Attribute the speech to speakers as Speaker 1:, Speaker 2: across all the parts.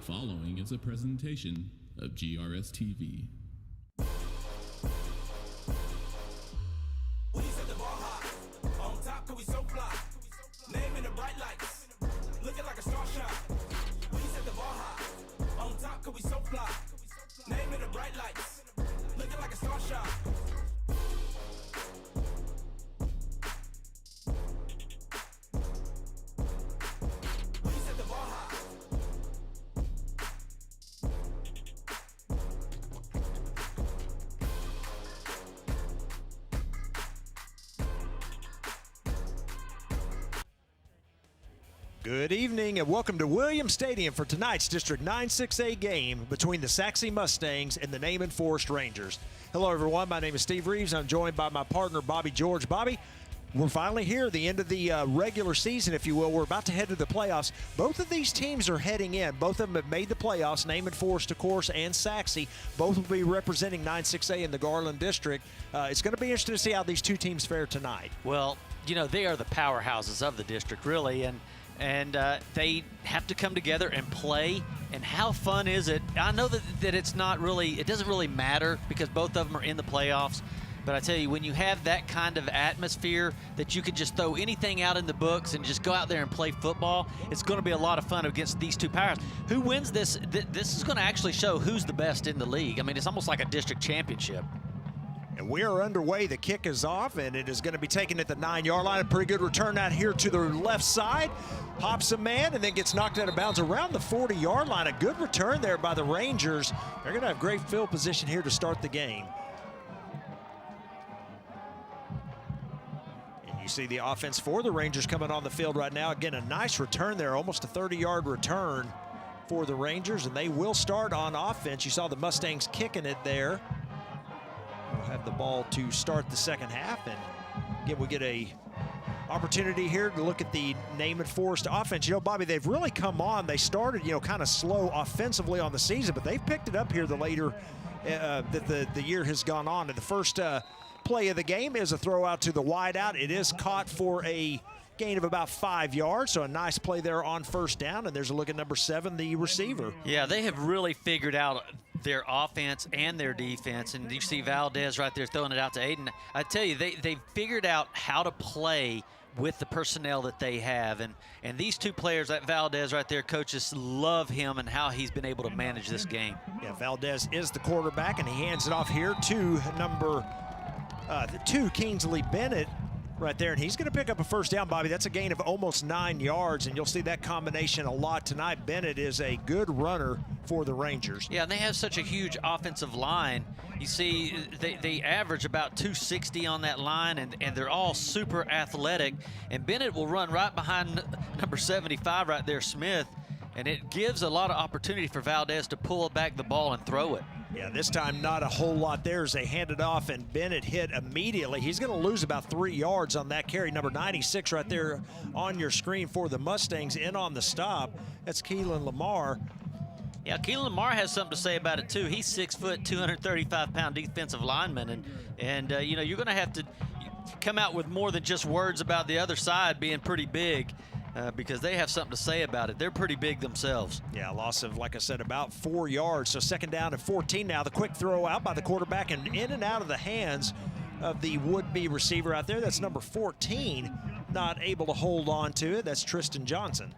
Speaker 1: following is a presentation of GRS-TV.
Speaker 2: We set the bar high. On top, cause we so fly. Name in the bright lights. Looking like a star shot. We set the bar high. On top, cause we so fly. Name in the bright lights. Looking like a star shot. We set the bar high.
Speaker 3: Good evening and welcome to Williams Stadium for tonight's District 9-6A game between the Sachse Mustangs and the Naaman Forest Rangers. Hello everyone, my name is Steve Reeves. I'm joined by my partner Bobby George. Bobby, we're finally here, the end of the regular season, if you will. We're about to head to the playoffs. Both of these teams are heading in. Both of them have made the playoffs, Naaman Forest, of course, and Sachse. Both will be representing 9-6A in the Garland District. It's going to be interesting to see how these two teams fare tonight.
Speaker 4: Well, you know, they are the powerhouses of the district, really, and they have to come together and play. And how fun is it? I know that it's not really, it doesn't really matter because both of them are in the playoffs. But I tell you, when you have that kind of atmosphere that you could just throw anything out in the books and just go out there and play football, it's going to be a lot of fun against these two powers. Who wins this? This is going to actually show who's the best in the league. I mean, it's almost like a district championship.
Speaker 3: And we are underway. The kick is off, and it is going to be taken at the 9-yard line. A pretty good return out here to the left side. Pops a man and then gets knocked out of bounds around the 40-yard line. A good return there by the Rangers. They're going to have great field position here to start the game. And you see the offense for the Rangers coming on the field right now. Again, a nice return there, almost a 30-yard return for the Rangers, and they will start on offense. You saw the Mustangs kicking it there. We'll have the ball to start the second half, and again, we get a opportunity here to look at the Naaman Forest offense. You know, Bobby, they've really come on. They started, you know, kind of slow offensively on the season, but they've picked it up here the later that the year has gone on. And the first play of the game is a throw out to the wide out. It is caught for a gain of about 5 yards, so a nice play there on first down. And there's a look at number 7, the receiver.
Speaker 4: Yeah, they have really figured out their offense and their defense, and you see Valdez right there throwing it out to Aiden. I tell you, they've figured out how to play with the personnel that they have, and these two players, that Valdez right there, coaches love him and how he's been able to manage this game.
Speaker 3: Yeah, Valdez is the quarterback, and he hands it off here to number 2, Kingsley Bennett, right there, and he's going to pick up a first down, Bobby. That's a gain of almost 9 yards, and you'll see that combination a lot tonight. Bennett is a good runner for the Rangers.
Speaker 4: Yeah, and they have such a huge offensive line. You see, they average about 260 on that line, and they're all super athletic. And Bennett will run right behind number 75 right there, Smith, and it gives a lot of opportunity for Valdez to pull back the ball and throw it.
Speaker 3: Yeah, this time not a whole lot there as they hand it off, and Bennett hit immediately. He's going to lose about 3 yards on that carry. Number 96 right there on your screen for the Mustangs in on the stop. That's Keelan Lamar.
Speaker 4: Yeah, Keelan Lamar has something to say about it too. He's 6 foot, 235-pound defensive lineman, and you know, you're going to have to come out with more than just words about the other side being pretty big. Because they have something to say about it. They're pretty big themselves.
Speaker 3: Yeah, loss of, like I said, about 4 yards. So second down and 14 now. The quick throw out by the quarterback and in and out of the hands of the would-be receiver out there. That's number 14, not able to hold on to it. That's Tristan Johnson.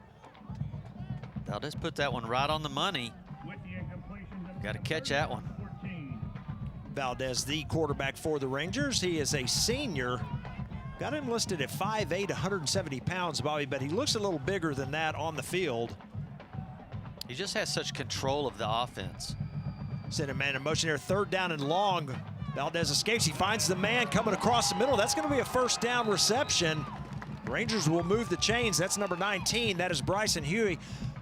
Speaker 4: Valdez put that one right on the money. Got to catch that one.
Speaker 3: Valdez, the quarterback for the Rangers. He is a senior. Got him listed at 5'8", 170 pounds, Bobby, but he looks a little bigger than that on the field.
Speaker 4: He just has such control of the offense.
Speaker 3: Send a man in motion here, third down and long. Valdez escapes, he finds the man coming across the middle. That's gonna be a first down reception. Rangers will move the chains. That's number 19, that is Bryson Huey.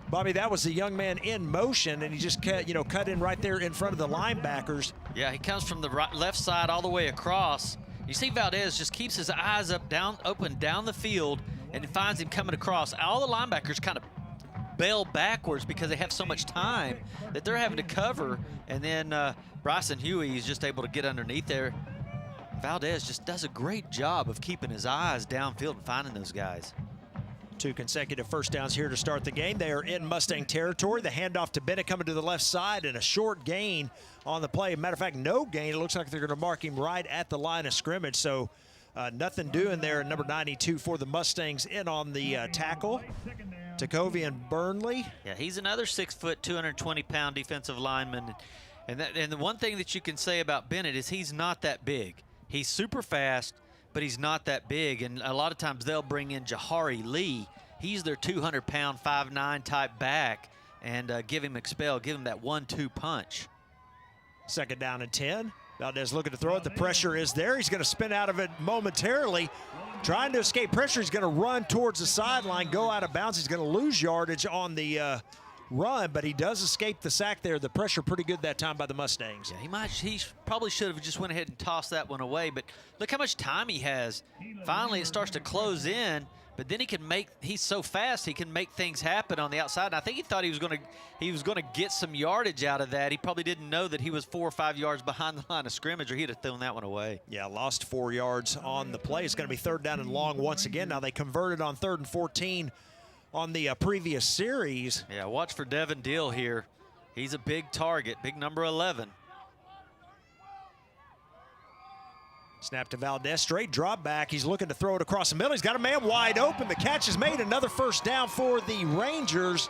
Speaker 3: Bobby, that was the young man in motion, and he just cut in right there in front of the linebackers.
Speaker 4: Yeah, he comes from the left side all the way across. You see Valdez just keeps his eyes open down the field, and finds him coming across. All the linebackers kind of bail backwards because they have so much time that they're having to cover, and then Bryson Huey is just able to get underneath there. Valdez just does a great job of keeping his eyes downfield and finding those guys.
Speaker 3: 2 consecutive first downs here to start the game. They are in Mustang territory. The handoff to Bennett coming to the left side, and a short gain on the play. Matter of fact, no gain. It looks like they're going to mark him right at the line of scrimmage. So nothing doing there. Number 92 for the Mustangs in on the tackle. Takovian Burnley.
Speaker 4: Yeah, he's another 6 foot, 220-pound defensive lineman. And the one thing that you can say about Bennett is he's not that big. He's super fast, but he's not that big. And a lot of times they'll bring in Jahari Lee. He's their 200-pound, 5'9" type back, and give him that 1-2 punch.
Speaker 3: Second down and 10. Valdez looking to throw it. The pressure is there. He's going to spin out of it momentarily. Trying to escape pressure. He's going to run towards the sideline, go out of bounds. He's going to lose yardage on the run, but he does escape the sack there. The pressure pretty good that time by the Mustangs.
Speaker 4: Yeah, he probably should have just went ahead and tossed that one away, but look how much time he has. Finally, it starts to close in, but then he's so fast, he can make things happen on the outside. And I think he thought he was going to get some yardage out of that. He probably didn't know that he was 4 or 5 yards behind the line of scrimmage, or he'd have thrown that one away.
Speaker 3: Yeah, lost 4 yards on the play. It's going to be 3rd down and long once again. Now they converted on 3rd and 14 on the previous series.
Speaker 4: Yeah, watch for Devin Deal here. He's a big target, big number 11.
Speaker 3: Snap to Valdez, straight drop back. He's looking to throw it across the middle. He's got a man wide open. The catch is made. Another first down for the Rangers,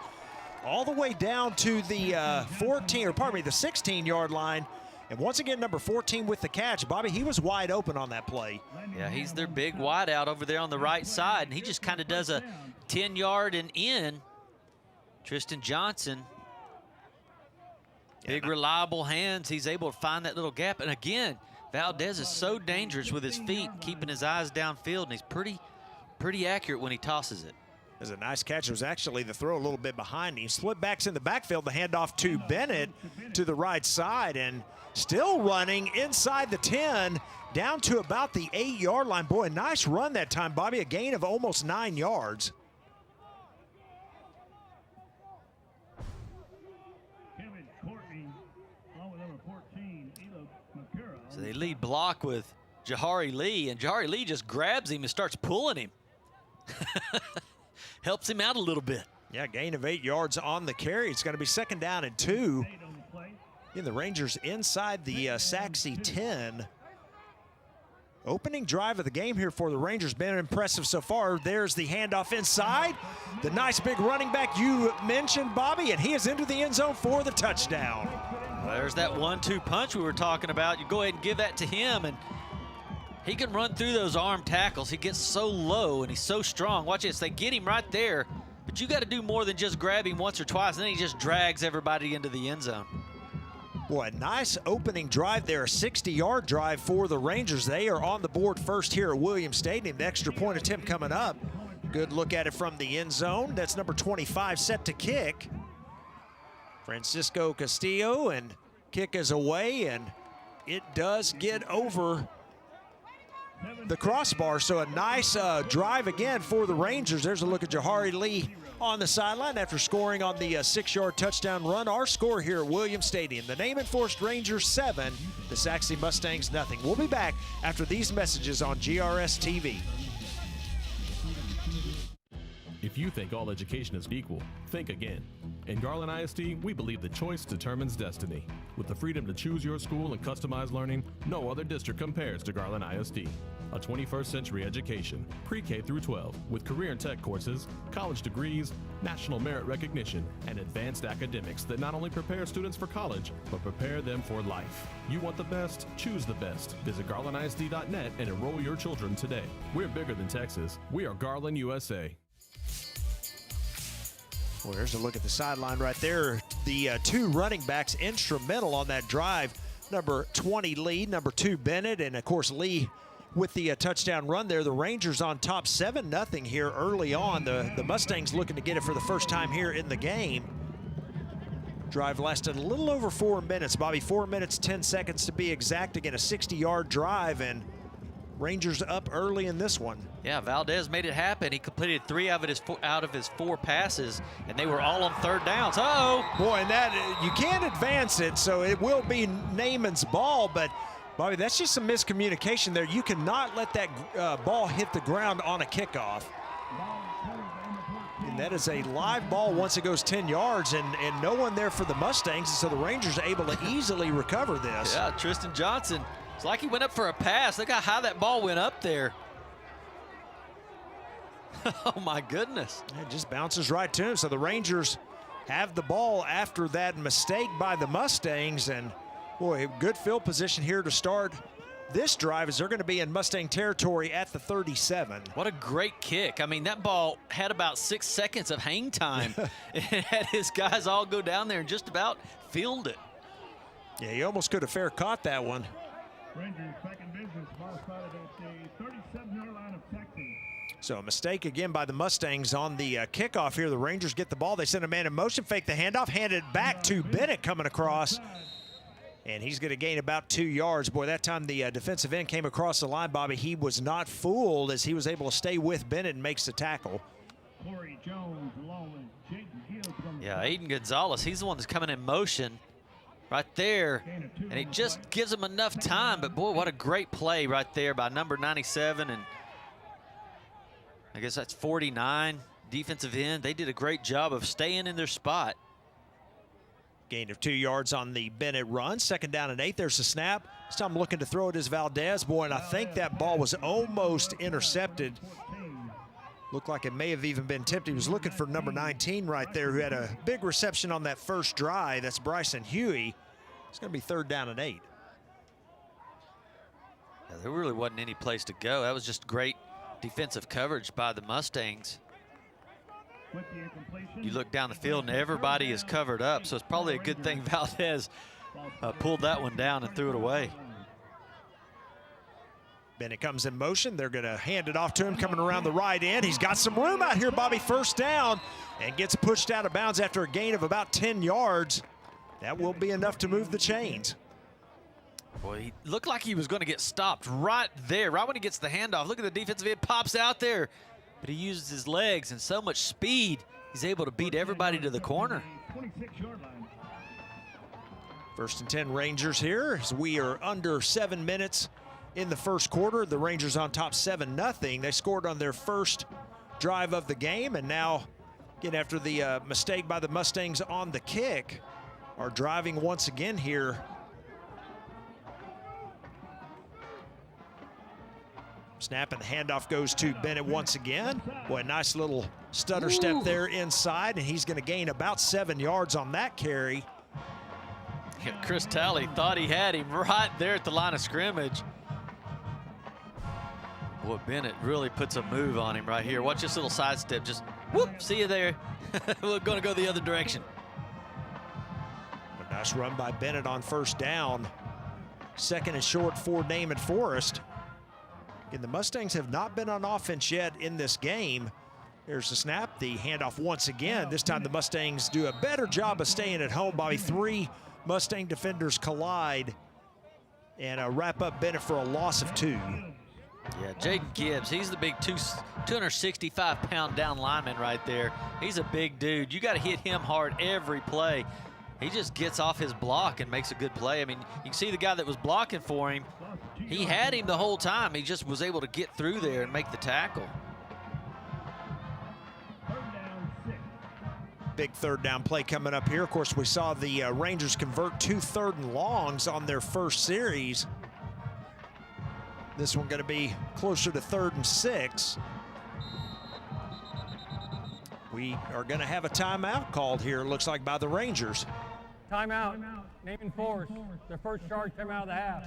Speaker 3: all the way down to the the 16-yard line. And once again, number 14 with the catch. Bobby, he was wide open on that play.
Speaker 4: Yeah, he's their big wideout over there on the right side, and he just kind of does a 10-yard and in. Tristan Johnson, big reliable hands. He's able to find that little gap. And again, Valdez is so dangerous with his feet, keeping his eyes downfield, and he's pretty accurate when he tosses it.
Speaker 3: It was a nice catch. It was actually the throw a little bit behind him. Split backs in the backfield. The handoff to Bennett to the right side, and still running inside the 10 down to about the 8-yard line. Boy, a nice run that time, Bobby. A gain of almost 9 yards.
Speaker 4: So they lead block with Jahari Lee, and Jahari Lee just grabs him and starts pulling him. Helps him out a little bit.
Speaker 3: Yeah, gain of 8 yards on the carry. It's going to be 2nd down and 2. In the Rangers inside the Sachse 10. Opening drive of the game here for the Rangers. Been impressive so far. There's the handoff inside. The nice big running back you mentioned, Bobby, and he is into the end zone for the touchdown.
Speaker 4: Well, there's that 1-2 punch we were talking about. You go ahead and give that to him, and he can run through those arm tackles. He gets so low, and he's so strong. Watch this. They get him right there, but you got to do more than just grab him once or twice, and then he just drags everybody into the end zone.
Speaker 3: Boy, a nice opening drive there, a 60-yard drive for the Rangers. They are on the board first here at Williams Stadium. The extra point attempt coming up. Good look at it from the end zone. That's number 25 set to kick. Francisco Castillo, and kick is away, and it does get over the crossbar. So a nice drive again for the Rangers. There's a look at Jahari Lee on the sideline after scoring on the 6-yard touchdown run. Our score here at Williams Stadium: the name-enforced Rangers 7, the Sachse Mustangs nothing. We'll be back after these messages on GRS-TV.
Speaker 1: If you think all education is equal, think again. In Garland ISD, we believe that choice determines destiny. With the freedom to choose your school and customize learning, no other district compares to Garland ISD. A 21st century education, pre-K through 12, with career and tech courses, college degrees, national merit recognition, and advanced academics that not only prepare students for college, but prepare them for life. You want the best? Choose the best. Visit garlandisd.net and enroll your children today. We're bigger than Texas. We are Garland, USA.
Speaker 3: Well, there's a look at the sideline right there. The 2 running backs instrumental on that drive. Number 20, Lee. Number 2, Bennett. And, of course, Lee with the touchdown run there. The Rangers on top 7-0 here early on. The Mustangs looking to get it for the first time here in the game. Drive lasted a little over 4 minutes, Bobby. 4 minutes, 10 seconds to be exact. Again, a 60-yard drive, and Rangers up early in this one.
Speaker 4: Yeah, Valdez made it happen. He completed 3 out of his 4 passes, and they were all on 3rd downs. Uh-oh.
Speaker 3: Boy, and that, you can't advance it, so it will be Naaman's ball, but Bobby, that's just some miscommunication there. You cannot let that ball hit the ground on a kickoff. That is a live ball once it goes 10 yards, and no one there for the Mustangs, so the Rangers are able to easily recover this.
Speaker 4: Yeah, Tristan Johnson, it's like he went up for a pass. Look how high that ball went up there. Oh, my goodness.
Speaker 3: It just bounces right to him. So the Rangers have the ball after that mistake by the Mustangs, and boy, good field position here to start this drive as they're going to be in Mustang territory at the 37.
Speaker 4: What a great kick. I mean, that ball had about 6 seconds of hang time. It had his guys all go down there and just about field it.
Speaker 3: Yeah, he almost could have fair caught that one.
Speaker 5: Rangers back in business, ball spotted at the 37-yard line of Sachse.
Speaker 3: So a mistake again by the Mustangs on the kickoff here. The Rangers get the ball. They send a man in motion, fake the handoff, hand it back to Bennett coming across. And he's going to gain about 2 yards. Boy, that time the defensive end came across the line, Bobby. He was not fooled as he was able to stay with Bennett and makes the tackle.
Speaker 5: Corey Jones along with Jaden Gibbs.
Speaker 4: Yeah, Aiden Gonzalez, he's the one that's coming in motion right there. And he just gives him enough time. But, boy, what a great play right there by number 97. And I guess that's 49, defensive end. They did a great job of staying in their spot.
Speaker 3: Gain of 2 yards on the Bennett run. 2nd down and 8. There's the snap. This time looking to throw it is Valdez. Boy, and I think that ball was almost intercepted. Looked like it may have even been tipped. He was looking for number 19 right there, who had a big reception on that first drive. That's Bryson Huey. It's going to be 3rd down and 8.
Speaker 4: Yeah, there really wasn't any place to go. That was just great defensive coverage by the Mustangs. You look down the field and everybody is covered up, so it's probably a good thing Valdez pulled that one down and threw it away.
Speaker 3: Bennett comes in motion. They're going to hand it off to him coming around the right end. He's got some room out here, Bobby. 1st down, and gets pushed out of bounds after a gain of about 10 yards. That will be enough to move the chains.
Speaker 4: Boy, he looked like he was going to get stopped right there, right when he gets the handoff. Look at the defensive end, pops out there. But he uses his legs and so much speed, he's able to beat everybody to the corner.
Speaker 5: 26-yard line.
Speaker 3: 1st and 10 Rangers here as we are under 7 minutes in the 1st quarter. The Rangers on top 7-0. They scored on their first drive of the game, and now, again, after the mistake by the Mustangs on the kick, are driving once again here. Snap and the handoff goes to Bennett once again. Boy, a nice little stutter step there inside, and he's going to gain about 7 yards on that carry.
Speaker 4: Yeah, Chris Talley thought he had him right there at the line of scrimmage. Boy, Bennett really puts a move on him right here. Watch this little sidestep. Just whoop, see you there. We're going to go the other direction.
Speaker 3: A nice run by Bennett on 1st down. 2nd and short for Naaman Forest. And the Mustangs have not been on offense yet in this game. There's the snap, the handoff once again. This time the Mustangs do a better job of staying at home. Bobby, 3 Mustang defenders collide and wrap up Bennett for a loss of 2.
Speaker 4: Yeah, Jaden Gibbs, he's the big 265-pound down lineman right there. He's a big dude. You got to hit him hard every play. He just gets off his block and makes a good play. I mean, you can see the guy that was blocking for him. He had him the whole time. He just was able to get through there and make the tackle.
Speaker 5: 3rd down, 6.
Speaker 3: Big 3rd down play coming up here. Of course, we saw the Rangers convert 2 3rd and longs on their first series. This one going to be closer to 3rd and 6. We are going to have a timeout called here, it looks like, by the Rangers.
Speaker 6: Timeout. Naaman Forest. Their first charge timeout of the half.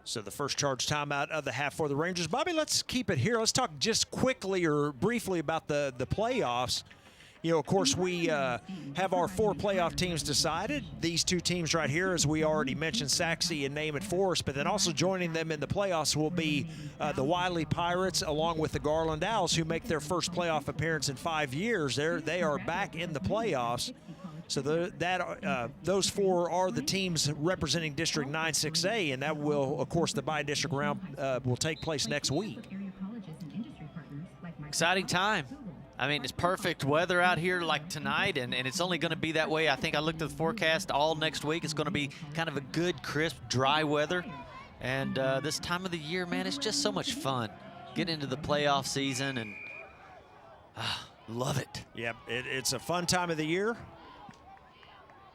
Speaker 3: So the first charge timeout of the half for the Rangers. Bobby, let's keep it here. Let's talk just quickly or briefly about the playoffs. You know, of course, we have our 4 playoff teams decided. These 2 teams right here, as we already mentioned, Sachse and Naaman Forest, but then also joining them in the playoffs will be the Wiley Pirates along with the Garland Owls, who make their first playoff appearance in 5 years. They are back in the playoffs. So those 4 are the teams representing District 9-6A, and that will, of course, the bi-district round will take place next week.
Speaker 4: Exciting time. I mean, it's perfect weather out here like tonight, and it's only going to be that way. I think I looked at the forecast all next week. It's going to be kind of a good, crisp, dry weather. And this time of the year, man, it's just so much fun. Get into the playoff season, and Love it.
Speaker 3: Yeah, it's a fun time of the year.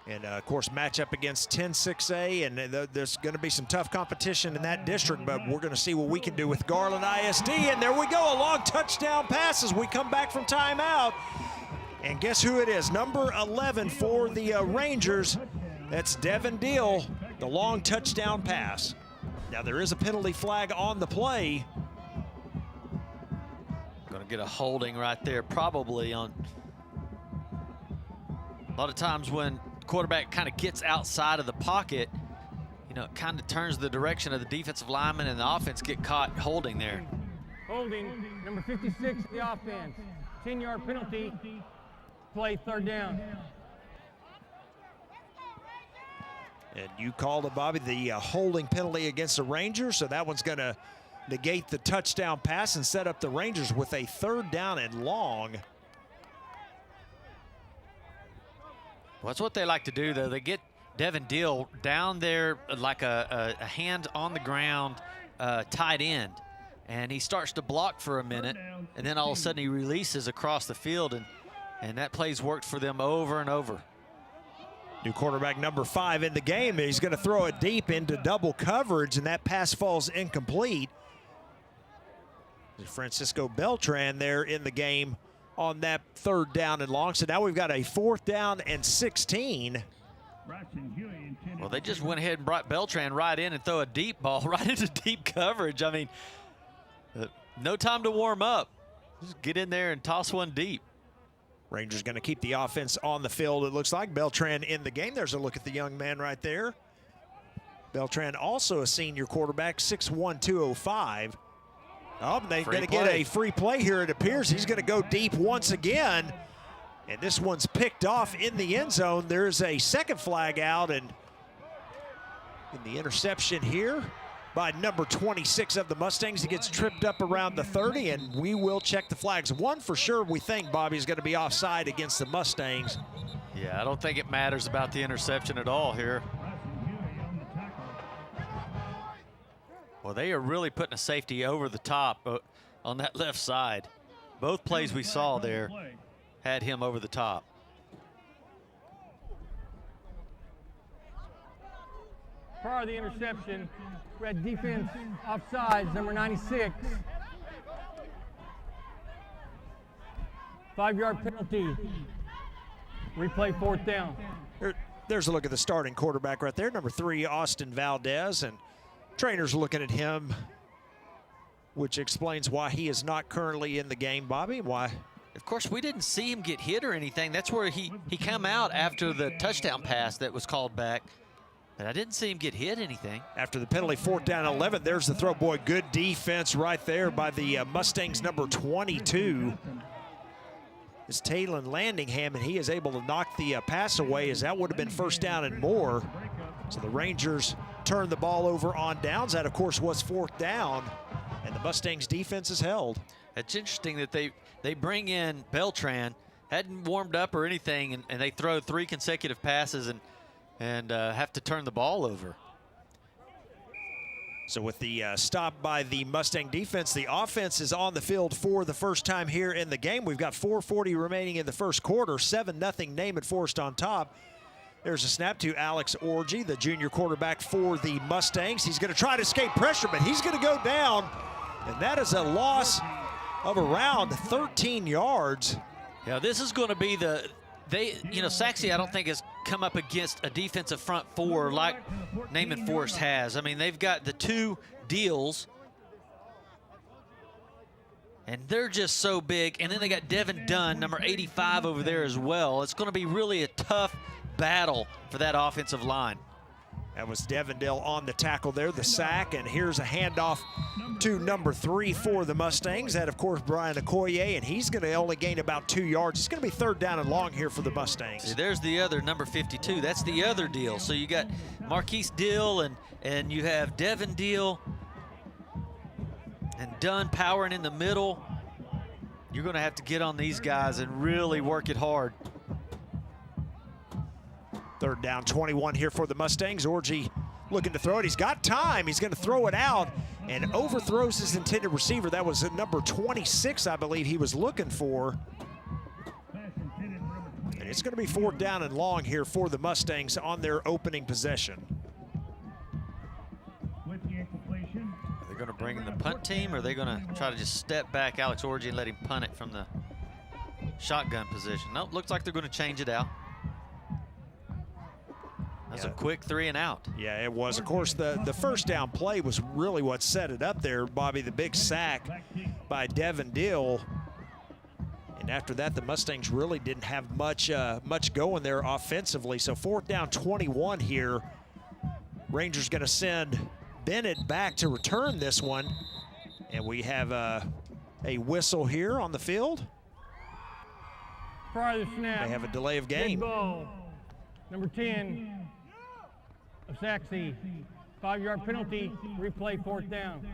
Speaker 3: And, of course, match up against 10-6A, and there's going to be some tough competition in that district, but we're going to see what we can do with Garland ISD. And there we go, a long touchdown pass as we come back from timeout. And guess who it is? Number 11 for the Rangers. That's Devin Deal, the long touchdown pass. Now, there is a penalty flag on the play.
Speaker 4: Going to get a holding right there, probably on. A lot of times when quarterback kind of gets outside of the pocket, you know, it kind of turns the direction of the defensive lineman, and the offense get caught holding there.
Speaker 6: Holding, number 56 of the offense. 10-yard penalty, play 3rd down.
Speaker 3: And you called it, Bobby, the holding penalty against the Rangers, so that one's going to negate the touchdown pass and set up the Rangers with a 3rd down and long.
Speaker 4: Well, that's what they like to do, though. They get Devin Deal down there like a hand on the ground, tight end, and he starts to block for a minute, and then all of a sudden he releases across the field, and that play's worked for them over and over.
Speaker 3: New quarterback number 5 in the game. He's going to throw it deep into double coverage, and that pass falls incomplete. Francisco Beltran there in the game on that 3rd down and long. So now we've got a 4th down and 16.
Speaker 4: Well, they just went ahead and brought Beltran right in and throw a deep ball right into deep coverage. I mean, no time to warm up. Just get in there and toss one deep.
Speaker 3: Rangers going to keep the offense on the field. It looks like Beltran in the game. There's a look at the young man right there. Beltran, also a senior quarterback, 6'1", 205. Oh, they're going to get a free play here, it appears. He's going to go deep once again. And this one's picked off in the end zone. There's a second flag out, and in the interception here by number 26 of the Mustangs. He gets tripped up around the 30, and we will check the flags. One for sure we think, Bobby, is going to be offside against the Mustangs.
Speaker 4: Yeah, I don't think it matters about the interception at all here. Well, they are really putting a safety over the top on that left side. Both plays we saw there had him over the top.
Speaker 6: Prior to the interception, we had defense offsides, number 96. 5-yard penalty. Replay 4th down.
Speaker 3: There's a look at the starting quarterback right there, number 3, Austin Valdez, and trainers looking at him, which explains why he is not currently in the game, Bobby. Why?
Speaker 4: Of course, we didn't see him get hit or anything. That's where he came out after the touchdown pass that was called back. But I didn't see him get hit anything.
Speaker 3: After the penalty, 4th down 11, there's the throw. Boy, good defense right there by the Mustangs number 22. It's Taylon Landingham, and he is able to knock the pass away, as that would have been 1st down and more. So the Rangers turn the ball over on downs. That, of course, was 4th down, and the Mustangs defense is held.
Speaker 4: It's interesting that they bring in Beltran, hadn't warmed up or anything, and they throw 3 consecutive passes and have to turn the ball over.
Speaker 3: So with the stop by the Mustang defense, the offense is on the field for the first time here in the game. We've got 4:40 remaining in the first quarter, 7-0 Naaman Forest on top. There's a snap to Alex Orgy, the junior quarterback for the Mustangs. He's going to try to escape pressure, but he's going to go down, and that is a loss of around 13 yards.
Speaker 4: Yeah, this is going to be Sachse, I don't think, has come up against a defensive front 4 like Naaman Forest has. I mean, they've got the 2 deals, and they're just so big. And then they got Devin Dunn, number 85, over there as well. It's going to be really a tough battle for that offensive line.
Speaker 3: That was Devondale on the tackle there, the sack, and here's a handoff to number 3 for the Mustangs. That, of course, Brian Okoye, and he's going to only gain about 2 yards. It's going to be 3rd down and long here for the Mustangs.
Speaker 4: See, there's the other number 52. That's the other deal. So you got Marquise Deal and you have Devin Deal and Dunn powering in the middle. You're going to have to get on these guys and really work it hard.
Speaker 3: 3rd down, 21 here for the Mustangs. Orgy looking to throw it. He's got time. He's going to throw it out, and overthrows his intended receiver. That was number 26, I believe he was looking for. And it's going to be 4th down and long here for the Mustangs on their opening possession.
Speaker 4: Are they going to bring in the punt team, or are they going to try to just step back Alex Orgy and let him punt it from the shotgun position? Nope, looks like they're going to change it out. That's a quick 3 and out.
Speaker 3: Yeah, it was. Of course, the first down play was really what set it up there, Bobby. The big sack by Devin Dill. And after that, the Mustangs really didn't have much going there offensively. So 4th down 21 here. Rangers going to send Bennett back to return this one. And we have a whistle here on the field.
Speaker 6: Prior to the snap.
Speaker 3: They have a delay of
Speaker 6: Big
Speaker 3: game.
Speaker 6: ball. Number 10 of Sachse. 5-yard penalty. Replay 4th down.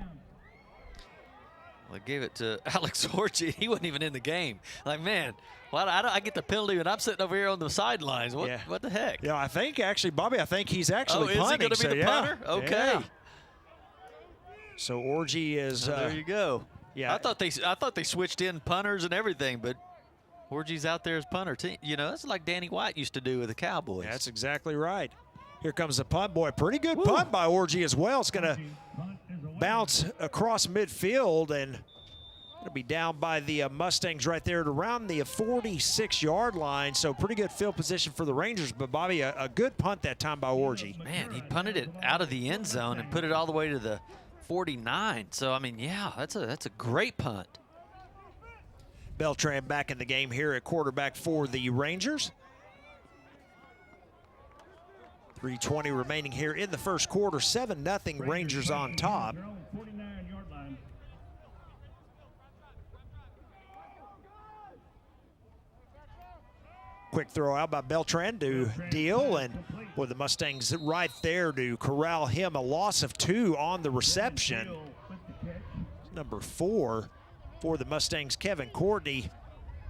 Speaker 4: Well, they gave it to Alex Orgy. He wasn't even in the game. Like, man, why I get the penalty and I'm sitting over here on the sidelines? What the heck?
Speaker 3: Yeah, I think actually, Bobby, I think he's actually punting.
Speaker 4: Is he going to be the punter? Okay.
Speaker 3: Yeah. So Orgy is.
Speaker 4: There you go.
Speaker 3: Yeah.
Speaker 4: I thought they switched in punters and everything, but Orgy's out there as punter. You know, that's like Danny White used to do with the Cowboys.
Speaker 3: That's exactly right. Here comes the punt, boy. Pretty good punt by Orgy as well. It's going to bounce across midfield and it'll be down by the Mustangs right there at around the 46-yard line. So pretty good field position for the Rangers. But, Bobby, a good punt that time by Orgy.
Speaker 4: Man, he punted it out of the end zone and put it all the way to the 49. So, I mean, yeah, that's a great punt.
Speaker 3: Beltran back in the game here at quarterback for the Rangers. 3:20 remaining here in the first quarter. 7-0 Rangers on top. Quick throw out by Beltran to Deal, and boy, the Mustangs right there to corral him. A loss of 2 on the reception. Number 4 for the Mustangs, Kevin Courtney,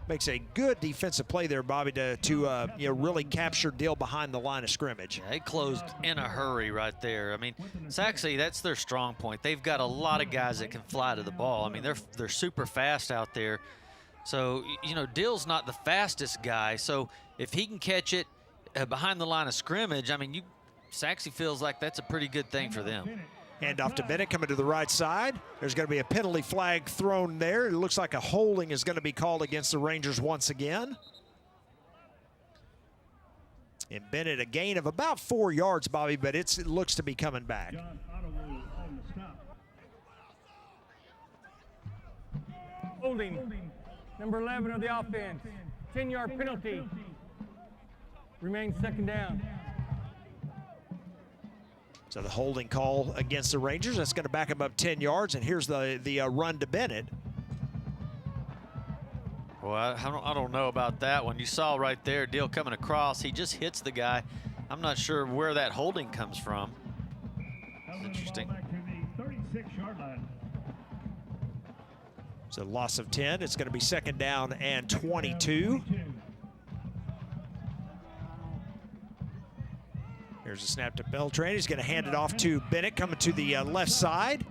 Speaker 3: makes a good defensive play there, Bobby, to really capture Deal behind the line of scrimmage.
Speaker 4: Yeah, they closed in a hurry right there. I mean, Sachse, that's their strong point. They've got a lot of guys that can fly to the ball. I mean, they're super fast out there. So, you know, Dill's not the fastest guy. So if he can catch it behind the line of scrimmage, I mean, Sachse feels like that's a pretty good thing for them.
Speaker 3: Hand off to Bennett, coming to the right side. There's going to be a penalty flag thrown there. It looks like a holding is going to be called against the Rangers once again. And Bennett, a gain of about 4 yards, Bobby, but it looks to be coming back.
Speaker 6: Holding. Number 11 of the offense. 10-yard penalty. Remains 2nd down.
Speaker 3: So the holding call against the Rangers, that's going to back him up 10 yards, and here's the run to Bennett.
Speaker 4: Well, I don't know about that one. You saw right there, Deal coming across. He just hits the guy. I'm not sure where that holding comes from. That's interesting.
Speaker 3: So loss of 10. It's going to be 2nd down and 22. Here's a snap to Beltran. He's going to hand it off to Bennett, coming to the left side.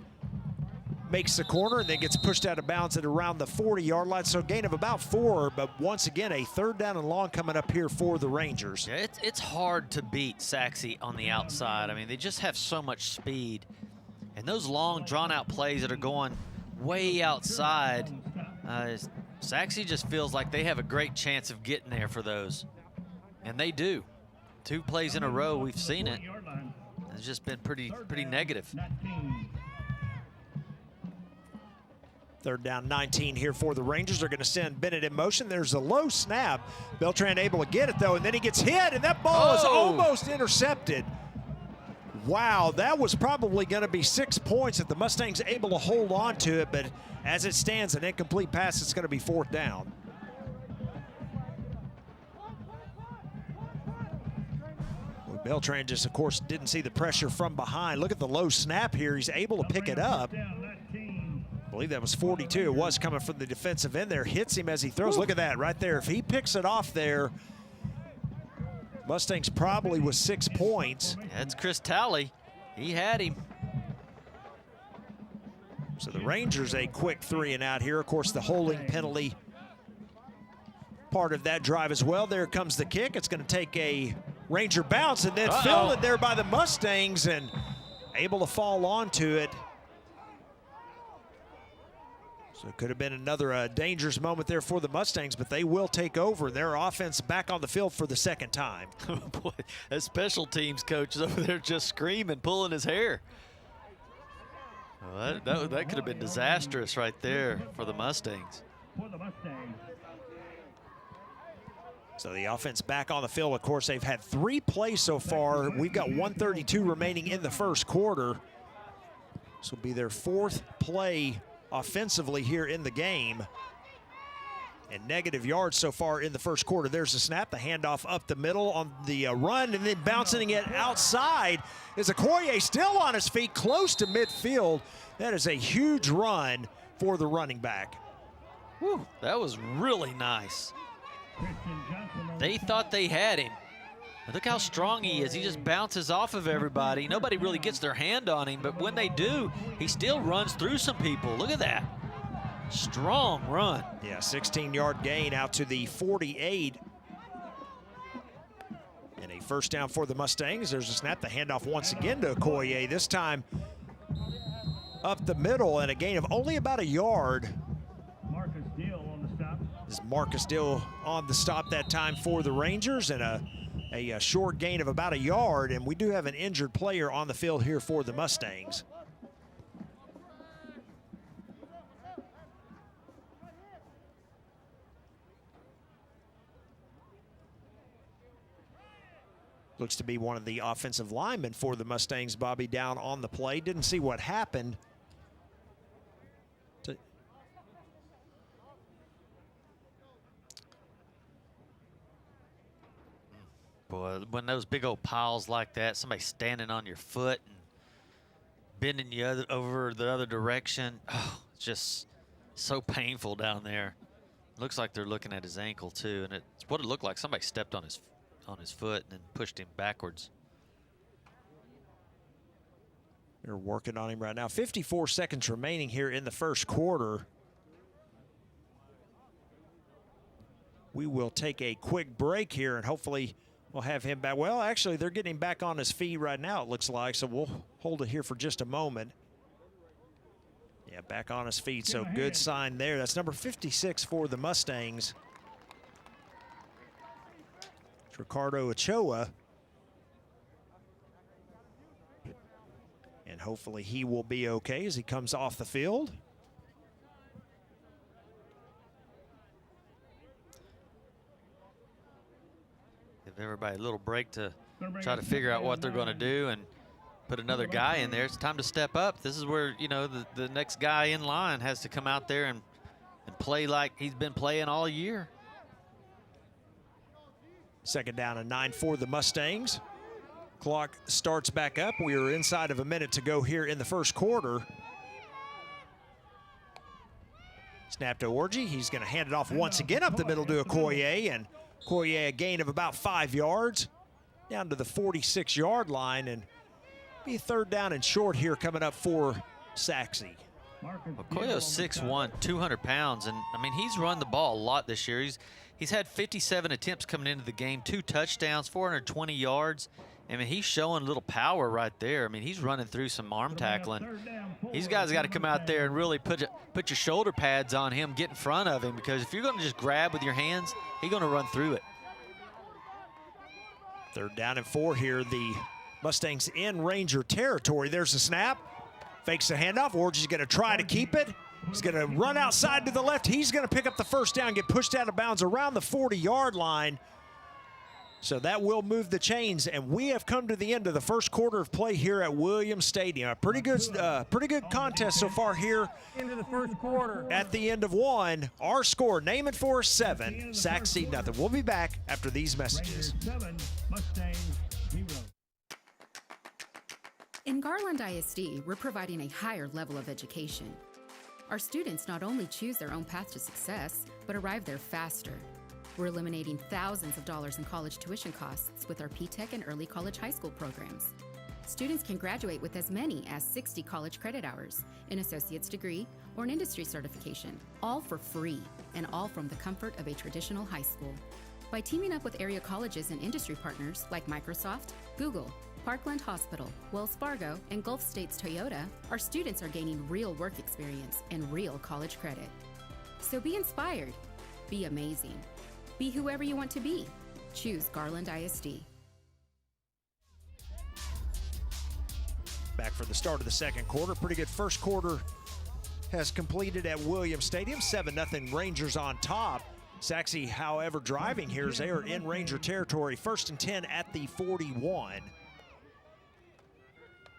Speaker 3: Makes the corner and then gets pushed out of bounds at around the 40-yard line. So a gain of about 4, but once again, a 3rd down and long coming up here for the Rangers.
Speaker 4: Yeah, it's hard to beat Sachse on the outside. I mean, they just have so much speed. And those long, drawn-out plays that are going way outside, Sachse just feels like they have a great chance of getting there for those. And they do. 2 plays in a row, we've seen it. It's just been pretty negative.
Speaker 3: 3rd down, 19 here for the Rangers. They're going to send Bennett in motion. There's a low snap. Beltran able to get it, though, and then he gets hit, and that ball is almost intercepted. Wow, that was probably going to be 6 points if the Mustangs able to hold on to it, but as it stands, an incomplete pass, it's going to be 4th down. Beltran just, of course, didn't see the pressure from behind. Look at the low snap here. He's able to pick it up. I believe that was 42. It was coming from the defensive end there. Hits him as he throws. Look at that right there. If he picks it off there, Mustangs probably with 6 points.
Speaker 4: That's Chris Talley. He had him.
Speaker 3: So the Rangers a quick 3 and out here. Of course, the holding penalty part of that drive as well. There comes the kick. It's going to take a Ranger bounce and then fielded there by the Mustangs and able to fall onto it. So it could have been another dangerous moment there for the Mustangs, but they will take over. Their offense back on the field for the second time.
Speaker 4: Boy, that special teams coach is over there just screaming, pulling his hair. Well, that could have been disastrous right there for the Mustangs.
Speaker 3: So the offense back on the field. Of course, they've had 3 plays so far. We've got 1:32 remaining in the first quarter. This will be their 4th play offensively here in the game. And negative yards so far in the first quarter. There's the snap, the handoff up the middle on the run, and then bouncing it outside is Okoye still on his feet, close to midfield. That is a huge run for the running back.
Speaker 4: Whew, that was really nice. They thought they had him. Look how strong he is. He just bounces off of everybody. Nobody really gets their hand on him, but when they do, he still runs through some people. Look at that. Strong run.
Speaker 3: Yeah, 16-yard gain out to the 48. And a first down for the Mustangs. There's a snap, the handoff once again to Okoye. This time up the middle and a gain of only about a yard.
Speaker 5: Marcus Deal on the stop.
Speaker 3: This is Marcus Dill on the stop that time for the Rangers, and a short gain of about a yard, and we do have an injured player on the field here for the Mustangs. Looks to be one of the offensive linemen for the Mustangs, Bobby, down on the play. Didn't see what happened.
Speaker 4: Boy, when those big old piles like that, somebody standing on your foot and bending you over the other direction, oh, it's just so painful down there. Looks like they're looking at his ankle too, and it's what it looked like. Somebody stepped on his foot and then pushed him backwards.
Speaker 3: They're working on him right now. 54 seconds remaining here in the first quarter. We will take a quick break here, and hopefully we'll have him back. Well, actually, they're getting him back on his feet right now, it looks like, so we'll hold it here for just a moment. Yeah, back on his feet, so good sign there. That's number 56 for the Mustangs. It's Ricardo Ochoa. And hopefully he will be okay as he comes off the field.
Speaker 4: Give everybody a little break to try to figure out what they're going to do and put another guy in there. It's time to step up. This is where, you know, the next guy in line has to come out there and play like he's been playing all year.
Speaker 3: Second down and 9 for the Mustangs. Clock starts back up. We are inside of a minute to go here in the first quarter. Snap to Orji. He's going to hand it off once again up the middle to Okoye, and Okoye a gain of about 5 yards down to the 46-yard line, and be a third down and short here coming up for Sachse.
Speaker 4: Okoye's 6'1", 200 pounds, and I mean he's run the ball a lot this year. He's had 57 attempts coming into the game, 2 touchdowns, 420 yards. I mean, he's showing a little power right there. I mean, he's running through some arm tackling. These guys got to come out there and really put your shoulder pads on him, get in front of him, because if you're going to just grab with your hands, he's going to run through it.
Speaker 3: Third down and 4 here. The Mustangs in Ranger territory. There's the snap. Fakes the handoff. Orji's going to try to keep it. He's going to run outside to the left. He's going to pick up the first down, get pushed out of bounds around the 40-yard line. So that will move the chains, and we have come to the end of the first quarter of play here at Williams Stadium. A pretty good contest so far here.
Speaker 6: Into the first quarter.
Speaker 3: At the end of one, our score, name it for 7, Sachse nothing. We'll be back after these messages.
Speaker 5: 7, Mustangs 0.
Speaker 7: In Garland ISD, we're providing a higher level of education. Our students not only choose their own path to success, but arrive there faster. We're eliminating thousands of dollars in college tuition costs with our P-TECH and early college high school programs. Students can graduate with as many as 60 college credit hours, an associate's degree, or an industry certification, all for free, and all from the comfort of a traditional high school. By teaming up with area colleges and industry partners like Microsoft, Google, Parkland Hospital, Wells Fargo, and Gulf States Toyota, our students are gaining real work experience and real college credit. So be inspired, be amazing, be whoever you want to be. Choose Garland ISD.
Speaker 3: Back for the start of the second quarter. Pretty good first quarter has completed at Williams Stadium. 7-0 Rangers on top. Sachse, however, driving here as they are in Ranger territory. 1st and 10 at the 41.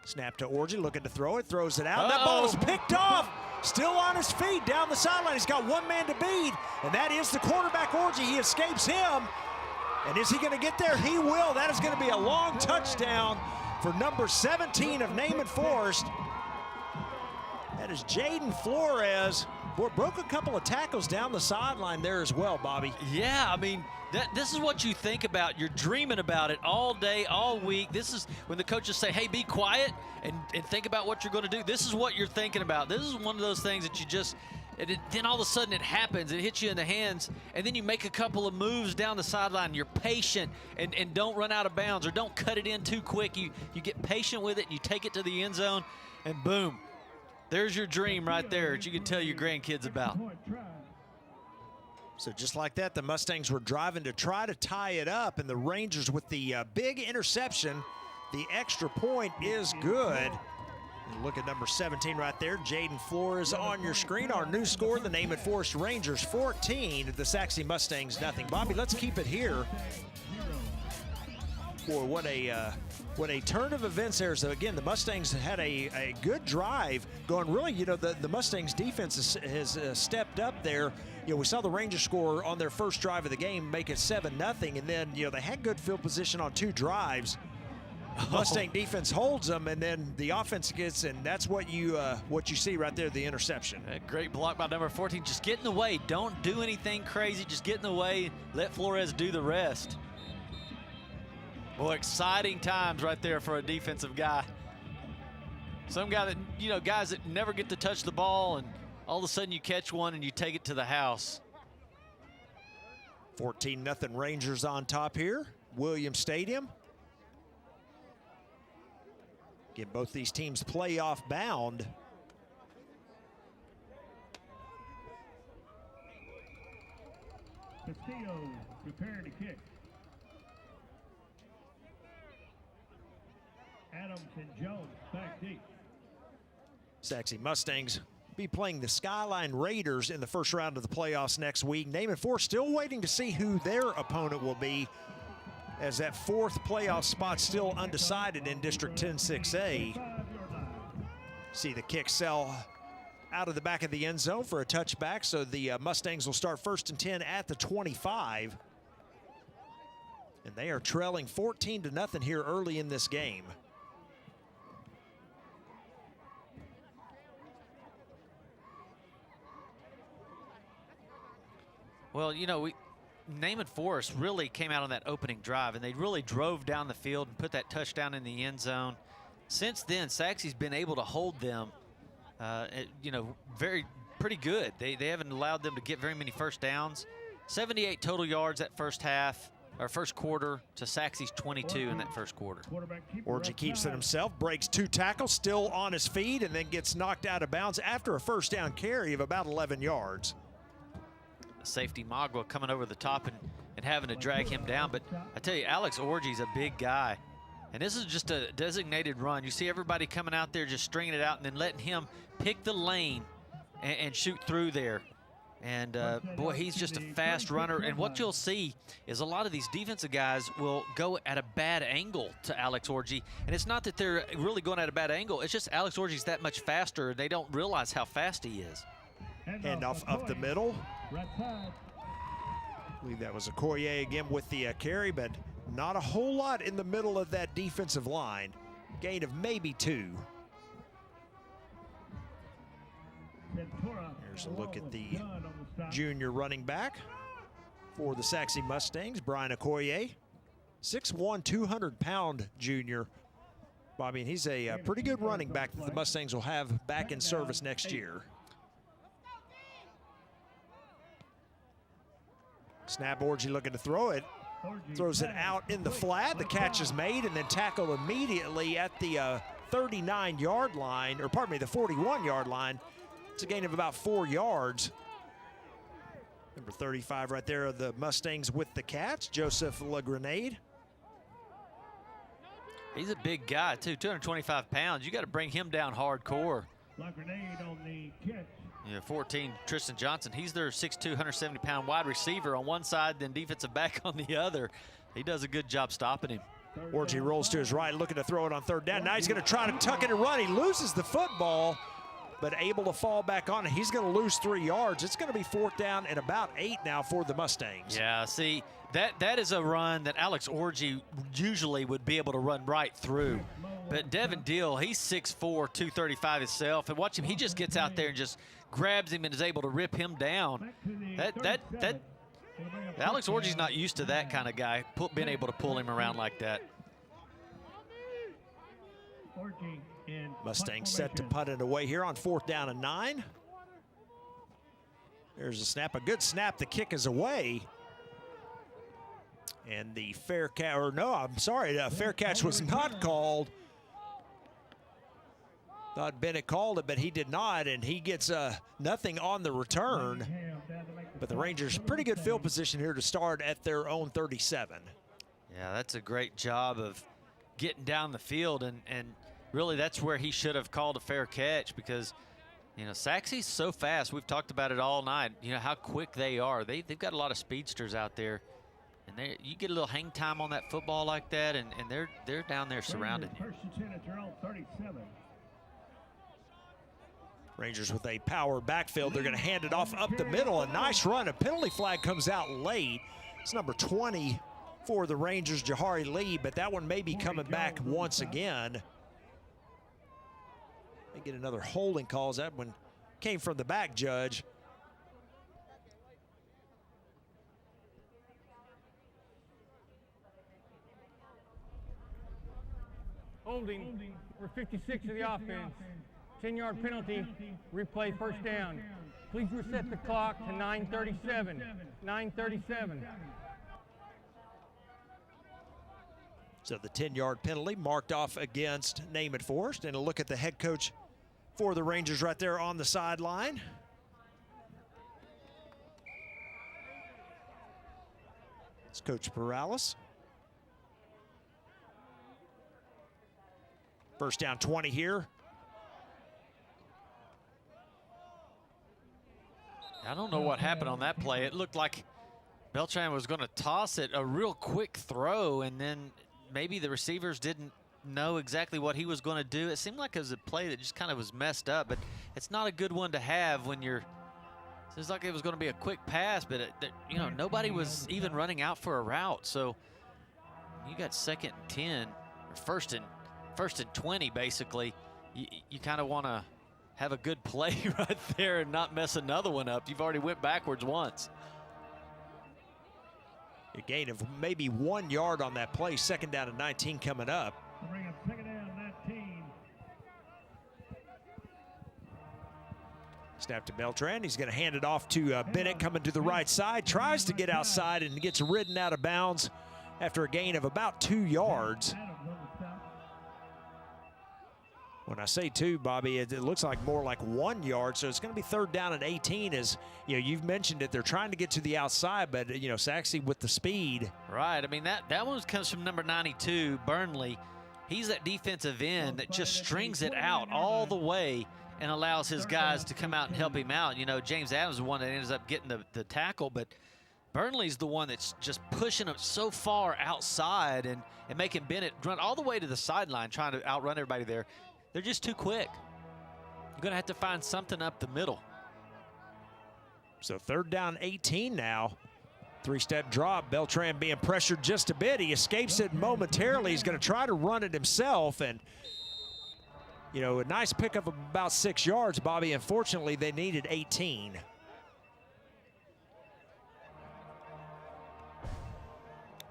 Speaker 3: Snap to Orgy, looking to throw it, throws it out. That ball is picked off. Still on his feet down the sideline. He's got one man to beat, and that is the quarterback, Orgy. He escapes him. And is he going to get there? He will. That is going to be a long touchdown for number 17 of Naaman Forest. That is Jaden Flores. Boy, broke a couple of tackles down the sideline there as well, Bobby.
Speaker 4: Yeah, I mean, this is what you think about. You're dreaming about it all day, all week. This is when the coaches say, hey, be quiet and think about what you're going to do. This is what you're thinking about. This is one of those things that you just, then all of a sudden it happens. It hits you in the hands, and then you make a couple of moves down the sideline. You're patient and don't run out of bounds or don't cut it in too quick. You get patient with it, and you take it to the end zone, and boom. There's your dream right there that you can tell your grandkids about.
Speaker 3: So just like that, the Mustangs were driving to try to tie it up, and the Rangers with the big interception. The extra point is good. And look at number 17 right there, Jaden Flores on your screen. Our new score, the Naaman Forest Rangers 14, the Sachse Mustangs nothing. Bobby, let's keep it here. Boy, what a turn of events there. So again, the Mustangs had a good drive going. Really, you know, the Mustangs defense has stepped up there. You know, we saw the Rangers score on their first drive of the game, make it 7-0, and then, you know, they had good field position on 2 drives. Mustang defense holds them, and then the offense gets, and that's what you see right there, the interception.
Speaker 4: A great block by number 14. Just get in the way. Don't do anything crazy. Just get in the way. Let Flores do the rest. Boy, exciting times right there for a defensive guy. Some guy that, you know, guys that never get to touch the ball, and all of a sudden you catch one and you take it to the house.
Speaker 3: 14-0 Rangers on top here, Williams Stadium. Again, both these teams playoff bound.
Speaker 5: Castillo preparing to kick. Adams and Jones back deep.
Speaker 3: Sachse Mustangs be playing the Skyline Raiders in the first round of the playoffs next week. Naaman Forest still waiting to see who their opponent will be, as that 4th playoff spot still undecided in District 10-6A. See the kick sell out of the back of the end zone for a touchback, so the Mustangs will start 1st and 10 at the 25. And they are trailing 14-0 here early in this game.
Speaker 4: Well, you know, Naaman Forest really came out on that opening drive, and they really drove down the field and put that touchdown in the end zone. Since then, Sachse's been able to hold them, you know, pretty good. They haven't allowed them to get very many first downs. 78 total yards that first half, or first quarter, to Sachse's 22 in that first quarter.
Speaker 3: Orgy keeps it himself, breaks 2 tackles, still on his feet, and then gets knocked out of bounds after a first down carry of about 11 yards.
Speaker 4: Safety Magua coming over the top and having to drag him down. But I tell you, Alex Orgy's a big guy. And this is just a designated run. You see everybody coming out there just stringing it out and then letting him pick the lane and shoot through there. And boy, he's just a fast runner. And what you'll see is a lot of these defensive guys will go at a bad angle to Alex Orgy. And it's not that they're really going at a bad angle. It's just Alex Orgy's that much faster. They don't realize how fast he is.
Speaker 3: Handoff up the middle. I believe that was Okoye again with the carry, but not a whole lot in the middle of that defensive line. Gain of maybe 2. Here's a look at the junior running back for the Sachse Mustangs, Brian Okoye. 6'1", 200-pound junior. Bobby, and he's a pretty good running back that the Mustangs will have back in service next year. Snap, Orgy looking to throw it. Throws it out in the flat. The catch is made and then tackled immediately at the 39-yard line, or pardon me, the 41-yard line. It's a gain of about 4 yards. Number 35 right there of the Mustangs with the catch, Joseph LaGrenade.
Speaker 4: He's a big guy, too, 225 pounds. You got to bring him down hardcore.
Speaker 5: LaGrenade on the catch.
Speaker 4: Yeah, 14, Tristan Johnson. He's their 6'2", 170-pound wide receiver on one side, then defensive back on the other. He does a good job stopping him.
Speaker 3: Orgy rolls to his right, looking to throw it on third down. Now he's going to try to tuck it and run. He loses the football, but able to fall back on it. He's going to lose 3 yards. It's going to be 4th down and about 8 now for the Mustangs.
Speaker 4: Yeah, see, that is a run that Alex Orgy usually would be able to run right through. But Devin Deal, he's 6'4", 235 himself, and watch him. He just gets out there and just grabs him and is able to rip him down. Alex Orgy's not used to that kind of guy, being able to pull him around like that.
Speaker 3: Mustangs set to punt it away here on 4th down and 9. There's a snap, a good snap. The kick is away. And the fair catch, or no, I'm sorry, fair catch was not called. Thought Bennett called it, but he did not, and he gets nothing on the return. But the Rangers, pretty good field position here to start at their own 37.
Speaker 4: Yeah, that's a great job of getting down the field, and really that's where he should have called a fair catch, because, you know, Sachse's so fast. We've talked about it all night, you know, how quick they are. They've got a lot of speedsters out there, and you get a little hang time on that football like that, and they're down there surrounding you.
Speaker 5: First and 10 at your own 37.
Speaker 3: Rangers with a power backfield. They're going to hand it off up the middle. A nice run. A penalty flag comes out late. It's number 20 for the Rangers, Jahari Lee, but that one may be coming back once again. They get another holding call. That one came from the back judge.
Speaker 6: Holding for 56 of the offense. 10-yard penalty, replay first down. Please reset the clock to 9:37. 9:37.
Speaker 3: So the 10-yard penalty marked off against Naaman Forrest. And a look at the head coach for the Rangers right there on the sideline. It's Coach Perales. First down 20 here.
Speaker 4: I don't know what happened on that play. It looked like Beltran was going to toss it, a real quick throw, and then maybe the receivers didn't know exactly what he was going to do. It seemed like it was a play that just kind of was messed up, but it's not a good one to have when you're – seems like it was going to be a quick pass, but, you know, nobody was even running out for a route. So you got 2nd and 10, or first and 20, basically. You kind of want to – have a good play right there and not mess another one up. You've already went backwards once.
Speaker 3: A gain of maybe 1 yard on that play. 2nd down and 19 coming up.
Speaker 5: Bring up 2nd down, 19.
Speaker 3: Snap to Beltran. He's going to hand it off to Bennett coming to the right side. Tries to get outside and gets ridden out of bounds after a gain of about 2 yards. When I say 2, Bobby, it looks like more like 1 yard, so it's going to be 3rd down and 18. As you know, you've mentioned it, they're trying to get to the outside, but you know, Sachse with the speed.
Speaker 4: Right. I mean, that one comes from number 92, Burnley. He's that defensive end that just strings it out all the way and allows his guys to come out and help him out. You know, James Adams is the one that ends up getting the tackle, but Burnley's the one that's just pushing him so far outside and making Bennett run all the way to the sideline, trying to outrun everybody there. They're just too quick. You're going to have to find something up the middle.
Speaker 3: So 3rd down 18 now. 3-step drop. Beltran being pressured just a bit. He escapes it momentarily. He's going to try to run it himself. And, you know, a nice pickup of about 6 yards, Bobby. Unfortunately, they needed 18.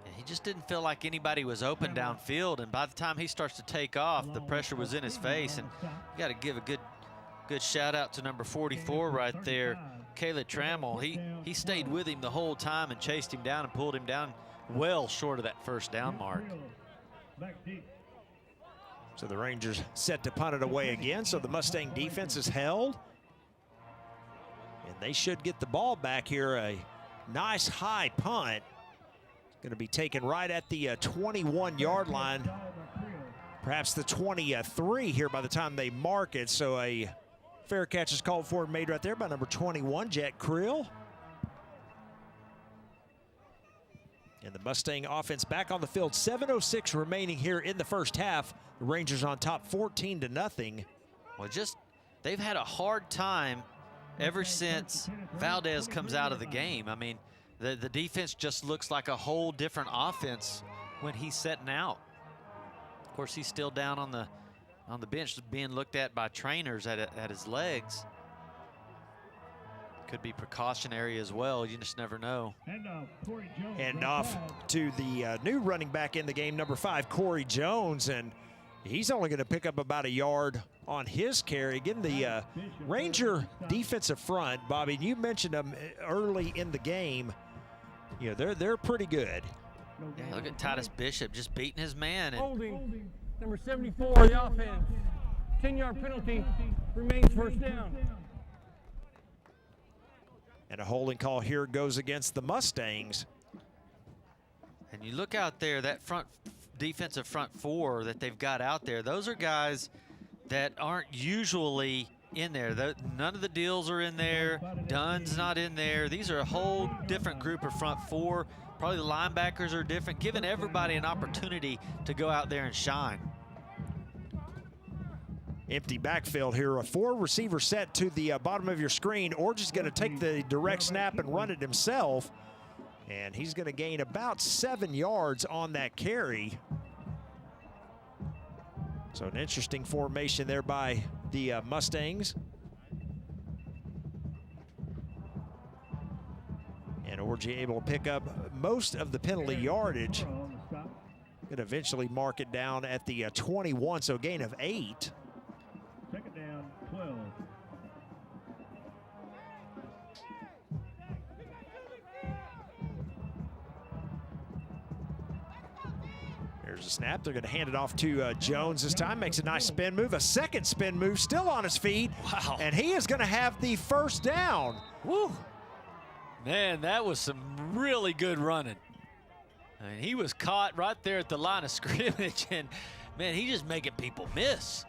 Speaker 4: And just didn't feel like anybody was open downfield, and by the time he starts to take off, the pressure was in his face. And you got to give a good shout out to number 44 right there, Caleb Trammell. He stayed with him the whole time and chased him down and pulled him down well short of that first down mark.
Speaker 3: So the Rangers set to punt it away again. So the Mustang defense is held, and they should get the ball back here. A nice high punt. Going to be taken right at the 21-yard line, perhaps the 23 here by the time they mark it. So a fair catch is called for and made right there by number 21, Jack Creel. And the Mustang offense back on the field. 7:06 remaining here in the first half. The Rangers on top 14-0.
Speaker 4: Well, they've had a hard time ever since Valdez comes out of the game. I mean, the defense just looks like a whole different offense when he's setting out. Of course, he's still down on the bench being looked at by trainers at his legs. Could be precautionary as well. You just never know.
Speaker 3: And off to the new running back in the game, number 5, Corey Jones. And he's only going to pick up about a yard on his carry. Again, the Ranger defensive front, Bobby, you mentioned them early in the game. You know, they're pretty good.
Speaker 4: Yeah, look at Titus Bishop just beating his man. And
Speaker 6: Holding, number 74, the offense. 10-yard penalty, remains first down.
Speaker 3: And a holding call here goes against the Mustangs.
Speaker 4: And you look out there, that defensive front 4 that they've got out there, those are guys that aren't usually in there. None of the Deals are in there. Dunn's not in there. These are a whole different group of front 4. Probably the linebackers are different, giving everybody an opportunity to go out there and shine.
Speaker 3: Empty backfield here. A 4-receiver set to the bottom of your screen. Orge is going to take the direct snap and run it himself. And he's going to gain about 7 yards on that carry. So an interesting formation there by the Mustangs. And Orge able to pick up most of the penalty yardage. Going to eventually mark it down at the 21, so a gain of 8.
Speaker 5: Second down, 12.
Speaker 3: There's a snap. They're going to hand it off to Jones this time. Makes a nice spin move. A second spin move, still on his feet.
Speaker 4: Wow.
Speaker 3: And he is going to have the first down.
Speaker 4: Woo. Man, that was some really good running. I mean, he was caught right there at the line of scrimmage, and, man, he's just making people miss.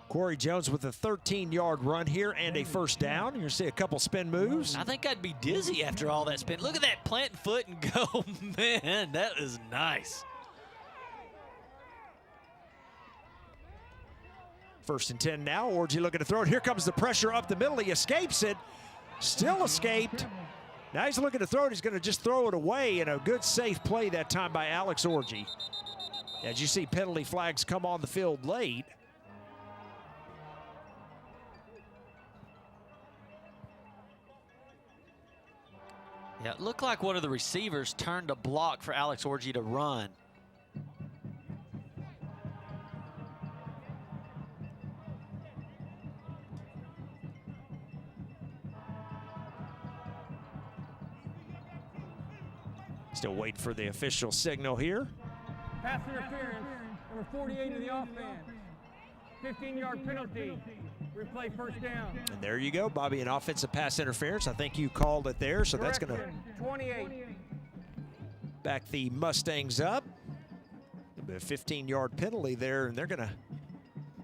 Speaker 3: Corey Jones with a 13-yard run here and a first down. You're going to see a couple spin moves.
Speaker 4: I think I'd be dizzy after all that spin. Look at that plant foot and go. Man, that is nice.
Speaker 3: First and 10 now. Orge looking to throw it. Here comes the pressure up the middle. He escapes it. Still escaped. Now he's looking to throw it. He's going to just throw it away, and a good safe play that time by Alex Orge. As you see, penalty flags come on the field late.
Speaker 4: Yeah, it looked like one of the receivers turned a block for Alex Orge to run.
Speaker 6: Still waiting for the official signal here. Pass interference, number 48 of the offense. 15-yard penalty. Replay first down.
Speaker 3: And there you go, Bobby, an offensive pass interference. I think you called it there, so that's going to
Speaker 6: 28.
Speaker 3: Back the Mustangs up. A 15-yard penalty there, and they're going to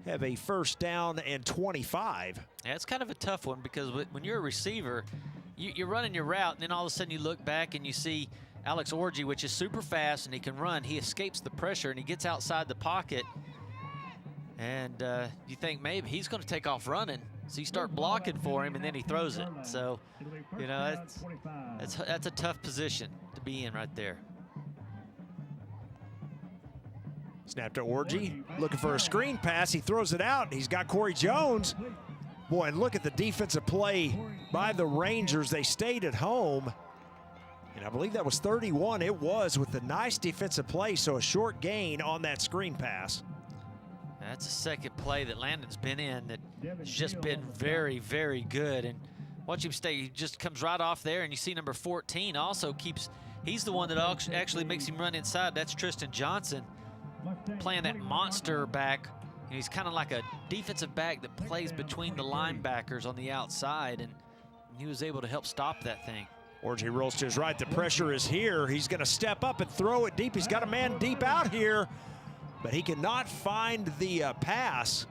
Speaker 3: have a first down and 25.
Speaker 4: Yeah, it's kind of a tough one because when you're a receiver, you're running your route, and then all of a sudden you look back and you see Alex Orge, which is super fast and he can run. He escapes the pressure and he gets outside the pocket. And you think maybe he's going to take off running. So you start blocking for him and then he throws it. So, you know, that's a tough position to be in right there.
Speaker 3: Snap to Orge, looking for a screen pass. He throws it out. He's got Corey Jones. Boy, and look at the defensive play by the Rangers. They stayed at home. And I believe that was 31. It was with a nice defensive play, so a short gain on that screen pass.
Speaker 4: That's the second play that Landon's been in that's just been very, very good. And watch him stay. He just comes right off there, and you see number 14 also keeps, he's the one that actually makes him run inside. That's Tristan Johnson playing that monster back. He's kind of like a defensive back that plays between the linebackers on the outside, and he was able to help stop that thing.
Speaker 3: Orji rolls to his right. The pressure is here. He's going to step up and throw it deep. He's got a man deep out here, but he cannot find the pass.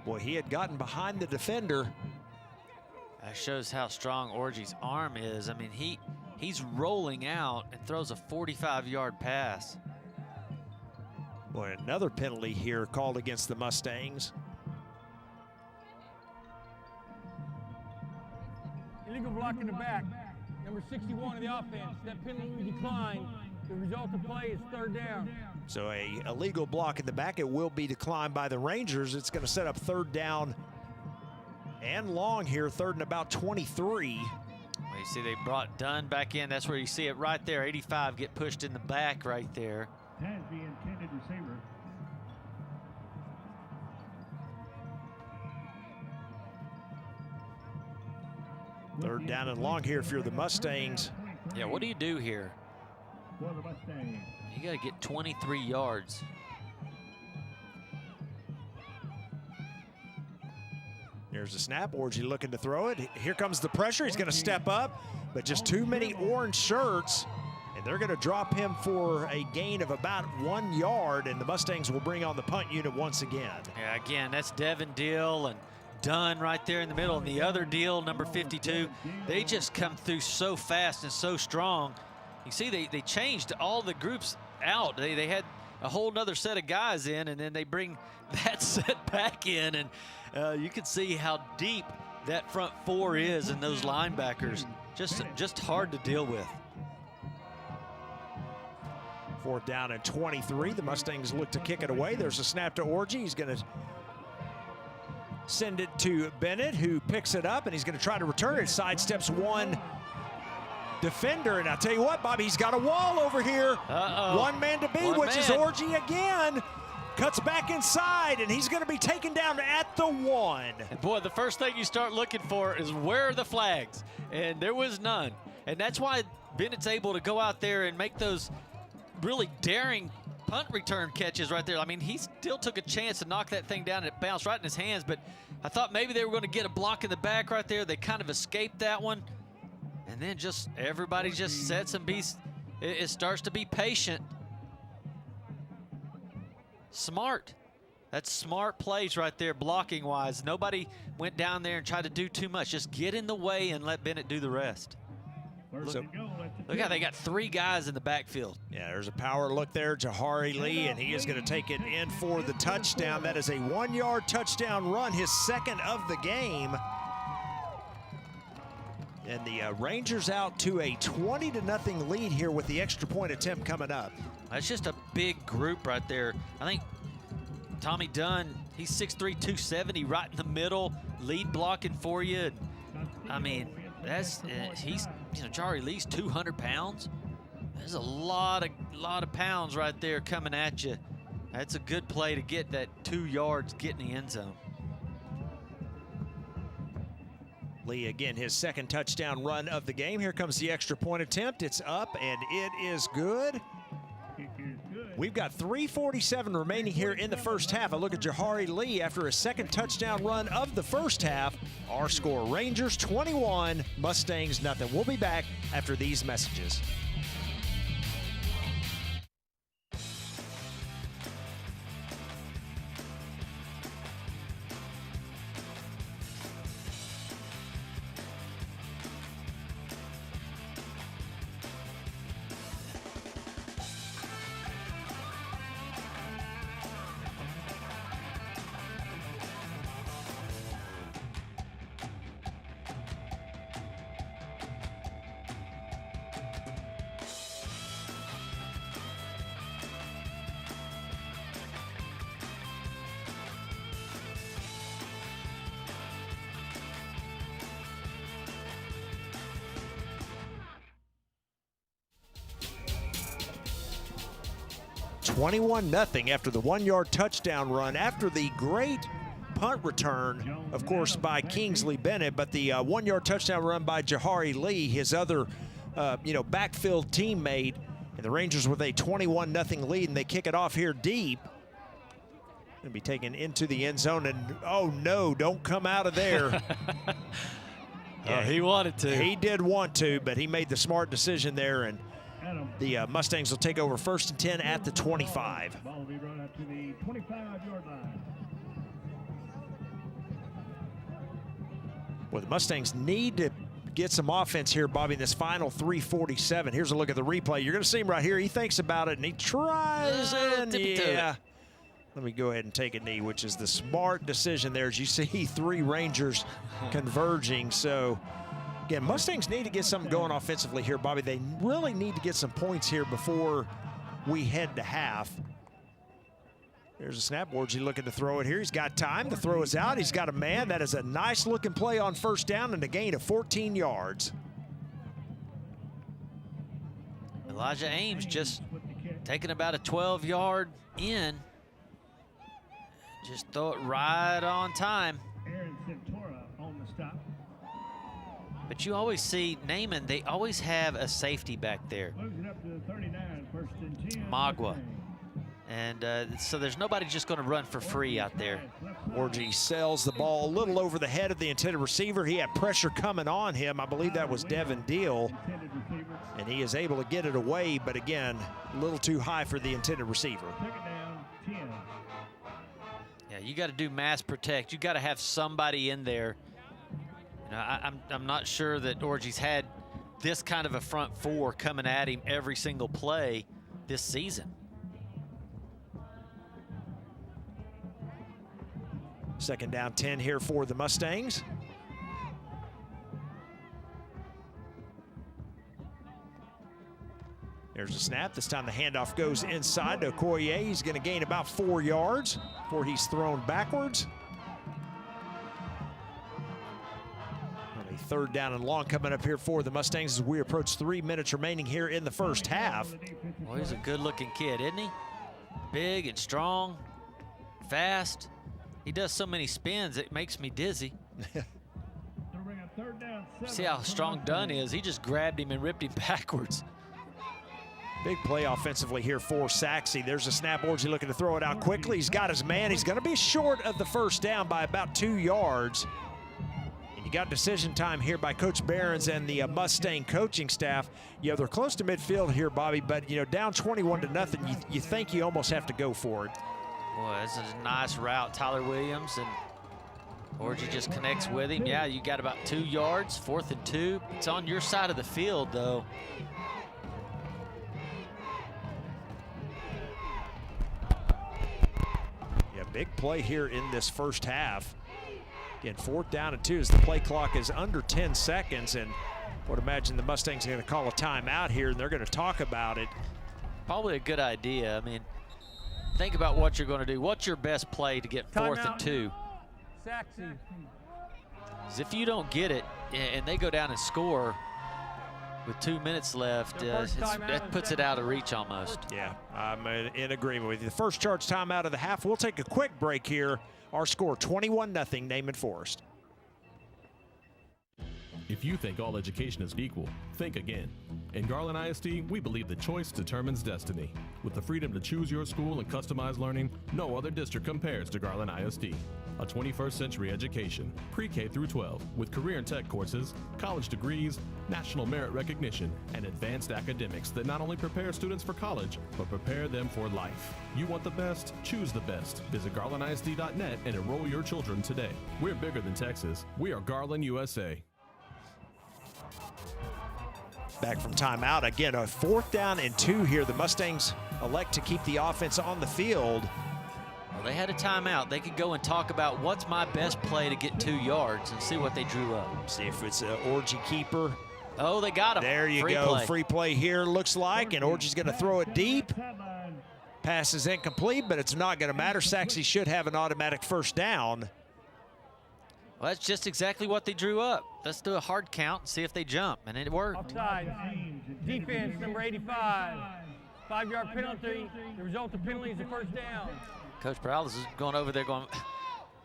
Speaker 3: Boy, he had gotten behind the defender.
Speaker 4: That shows how strong Orji's arm is. I mean, he's rolling out and throws a 45-yard pass.
Speaker 3: Boy, another penalty here called against the Mustangs.
Speaker 6: Illegal block in the back. Number 61 of the offense. That penalty declined. The result of play is third down.
Speaker 3: So a illegal block in the back. It will be declined by the Rangers. It's going to set up third down and long here, third and about 23.
Speaker 4: Well, you see they brought Dunn back in. That's where you see it right there. 85 get pushed in the back right there.
Speaker 5: Has the intended receiver.
Speaker 3: Third down and long here if you're the Mustangs.
Speaker 4: Yeah, what do you do here?
Speaker 5: For the Mustangs.
Speaker 4: You got to get 23 yards.
Speaker 3: There's a snap. Orji looking to throw it. Here comes the pressure. He's going to step up, but just too many orange shirts. And they're going to drop him for a gain of about 1 yard, and the Mustangs will bring on the punt unit once again.
Speaker 4: Yeah, again, that's Devin Deal and Dunn right there in the middle. And the other Deal, number 52, they just come through so fast and so strong. You see they changed all the groups out. They had a whole nother set of guys in, and then they bring that set back in. And you can see how deep that front four is and those linebackers. Just hard to deal with.
Speaker 3: Fourth down and 23. The Mustangs look to kick it away. There's a snap to Orji. He's going to send it to Bennett, who picks it up, and he's going to try to return it. Sidesteps one defender, and I'll tell you what, Bobby, he's got a wall over here. One man to beat, which is Orji again. Cuts back inside, and he's going to be taken down at the 1.
Speaker 4: And boy, the first thing you start looking for is where are the flags? And there was none. And that's why Bennett's able to go out there and make those really daring punt return catches right there. I mean, he still took a chance to knock that thing down, and it bounced right in his hands, but I thought maybe they were going to get a block in the back right there. They kind of escaped that one. And then just everybody just sets and it starts to be patient. Smart. That's smart plays right there, blocking wise. Nobody went down there and tried to do too much. Just get in the way and let Bennett do the rest. Look how they got 3 guys in the backfield.
Speaker 3: Yeah, there's a power look there, Jahari Lee, and he is going to take it in for the touchdown. That is a 1-yard touchdown run, his second of the game. And the Rangers out to a 20-0 lead here with the extra point attempt coming up.
Speaker 4: That's just a big group right there. I think Tommy Dunn, he's 6'3", 270, right in the middle, lead blocking for you. I mean, that's he's, you know, Jahari Lee's 200 pounds. There's a lot of pounds right there coming at you. That's a good play to get that 2 yards, get in the end zone.
Speaker 3: Lee, again, his second touchdown run of the game. Here comes the extra point attempt. It's up, and it is good. We've got 3:47 remaining here in the first half. A look at Jahari Lee after a second touchdown run of the first half. Our score, Rangers 21, Mustangs nothing. We'll be back after these messages. 21-0 after the 1-yard touchdown run, after the great punt return, of course, by Kingsley Bennett, but the 1-yard touchdown run by Jahari Lee, his other, backfield teammate. And the Rangers with a 21-0 lead, and they kick it off here deep. Going to be taken into the end zone, and oh no, don't come out of there.
Speaker 4: Yeah, he wanted to.
Speaker 3: He did want to, but he made the smart decision there, and the Mustangs will take over 1st and 10 at the 25.
Speaker 5: Ball will be run up to the 25-yard line.
Speaker 3: Well, the Mustangs need to get some offense here, Bobby, in this final 3:47. Here's a look at the replay. You're going to see him right here. He thinks about it, and he tries in. Yeah. Let me go ahead and take a knee, which is the smart decision there. As you see, 3 Rangers converging. So, again, Mustangs need to get something going offensively here, Bobby. They really need to get some points here before we head to half. There's a snap. Orgy looking to throw it here. He's got time. The throw is out. He's got a man. That is a nice-looking play on 1st down and a gain of 14 yards.
Speaker 4: Elijah Ames just taking about a 12-yard in. Just throw it right on time.
Speaker 5: Aaron Centura on the stop.
Speaker 4: But you always see Naaman, they always have a safety back there.
Speaker 5: Moves it up to the 39, 1st and 10.
Speaker 4: Magua. And so there's nobody just going to run for free out there.
Speaker 3: Orgy sells the ball a little over the head of the intended receiver. He had pressure coming on him. I believe that was Devin Deal. And he is able to get it away, but again, a little too high for the intended receiver.
Speaker 5: Second down, 10.
Speaker 4: Yeah, you got to do mass protect. You got to have somebody in there. You know, I'm not sure that Orgy's had this kind of a front four coming at him every single play this season.
Speaker 3: Second down 10 here for the Mustangs. There's a snap. This time the handoff goes inside to Okoye. He's going to gain about 4 yards before he's thrown backwards. And a 3rd down and long coming up here for the Mustangs as we approach 3 minutes remaining here in the first half.
Speaker 4: Well, he's a good-looking kid, isn't he? Big and strong, fast. He does so many spins, it makes me dizzy. See how strong Dunn is. He just grabbed him and ripped him backwards.
Speaker 3: Big play offensively here for Sachse. There's a snap. Orgy looking to throw it out quickly. He's got his man. He's going to be short of the 1st down by about 2 yards. And you got decision time here by Coach Behrens and the Mustang coaching staff. You know, they're close to midfield here, Bobby, but, you know, down 21-0, you think you almost have to go for it.
Speaker 4: Boy, this is a nice route, Tyler Williams, and Orgy just connects with him. Yeah, you got about 2 yards, 4th and 2. It's on your side of the field, though.
Speaker 3: Yeah, big play here in this first half. Again, 4th down and 2 as the play clock is under 10 seconds, and I would imagine the Mustangs are going to call a timeout here, and they're going to talk about it.
Speaker 4: Probably a good idea. I mean, think about what you're going to do. What's your best play to get 4th and 2?
Speaker 6: Sachse.
Speaker 4: Because if you don't get it and they go down and score with 2 minutes left, that puts it out of reach almost.
Speaker 3: Yeah, I'm in agreement with you. The first charge timeout of the half. We'll take a quick break here. Our score 21-0 Naaman Forest.
Speaker 1: If you think all education is equal, think again. In Garland ISD, we believe that choice determines destiny. With the freedom to choose your school and customize learning, no other district compares to Garland ISD. A 21st century education, pre-K through 12, with career and tech courses, college degrees, national merit recognition, and advanced academics that not only prepare students for college, but prepare them for life. You want the best? Choose the best. Visit garlandisd.net and enroll your children today. We're bigger than Texas. We are Garland, USA.
Speaker 3: Back from timeout. Again, a 4th down and 2 here. The Mustangs elect to keep the offense on the field.
Speaker 4: Well, they had a timeout. They could go and talk about what's my best play to get 2 yards and see what they drew up.
Speaker 3: See if it's an Orgy keeper.
Speaker 4: Oh, they got him.
Speaker 3: There you go. Free play here, looks like, and Orgy's going to throw it deep. Pass is incomplete, but it's not going to matter. Sachse should have an automatic 1st down.
Speaker 4: Well, that's just exactly what they drew up. Let's do a hard count and see if they jump, and it worked.
Speaker 6: Offside. Defense, number 85. 5-yard penalty. The result of penalty is a first down.
Speaker 4: Coach Perales is going over there going,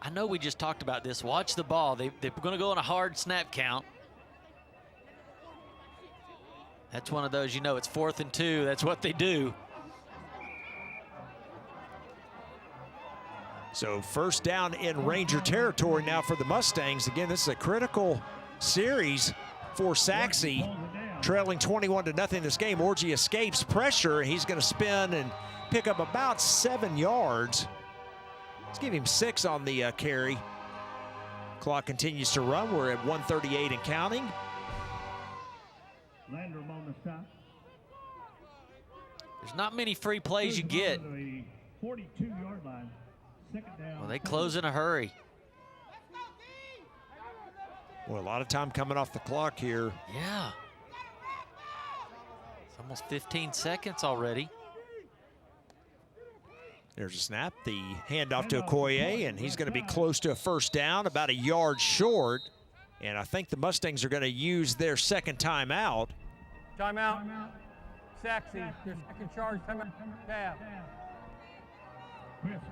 Speaker 4: I know we just talked about this. Watch the ball. They're going to go on a hard snap count. That's one of those, you know, it's 4th and 2. That's what they do.
Speaker 3: So first down in Ranger territory now for the Mustangs. Again, this is a critical series for Sachse, trailing 21-0 this game. Orji escapes pressure. He's going to spin and pick up about 7 yards. Let's give him 6 on the carry. Clock continues to run. We're at 1:38 and counting.
Speaker 5: Landrum on the stop.
Speaker 4: There's not many free plays you get.
Speaker 5: 42-yard line. Second down.
Speaker 4: Well, they close in a hurry.
Speaker 3: Well, a lot of time coming off the clock here.
Speaker 4: Yeah. It's almost 15 seconds already.
Speaker 3: There's a snap, the handoff to Okoye, and he's going to be close to a first down, about a yard short. And I think the Mustangs are going to use their second timeout.
Speaker 6: Timeout. Sachse, their second charge, timeout. Half.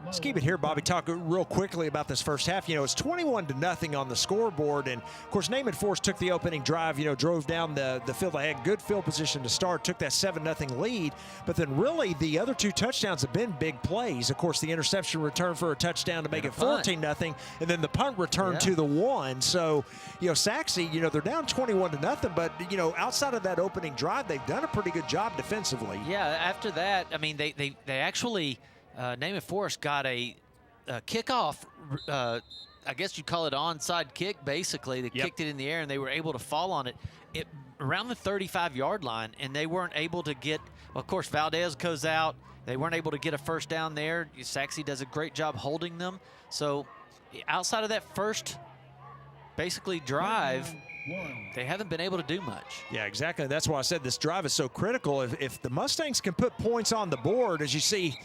Speaker 3: Let's keep it here, Bobby. Talk real quickly about this first half. You know, it's 21-0 on the scoreboard, and of course, Naaman Forest took the opening drive. You know, drove down the field. They had good field position to start, took that 7-0 lead. But then, really, the other 2 touchdowns have been big plays. Of course, the interception return for a touchdown to make it 14-0, and then the punt return to the 1. So, you know, Sachse, you know, they're down 21-0, but you know, outside of that opening drive, they've done a pretty good job defensively.
Speaker 4: Yeah. After that, I mean, they actually. Naaman Forest got a kickoff, I guess you'd call it onside kick, basically. They kicked it in the air, and they were able to fall on it around the 35-yard line, and they weren't able to get, well, of course, Valdez goes out. They weren't able to get a first down there. Sachse does a great job holding them. So outside of that first, basically, drive, they haven't been able to do much.
Speaker 3: Yeah, exactly. That's why I said this drive is so critical. If the Mustangs can put points on the board, as you see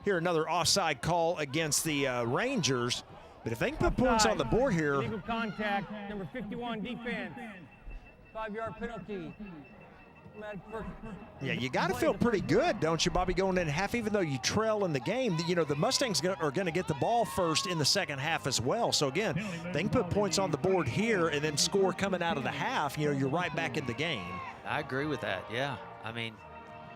Speaker 3: here, another offside call against the Rangers. But if they can put points on the board here.
Speaker 6: Illegal contact, number 51 defense. 5-yard penalty.
Speaker 3: Yeah, you got to feel pretty good, don't you, Bobby, going in half, even though you trail in the game. You know, the Mustangs are going to get the ball first in the second half as well. So, again, they can put points on the board here and then score coming out of the half. You know, you're right back in the game.
Speaker 4: I agree with that, yeah. I mean,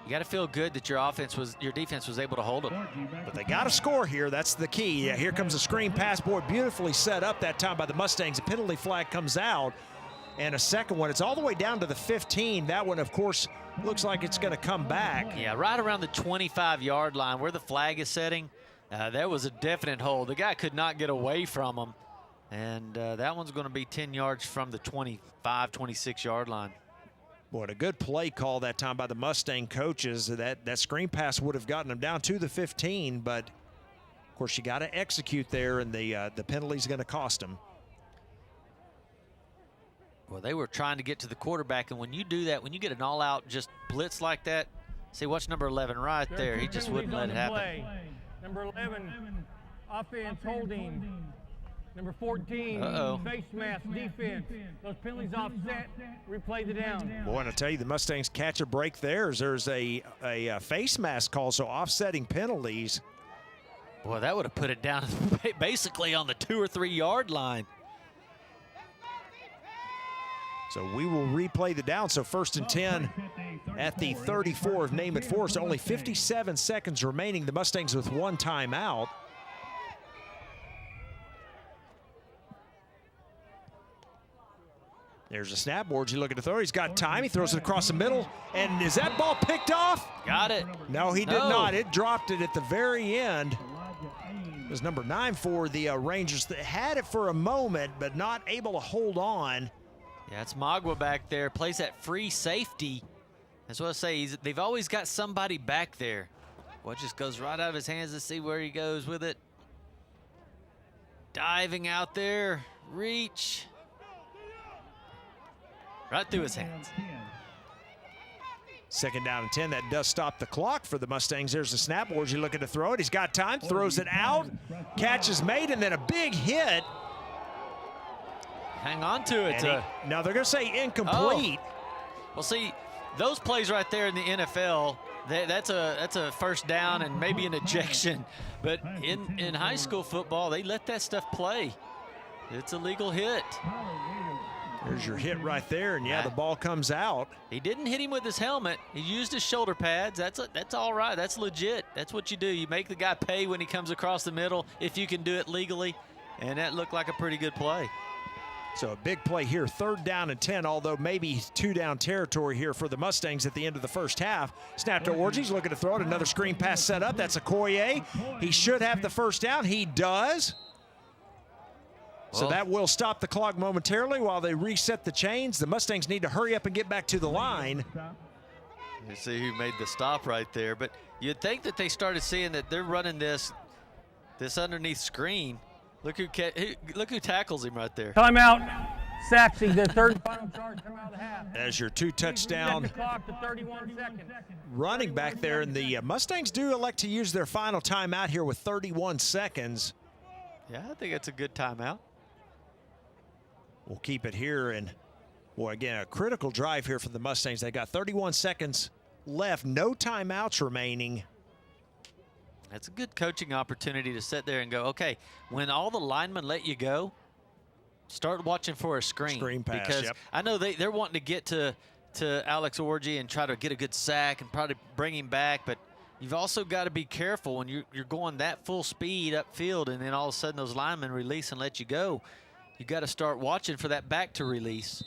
Speaker 4: you got to feel good that your defense was able to hold them.
Speaker 3: But they got to score here. That's the key. Yeah, here comes a screen pass. Boy, beautifully set up that time by the Mustangs. A penalty flag comes out. And a second one. It's all the way down to the 15. That one, of course, looks like it's going to come back.
Speaker 4: Yeah, right around the 25-yard line where the flag is setting. There was a definite hold. The guy could not get away from him. And that one's going to be 10 yards from the 25, 26-yard line.
Speaker 3: Boy, a good play call that time by the Mustang coaches. That screen pass would have gotten them down to the 15, but of course you got to execute there, and the penalty's going to cost them.
Speaker 4: Well, they were trying to get to the quarterback, and when you do that, when you get an all-out just blitz like that, see, watch number 11 right there. He just wouldn't let it happen.
Speaker 6: Number 11, offense holding. Number 14, face mask defense. Those penalties offset, replay the down.
Speaker 3: Boy, and I tell you, the Mustangs catch a break there. There's a face mask call, so offsetting penalties.
Speaker 4: Boy, that would have put it down basically on the 2 or 3 yard line.
Speaker 3: So we will replay the down. So 1st and 10 at the 34 of Naaman Forest. Only 57 seconds remaining. The Mustangs with 1 timeout. There's a snap. Orji looking to throw. He's got time. He throws it across the middle. And is that ball picked off?
Speaker 4: Got it.
Speaker 3: No, he did not. It dropped it at the very end. It was number 9 for the Rangers that had it for a moment, but not able to hold on.
Speaker 4: Yeah, it's Magua back there. Plays that free safety. That's what I say. They've always got somebody back there. Well, it just goes right out of his hands to see where he goes with it. Diving out there. Reach. Right through his hands.
Speaker 3: 2nd down and 10. That does stop the clock for the Mustangs. There's the snap. Orji looking to throw it. He's got time. Throws it out. Catch is made, and then a big hit.
Speaker 4: Hang on to it.
Speaker 3: Now they're going to say incomplete.
Speaker 4: Well, see, those plays right there in the NFL, That's a first down and maybe an ejection. But in high school football, they let that stuff play. It's a legal hit.
Speaker 3: There's your hit right there, and yeah, the ball comes out.
Speaker 4: He didn't hit him with his helmet. He used his shoulder pads. That's all right. That's legit. That's what you do. You make the guy pay when he comes across the middle if you can do it legally, and that looked like a pretty good play.
Speaker 3: So a big play here, 3rd down and 10, although maybe 2-down territory here for the Mustangs at the end of the first half. Snap to Orgy's looking to throw it. Another screen pass set up. That's Okoye. He should have the first down. He does. So that will stop the clock momentarily while they reset the chains. The Mustangs need to hurry up and get back to the line.
Speaker 4: You see who made the stop right there. But you'd think that they started seeing that they're running this underneath screen. Look who tackles him right there.
Speaker 6: Timeout. Sachse, the 3rd and final charge come out of the half.
Speaker 3: As your 2-touchdown
Speaker 6: Set the clock to 31 seconds.
Speaker 3: running back there, and the Mustangs do elect to use their final timeout here with 31 seconds.
Speaker 4: Yeah, I think it's a good timeout.
Speaker 3: We'll keep it here, and boy, again, a critical drive here for the Mustangs. They got 31 seconds left, no timeouts remaining.
Speaker 4: That's a good coaching opportunity to sit there and go, okay, when all the linemen let you go, start watching for a screen.
Speaker 3: Screen pass,
Speaker 4: because
Speaker 3: yep.
Speaker 4: I know they're wanting to get to Alex Orgy and try to get a good sack and probably bring him back, but you've also got to be careful when you're going that full speed upfield and then all of a sudden those linemen release and let you go. You got to start watching for that back to release,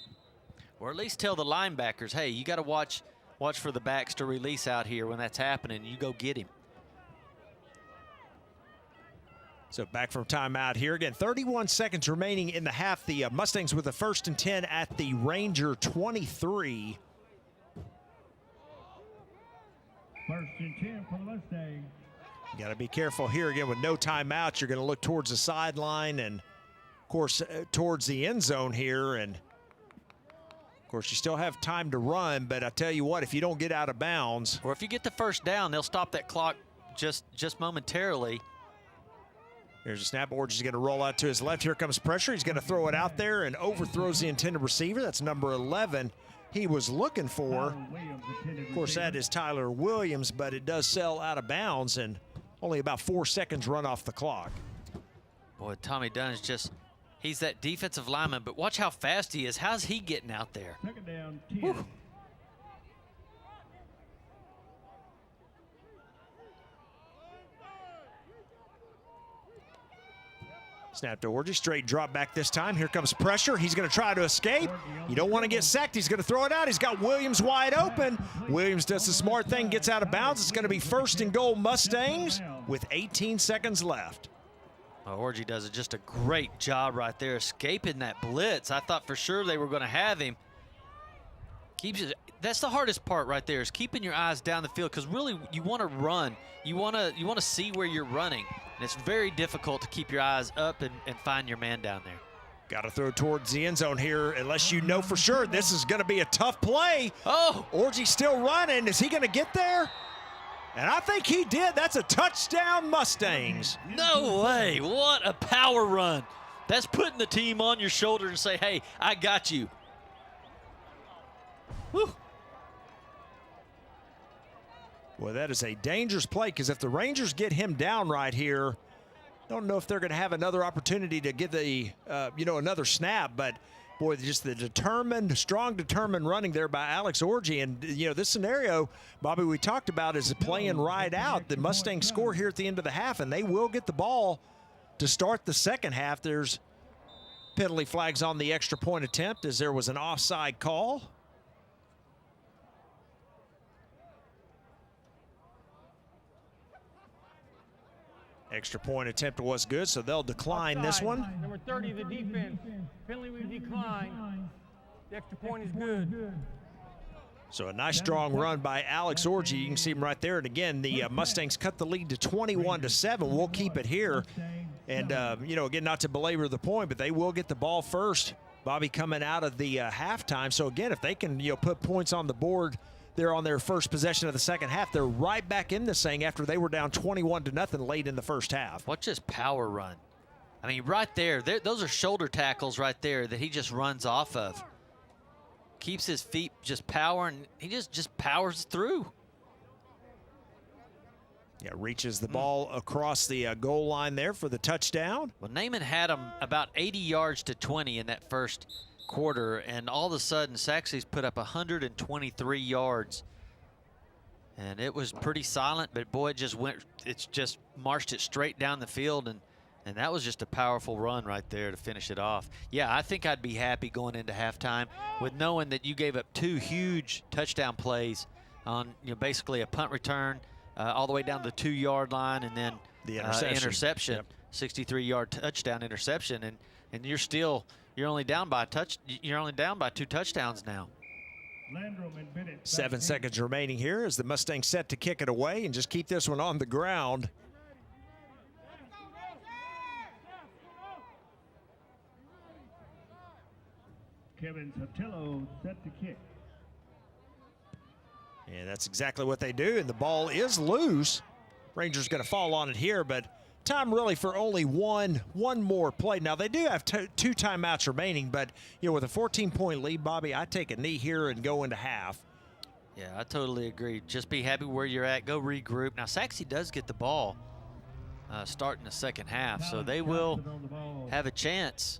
Speaker 4: or at least tell the linebackers, hey, you got to watch for the backs to release out here when that's happening. You go get him.
Speaker 3: So back from timeout here again. 31 seconds remaining in the half. The Mustangs with the 1st and 10 at the Ranger 23.
Speaker 5: 1st and 10 for the Mustangs.
Speaker 3: You got to be careful here again with no timeouts. You're going to look towards the sideline and, of course, towards the end zone here. And, of course, you still have time to run. But I tell you what, if you don't get out of bounds,
Speaker 4: or if you get the first down, they'll stop that clock just momentarily.
Speaker 3: There's a snap. Orgy's going to roll out to his left. Here comes pressure. He's going to throw it out there and overthrows the intended receiver. That's number 11 he was looking for. Of course, that is Tyler Williams, but it does sail out of bounds, and only about 4 seconds run off the clock.
Speaker 4: Boy, Tommy Dunn is just, he's that defensive lineman, but watch how fast he is. How's he getting out there?
Speaker 5: 2nd down, 10.
Speaker 4: Whew.
Speaker 3: Snap to Orgy, straight drop back this time. Here comes pressure. He's going to try to escape. You don't want to get sacked. He's going to throw it out. He's got Williams wide open. Williams does the smart thing, gets out of bounds. It's going to be 1st and goal Mustangs with 18 seconds left.
Speaker 4: Well, Orgy does just a great job right there, escaping that blitz. I thought for sure they were going to have him. That's the hardest part right there, is keeping your eyes down the field, because really you want to run. You want to see where you're running. And it's very difficult to keep your eyes up and find your man down there.
Speaker 3: Got to throw towards the end zone here, unless you know for sure this is going to be a tough play.
Speaker 4: Oh!
Speaker 3: Orgy's still running. Is he going to get there? And I think he did. That's a touchdown, Mustangs.
Speaker 4: No way. What a power run. That's putting the team on your shoulder and say, hey, I got you. Whew.
Speaker 3: Well, that is a dangerous play, because if the Rangers get him down right here, don't know if they're going to have another opportunity to get the, another snap. But, boy, just the strong, determined running there by Alex Orgy. And, this scenario, Bobby, we talked about is playing right out. The Mustangs score here at the end of the half, and they will get the ball to start the second half. There's penalty flags on the extra point attempt, as there was an offside call. Extra point attempt was good, so they'll decline this one.
Speaker 6: Number 30, the defense. Penalty will decline. The extra point is good.
Speaker 3: So a nice strong run by Alex Orgy. You can see him right there. And again, the Mustangs cut the lead to 21-7. We'll keep it here. And, again, not to belabor the point, but they will get the ball first. Bobby coming out of the halftime. So, again, if they can, put points on the board there on their first possession of the second half, they're right back in this thing after they were down 21-0 late in the first half.
Speaker 4: Watch this power run. I mean, right there, those are shoulder tackles right there that he just runs off of. Keeps his feet just powering. He just powers through.
Speaker 3: Yeah, reaches the ball across the goal line there for the touchdown.
Speaker 4: Well, Naaman had them about 80 yards to 20 in that first quarter, and all of a sudden, Sachse's put up 123 yards. And it was pretty silent, but boy, it's just marched it straight down the field, and that was just a powerful run right there to finish it off. Yeah, I think I'd be happy going into halftime with knowing that you gave up 2 huge touchdown plays on, basically a punt return all the way down to the 2-yard line, and then
Speaker 3: the
Speaker 4: interception,
Speaker 3: yep.
Speaker 4: 63-yard touchdown interception, and you're only down by 2 touchdowns now.
Speaker 3: 7 seconds remaining here as the Mustangs set to kick it away and just keep this one on the ground.
Speaker 5: Kevin Sotelo set to kick.
Speaker 3: And that's exactly what they do, and the ball is loose. Rangers going to fall on it here, but time really for only one more play. Now, they do have 2 timeouts remaining, but, with a 14-point lead, Bobby, I take a knee here and go into half.
Speaker 4: Yeah, I totally agree. Just be happy where you're at. Go regroup. Now, Sachse does get the ball starting the second half, so they will have a chance.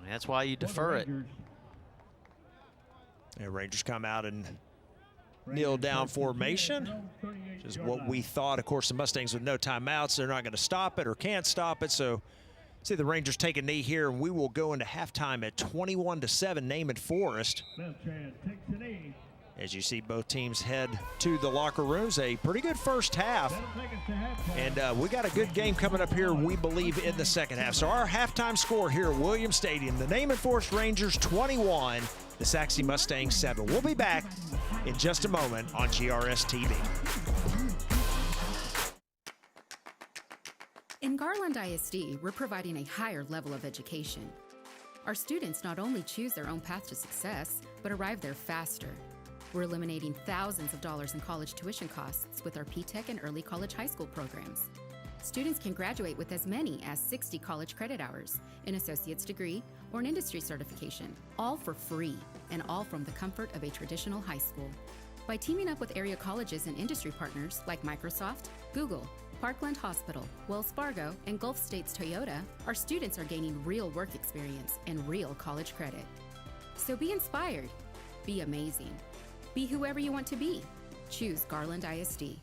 Speaker 4: And that's why you defer it.
Speaker 3: And Rangers come out and kneel down formation, which is what we thought. Of course, the Mustangs with no timeouts, they're not going to stop it or can't stop it. So, see the Rangers take a knee here, and we will go into halftime at 21-7, Naaman Forest. As you see both teams head to the locker rooms, a pretty good first half. And we got a good game coming up here, we believe, in the second half. So our halftime score here at Williams Stadium, the Naaman Forest Rangers 21, the Sachse Mustangs 7. We'll be back in just a moment on GRS-TV.
Speaker 7: In Garland ISD, we're providing a higher level of education. Our students not only choose their own path to success, but arrive there faster. We're eliminating thousands of dollars in college tuition costs with our P-Tech and early college high school programs. Students can graduate with as many as 60 college credit hours, an associate's degree, or an industry certification, all for free, and all from the comfort of a traditional high school. By teaming up with area colleges and industry partners like Microsoft, Google, Parkland Hospital, Wells Fargo, and Gulf States Toyota, our students are gaining real work experience and real college credit. So be inspired, be amazing, be whoever you want to be. Choose Garland ISD.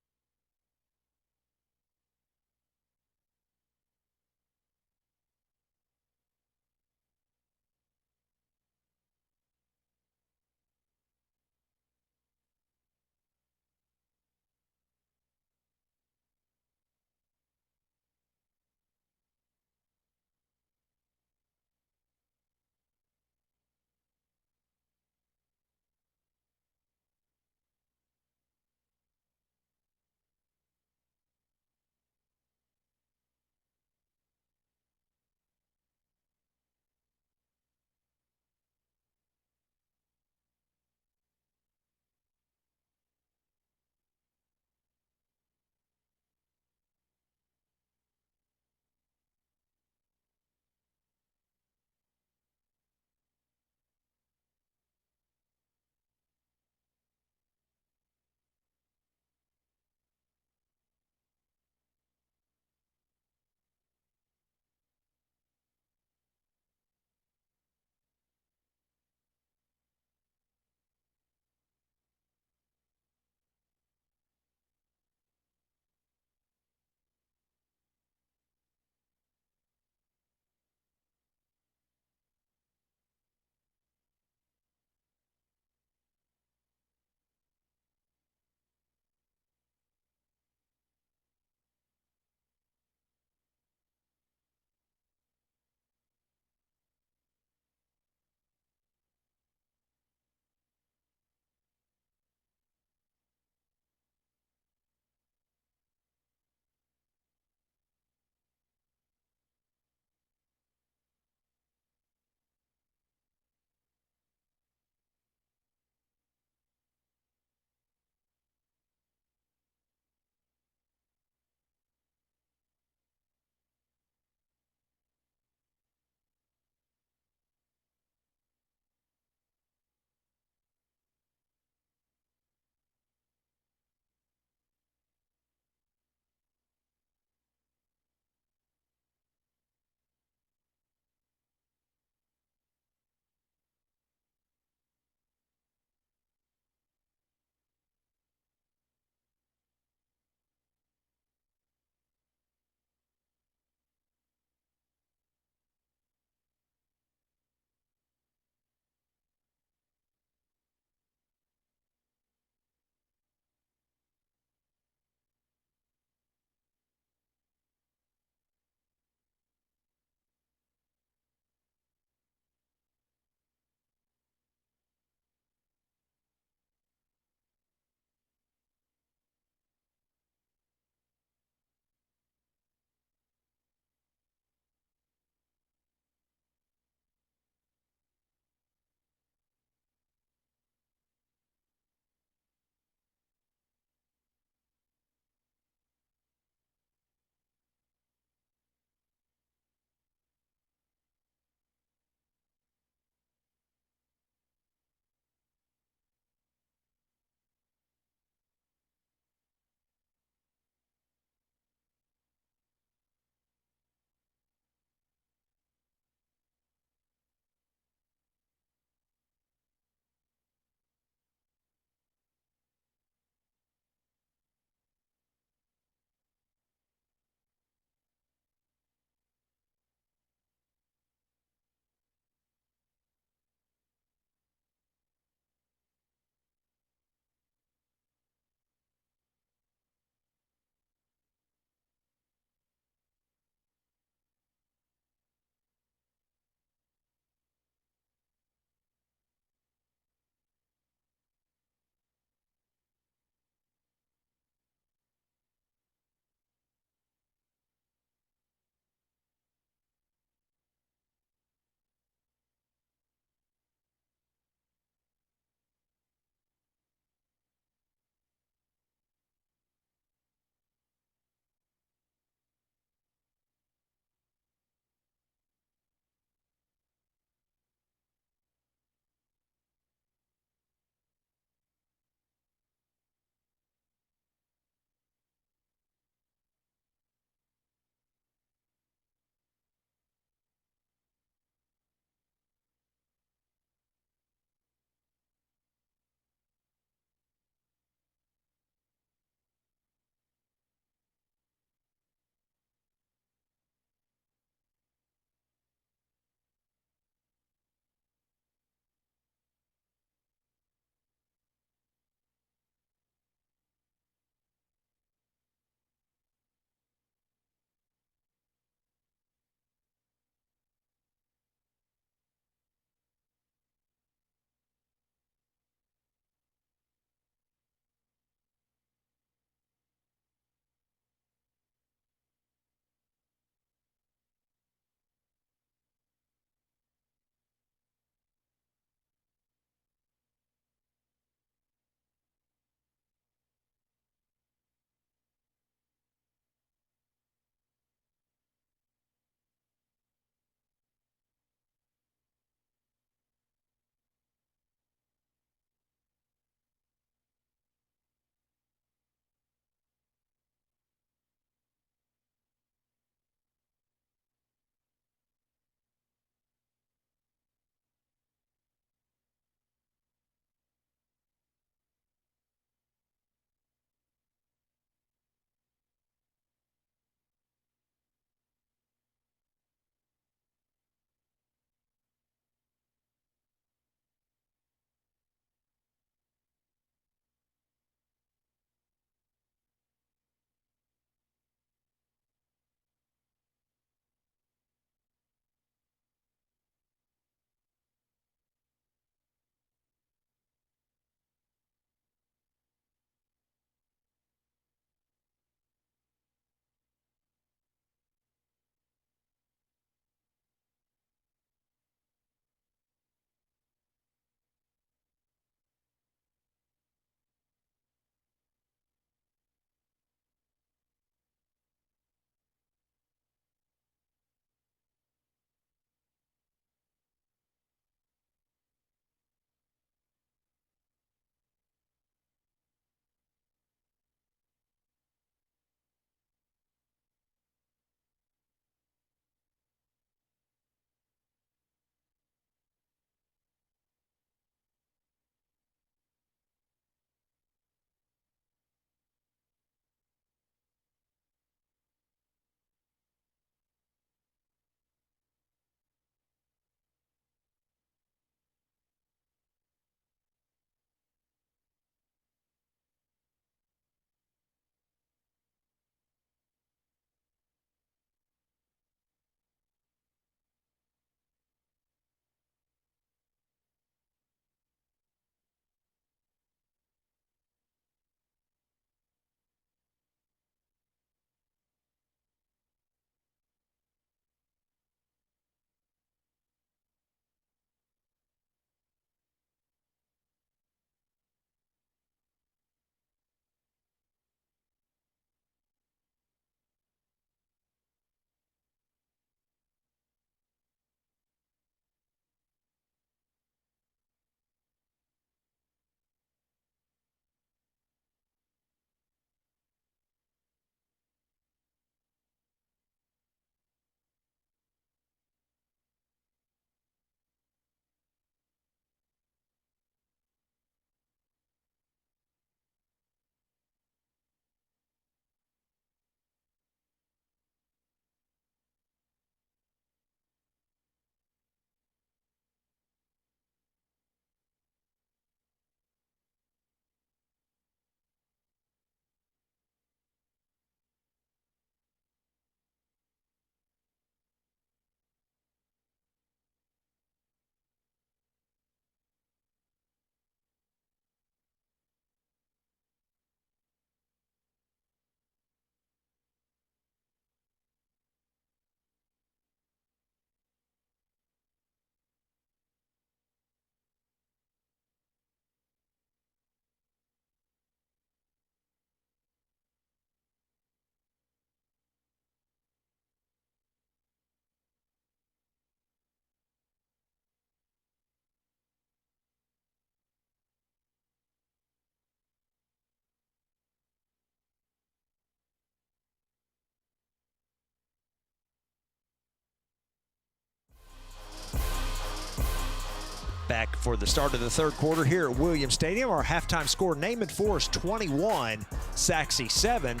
Speaker 3: back for the start of the third quarter here at Williams Stadium. Our halftime score, Naaman Forest 21, Sachse 7.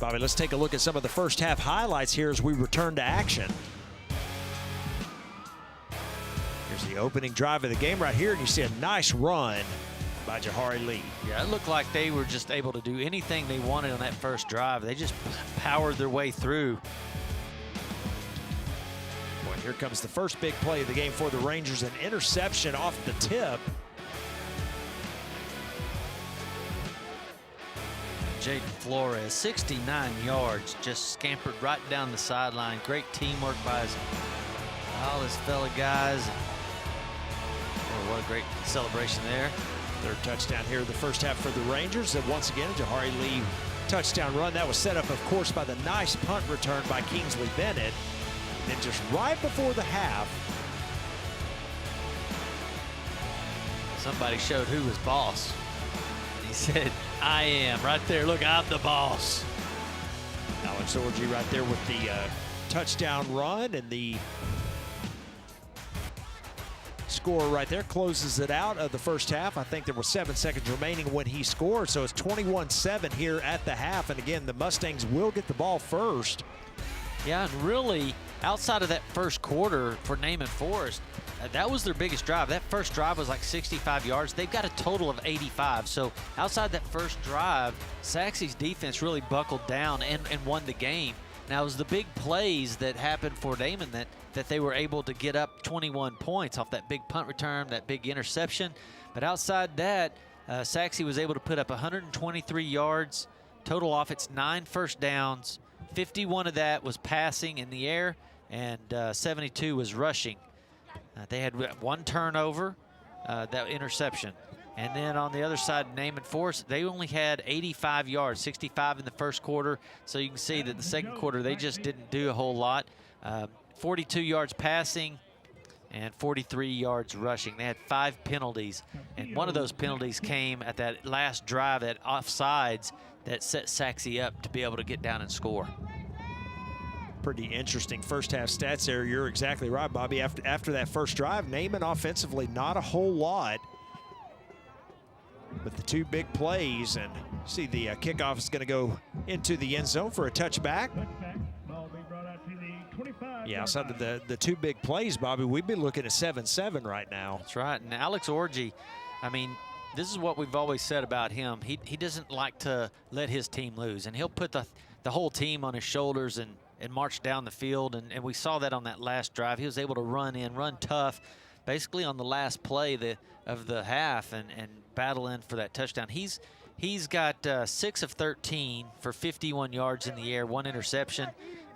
Speaker 3: Bobby, let's take a look at some of the first half highlights here as we return to action. Here's the opening drive of the game right here, and you see a nice run by Jahari Lee.
Speaker 4: Yeah, it looked like they were just able to do anything they wanted on that first drive. They just powered their way through.
Speaker 3: Boy, here comes the first big play of the game for the Rangers, an interception off the tip.
Speaker 4: Jaden Flores, 69 yards, just scampered right down the sideline. Great teamwork by all his fellow guys. Oh, what a great celebration there.
Speaker 3: Third touchdown here in the first half for the Rangers. And once again, a Jahari Lee touchdown run. That was set up, of course, by the nice punt return by Kingsley Bennett. And then just right before the half,
Speaker 4: somebody showed who was boss. He said, I am. Right there, look, I'm the boss.
Speaker 3: Alex Orji right there with the touchdown run, and the score right there closes it out of the first half. I think there were 7 seconds remaining when he scored, so it's 21-7 here at the half. And again, the Mustangs will get the ball first.
Speaker 4: Yeah, and really, outside of that first quarter for Naaman Forest, that was their biggest drive. That first drive was like 65 yards. They've got a total of 85. So outside that first drive, Sachse's defense really buckled down and won the game. Now, it was the big plays that happened for Naaman that they were able to get up 21 points off that big punt return, that big interception. But outside that, Sachse was able to put up 123 yards. Total offense, 9 first downs. 51 of that was passing in the air, and 72 was rushing. They had 1 turnover, that interception. And then on the other side, Naaman Forest, they only had 85 yards, 65 in the first quarter. So you can see that the second quarter, they just didn't do a whole lot. 42 yards passing and 43 yards rushing. They had 5 penalties, and one of those penalties came at that last drive, that offsides, that set Sachse up to be able to get down and score.
Speaker 3: Pretty interesting first half stats there. You're exactly right, Bobby. After that first drive, Naaman offensively not a whole lot. But the 2 big plays, and see the kickoff is going to go into the end zone for a touchback. Yeah, outside of the 2 big plays, Bobby, we'd be looking at 7-7 right now.
Speaker 4: That's right. And Alex Orji, I mean, this is what we've always said about him. He doesn't like to let his team lose, and he'll put the whole team on his shoulders and march down the field. And we saw that on that last drive. He was able to run tough, basically on the last play of the half, and battle in for that touchdown. He's got 6 of 13 for 51 yards in the air, 1 interception,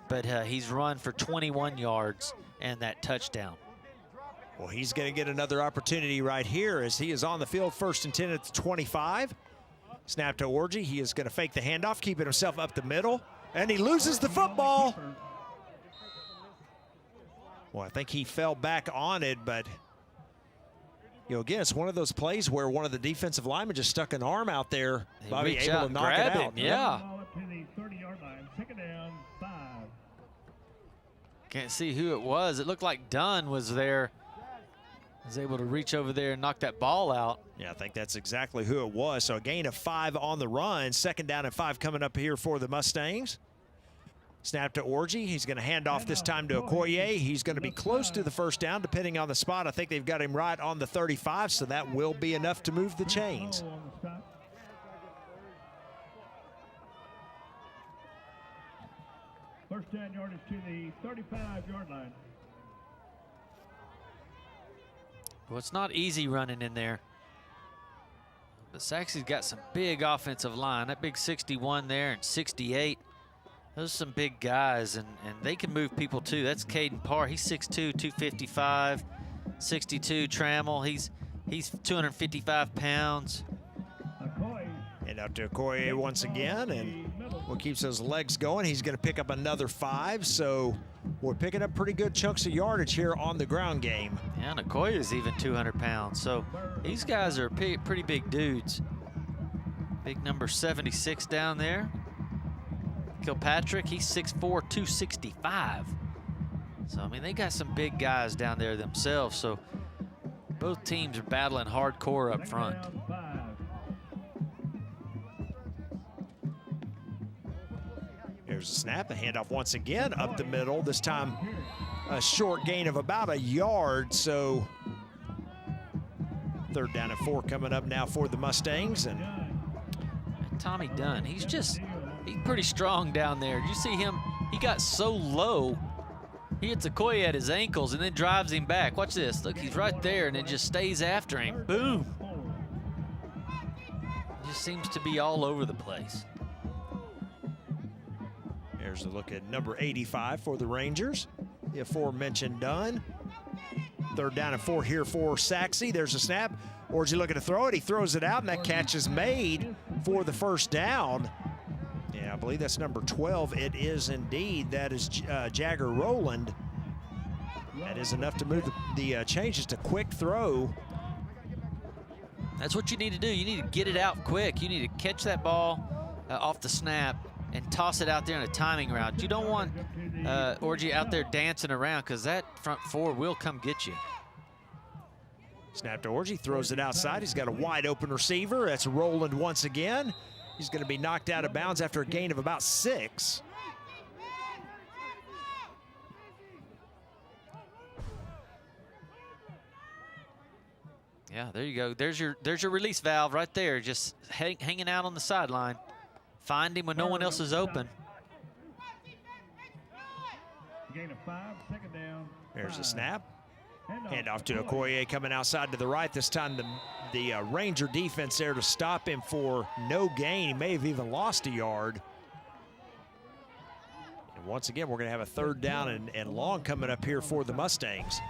Speaker 4: but he's run for 21 yards and that touchdown.
Speaker 3: Well, he's going to get another opportunity right here as he is on the field, 1st and 10 at the 25. Snap to Orji. He is going to fake the handoff, keeping himself up the middle, and he loses the football. Well, I think he fell back on it, but you know, again, it's one of those plays where one of the defensive linemen just stuck an arm out there. Bobby able to knock it out.
Speaker 4: Yeah. Can't see who it was. It looked like Dunn was there. Was able to reach over there and knock that ball out.
Speaker 3: Yeah, I think that's exactly who it was. So a gain of 5 on the run. 2nd down and 5 coming up here for the Mustangs. Snap to Orji. He's going to hand off this time to Okoye. He's going to be close to the 1st down, depending on the spot. I think they've got him right on the 35, so that will be enough to move the chains.
Speaker 5: First down yardage to the 35-yard line.
Speaker 4: Well, it's not easy running in there. But Sachse's got some big offensive line. That big 61 there and 68. Those are some big guys, and they can move people too. That's Caden Parr. He's 6'2", 255. 62, Trammell. He's 255 pounds.
Speaker 3: And out to Okoye once again, and what keeps those legs going, he's going to pick up another 5. So we're picking up pretty good chunks of yardage here on the ground game.
Speaker 4: Yeah, and Okoye is even 200 pounds. So these guys are pretty big dudes. Big number 76 down there. Kilpatrick, he's 6'4", 265. So, I mean, they got some big guys down there themselves. So Both teams are battling hardcore up front.
Speaker 3: Here's a snap, the handoff once again up the middle. This time a short gain of about a yard, so 3rd down and 4 coming up now for the Mustangs. And
Speaker 4: Tommy Dunn, he's pretty strong down there. Did you see him? He got so low. He hits Okoye at his ankles and then drives him back. Watch this. Look, he's right there and it just stays after him. Boom. Just seems to be all over the place.
Speaker 3: Here's a look at number 85 for the Rangers, the aforementioned Dunn. 3rd down and 4 here for Sachse. There's a snap. Orji looking to throw it. He throws it out, and that catch is made for the 1st down. Yeah, I believe that's number 12. It is indeed. That is Jagger Rowland. That is enough to move the changes to quick throw.
Speaker 4: That's what you need to do. You need to get it out quick. You need to catch that ball off the snap and toss it out there in a timing route. You don't want Orji out there dancing around, because that front 4 will come get you.
Speaker 3: Snap to Orji, throws it outside. He's got a wide open receiver. That's Rowland once again. He's going to be knocked out of bounds after a gain of about 6.
Speaker 4: Yeah, there you go. There's your release valve right there, just hanging out on the sideline. Find him when no one else is open.
Speaker 5: Gain of 5, 2nd down.
Speaker 3: There's a snap. Hand off to Okoye coming outside to the right. This time the Ranger defense there to stop him for no gain. He may have even lost a yard. And once again, we're going to have a 3rd down and long coming up here for the Mustangs.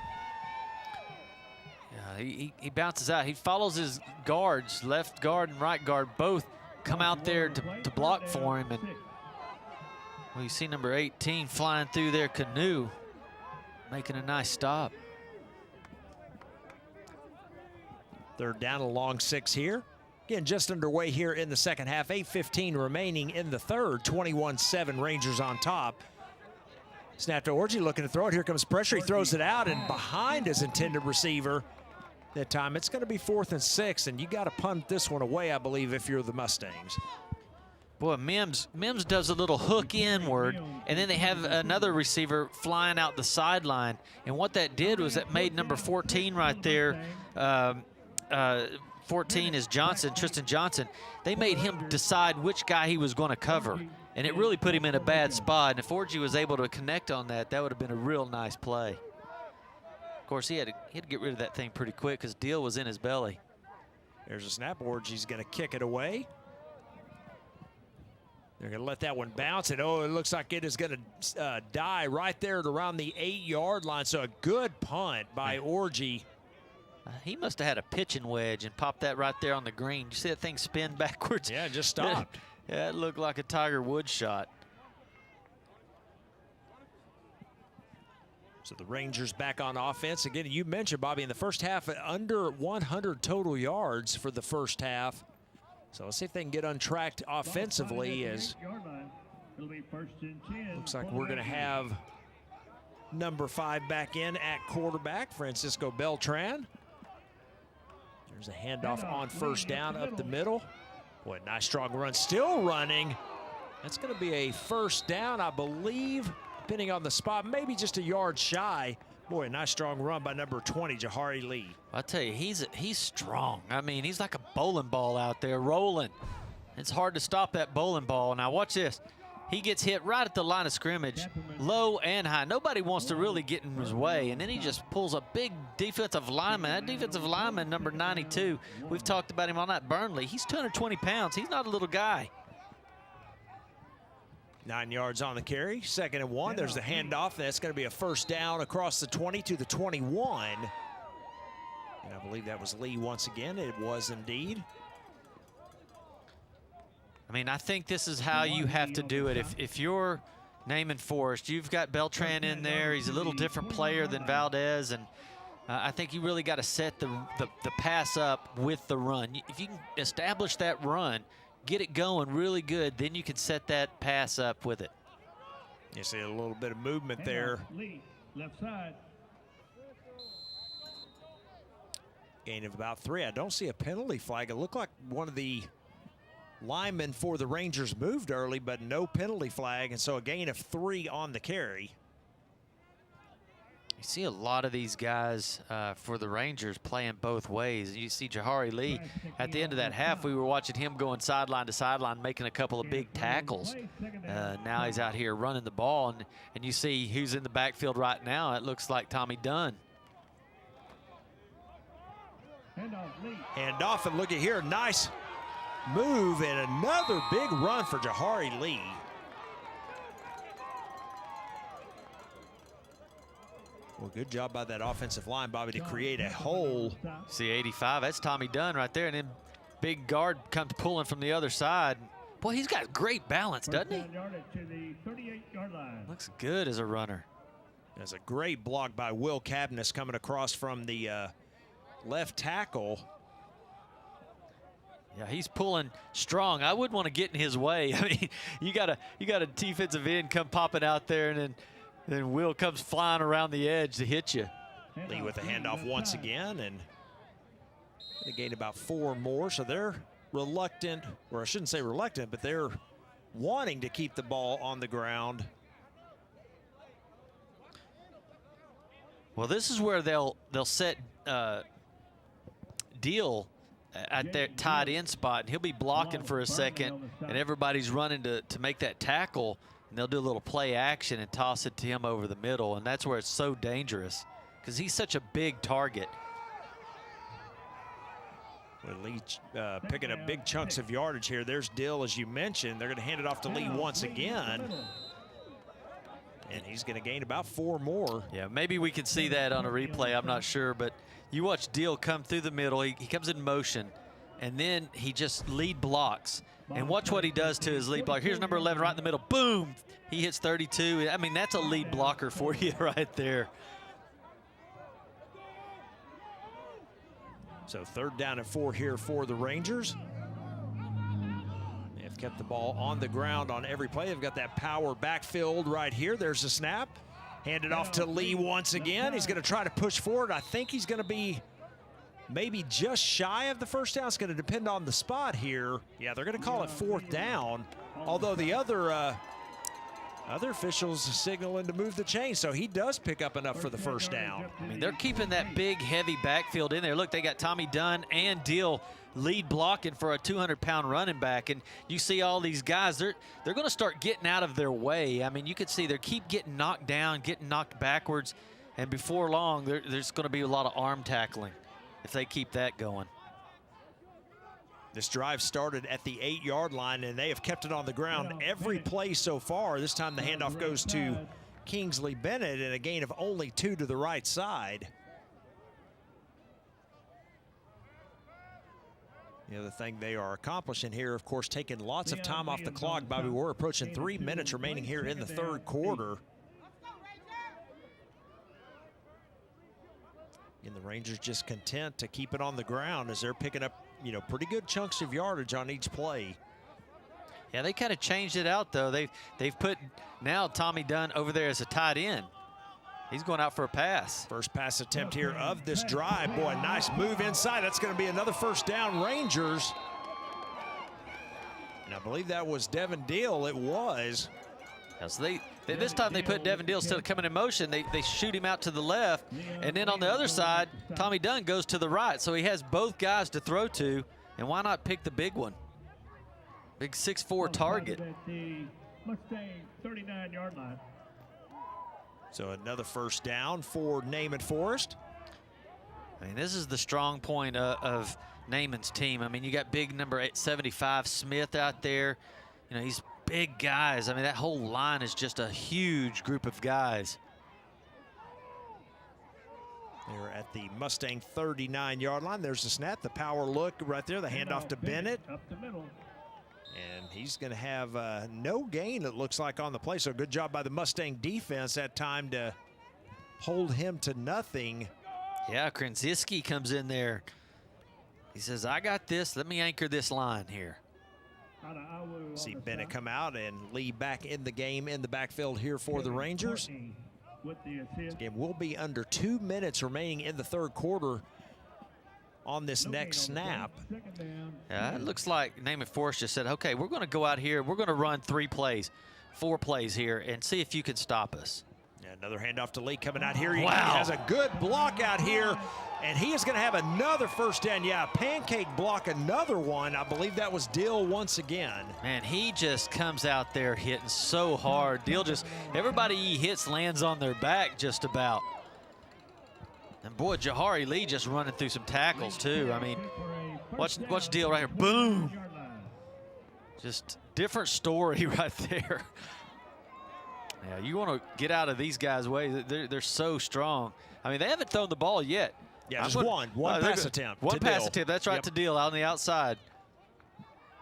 Speaker 4: Yeah, he bounces out. He follows his guards, left guard and right guard, both come out there to block for him. And well, you see number 18 flying through their canoe, making a nice stop.
Speaker 3: 3rd down, a long 6 here. Again, just underway here in the 2nd half. 8:15 remaining in the 3rd. 21-7 Rangers on top. Snap to Orji, looking to throw it. Here comes pressure. He throws it out and behind his intended receiver. That time it's going to be 4th and 6, and you got to punt this one away, I believe, if you're the Mustangs.
Speaker 4: Boy, Mims does a little hook inward, and then they have another receiver flying out the sideline. And what that did was that made number 14 right there, 14 is Johnson, Tristan Johnson. They made him decide which guy he was going to cover, and it really put him in a bad spot. And if Orji was able to connect on that, that would have been a real nice play. Of course, he had to get rid of that thing pretty quick because Deal was in his belly.
Speaker 3: There's a snap. Orji's going to kick it away. They're going to let that one bounce, and oh, it looks like it is going to die right there at around the 8-yard line. So a good punt by Orji.
Speaker 4: He must have had a pitching wedge and popped that right there on the green. You see that thing spin backwards?
Speaker 3: Yeah, it just stopped.
Speaker 4: Yeah, it looked like a Tiger Woods shot.
Speaker 3: So the Rangers back on offense. Again, you mentioned, Bobby, in the first half, under 100 total yards for the first half. So let's see if they can get untracked offensively, as looks like we're going to have number 5 back in at quarterback, Francisco Beltran. There's a handoff on 1st down up the middle. Boy, nice strong run, still running. That's going to be a 1st down, I believe, depending on the spot, maybe just a yard shy. Boy, a nice strong run by number 20, Jahari Lee.
Speaker 4: I tell you, he's strong. I mean, he's like a bowling ball out there rolling. It's hard to stop that bowling ball. Now watch this. He gets hit right at the line of scrimmage, low and high. Nobody wants to really get in his way, and then he just pulls a big defensive lineman. That defensive lineman, number 92, we've talked about him all night, Burnley. He's 220 pounds. He's not a little guy.
Speaker 3: 9 yards on the carry, 2nd and 1. There's the handoff. That's going to be a 1st down across the 20 to the 21. And I believe that was Lee once again. It was indeed.
Speaker 4: I mean, I think this is how you have to do it. If you're Naaman Forest, you've got Beltran in there. He's a little different player than Valdez, and I think you really got to set the pass up with the run. If you can establish that run, get it going really good, then you can set that pass up with it.
Speaker 3: You see a little bit of movement there.
Speaker 5: Lee, left side.
Speaker 3: Gain of about 3. I don't see a penalty flag. It looked like one of the linemen for the Rangers moved early, but no penalty flag, and so a gain of 3 on the carry.
Speaker 4: You see a lot of these guys for the Rangers playing both ways. You see Jahari Lee at the end of that half, we were watching him going sideline to sideline, making a couple of big tackles. Now he's out here running the ball, and you see who's in the backfield right now. It looks like Tommy Dunn.
Speaker 3: Hand off, and look at here, nice move and another big run for Jahari Lee. Well, good job by that offensive line, Bobby, to create a hole.
Speaker 4: See 85, that's Tommy Dunn right there, and then big guard comes pulling from the other side. Boy, he's got great balance, doesn't he? Looks good as a runner.
Speaker 3: That's a great block by Will Cabness coming across from the left tackle.
Speaker 4: Yeah, he's pulling strong. I wouldn't want to get in his way. I mean, you got a defensive end come popping out there, and then Will comes flying around the edge to hit you.
Speaker 3: Lee with a handoff once again, and they gained about 4 more, so they're reluctant, or I shouldn't say reluctant, but they're wanting to keep the ball on the ground.
Speaker 4: Well, this is where they'll set Deal at their tight end spot, and he'll be blocking for a second, and everybody's running to make that tackle, and they'll do a little play action and toss it to him over the middle, and that's where it's so dangerous because he's such a big target.
Speaker 3: Well, Lee picking up big chunks of yardage here. There's Dill, as you mentioned. They're going to hand it off to Lee once again, and he's going to gain about 4 more.
Speaker 4: Yeah, maybe we can see that on a replay. I'm not sure, but you watch Deal come through the middle. He comes in motion, and then he just lead blocks. And watch what he does to his lead blocker. Here's number 11 right in the middle. Boom! He hits 32. I mean, that's a lead blocker for you right there.
Speaker 3: So 3rd down and 4 here for the Rangers. They've kept the ball on the ground on every play. They've got that power backfield right here. There's the snap. Handed off to Lee once again. He's going to try to push forward. I think he's going to be maybe just shy of the first down. It's going to depend on the spot here. Yeah, they're going to call it 4th down, although the other officials signaling to move the chain, so he does pick up enough for the first down.
Speaker 4: I mean, they're keeping that big, heavy backfield in there. Look, they got Tommy Dunn and Deal lead blocking for a 200-pound running back, and you see all these guys, they're going to start getting out of their way. I mean, you can see they keep getting knocked down, getting knocked backwards, and before long, there's going to be a lot of arm tackling if they keep that going.
Speaker 3: This drive started at the 8-yard line, and they have kept it on the ground every play so far. This time the handoff goes to Kingsley Bennett, and a gain of only 2 to the right side. The other thing they are accomplishing here, of course, taking lots of time off the clock. Bobby, we're approaching 3 minutes remaining here in the 3rd quarter. And the Rangers just content to keep it on the ground as they're picking up, you know, pretty good chunks of yardage on each play.
Speaker 4: Yeah, they kind of changed it out, though. They've put now Tommy Dunn over there as a tight end. He's going out for a pass.
Speaker 3: First pass attempt here of this drive. Boy, nice move inside. That's going to be another first down, Rangers. And I believe that was Devin Deal. It was.
Speaker 4: Yeah, so this time they put Devin Deal instead of coming in motion. They shoot him out to the left. And then on the other side, Tommy Dunn goes to the right. So he has both guys to throw to. And why not pick the big one? Big 6'4" target.
Speaker 5: The Mustang 39-yard line.
Speaker 3: So another first down for Naaman Forest.
Speaker 4: I mean, this is the strong point of Naaman's team. I mean, you got big number 75 Smith out there. You know, he's big guys. I mean, that whole line is just a huge group of guys.
Speaker 3: They're at the Mustang 39-yard line. There's the snap, the power look right there, the handoff to Bennett.
Speaker 5: Up the middle.
Speaker 3: And he's going to have no gain, it looks like, on the play. So good job by the Mustang defense that time to hold him to nothing.
Speaker 4: Yeah, Krenziski comes in there. He says, I got this. Let me anchor this line here.
Speaker 3: See Bennett come out and Lee back in the game in the backfield here for the Rangers. This game will be under 2 minutes remaining in the 3rd quarter. on this next snap.
Speaker 4: Yeah, it looks like Naaman Forest just said, okay, we're going to go out here. We're going to run 4 plays here and see if you can stop us.
Speaker 3: Yeah, another handoff to Lee coming out here. He
Speaker 4: Wow.
Speaker 3: has a good block out here, and he is going to have another first down. Yeah, pancake block, another one. I believe that was Dill once again.
Speaker 4: Man, he just comes out there hitting so hard. Dill just, everybody he hits lands on their back just about. And boy, Jahari Lee just running through some tackles too. I mean, watch Dill right here. Boom. Just different story right there. Yeah, you want to get out of these guys' way. They're so strong. I mean, they haven't thrown the ball yet.
Speaker 3: Yeah, just one pass attempt.
Speaker 4: One pass attempt. That's right, to Dill out on the outside.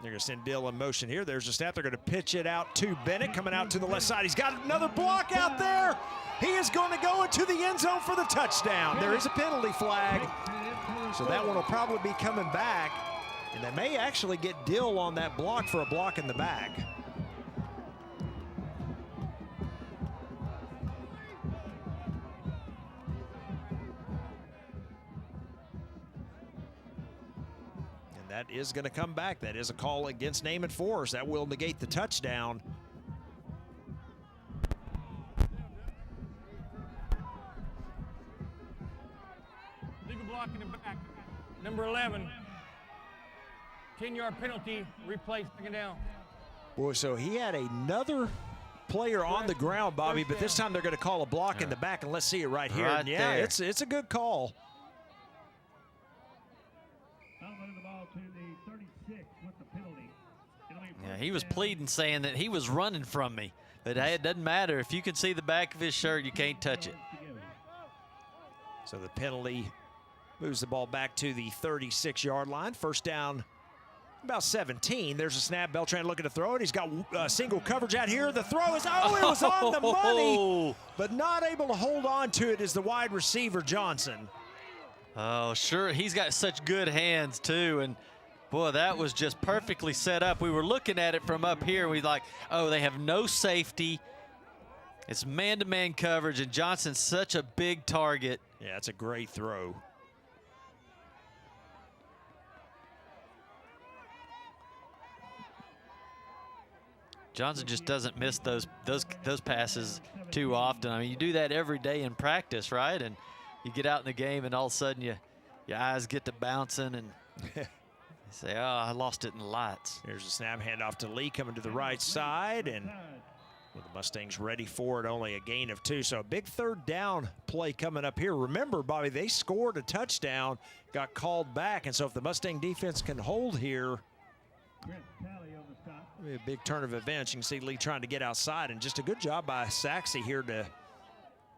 Speaker 3: They're going to send Dill in motion here. There's a snap. They're going to pitch it out to Bennett, coming out to the left side. He's got another block out there. He is going to go into the end zone for the touchdown. There is a penalty flag, so that one will probably be coming back. And they may actually get Dill on that block for a block in the back. That is going to come back. That is a call against Naaman Forest. That will negate the touchdown.
Speaker 6: Legal block in the back. Number 11. 10-yard penalty. Replay, second down.
Speaker 3: Boy, so he had another player on the ground, Bobby, but this time they're going to call a block in the back, and let's see it right here.
Speaker 4: Right
Speaker 3: yeah,
Speaker 4: there.
Speaker 3: it's a good call.
Speaker 4: Yeah, he was pleading, saying that he was running from me. But hey, it doesn't matter. If you can see the back of his shirt, you can't touch it.
Speaker 3: So the penalty moves the ball back to the 36-yard line. First down, about 17. There's a snap. Beltran looking to throw it. He's got single coverage out here. The throw is, it was on the money, but not able to hold on to it is the wide receiver, Johnson.
Speaker 4: Oh, sure. He's got such good hands, too. And, boy, that was just perfectly set up. We were looking at it from up here. We like, oh, they have no safety. It's man-to-man coverage, and Johnson's such a big target.
Speaker 3: Yeah, it's a great throw.
Speaker 4: Johnson just doesn't miss those passes too often. I mean, you do that every day in practice, right? And you get out in the game, and all of a sudden your eyes get to bouncing, and you say, oh, I lost it in the lights.
Speaker 3: Here's a snap, handoff to Lee coming to the right side, and the Mustangs ready for it, only a gain of 2. So a big third down play coming up here. Remember, Bobby, they scored a touchdown, got called back, and so if the Mustang defense can hold here, a big turn of events. You can see Lee trying to get outside, and just a good job by Sachse here to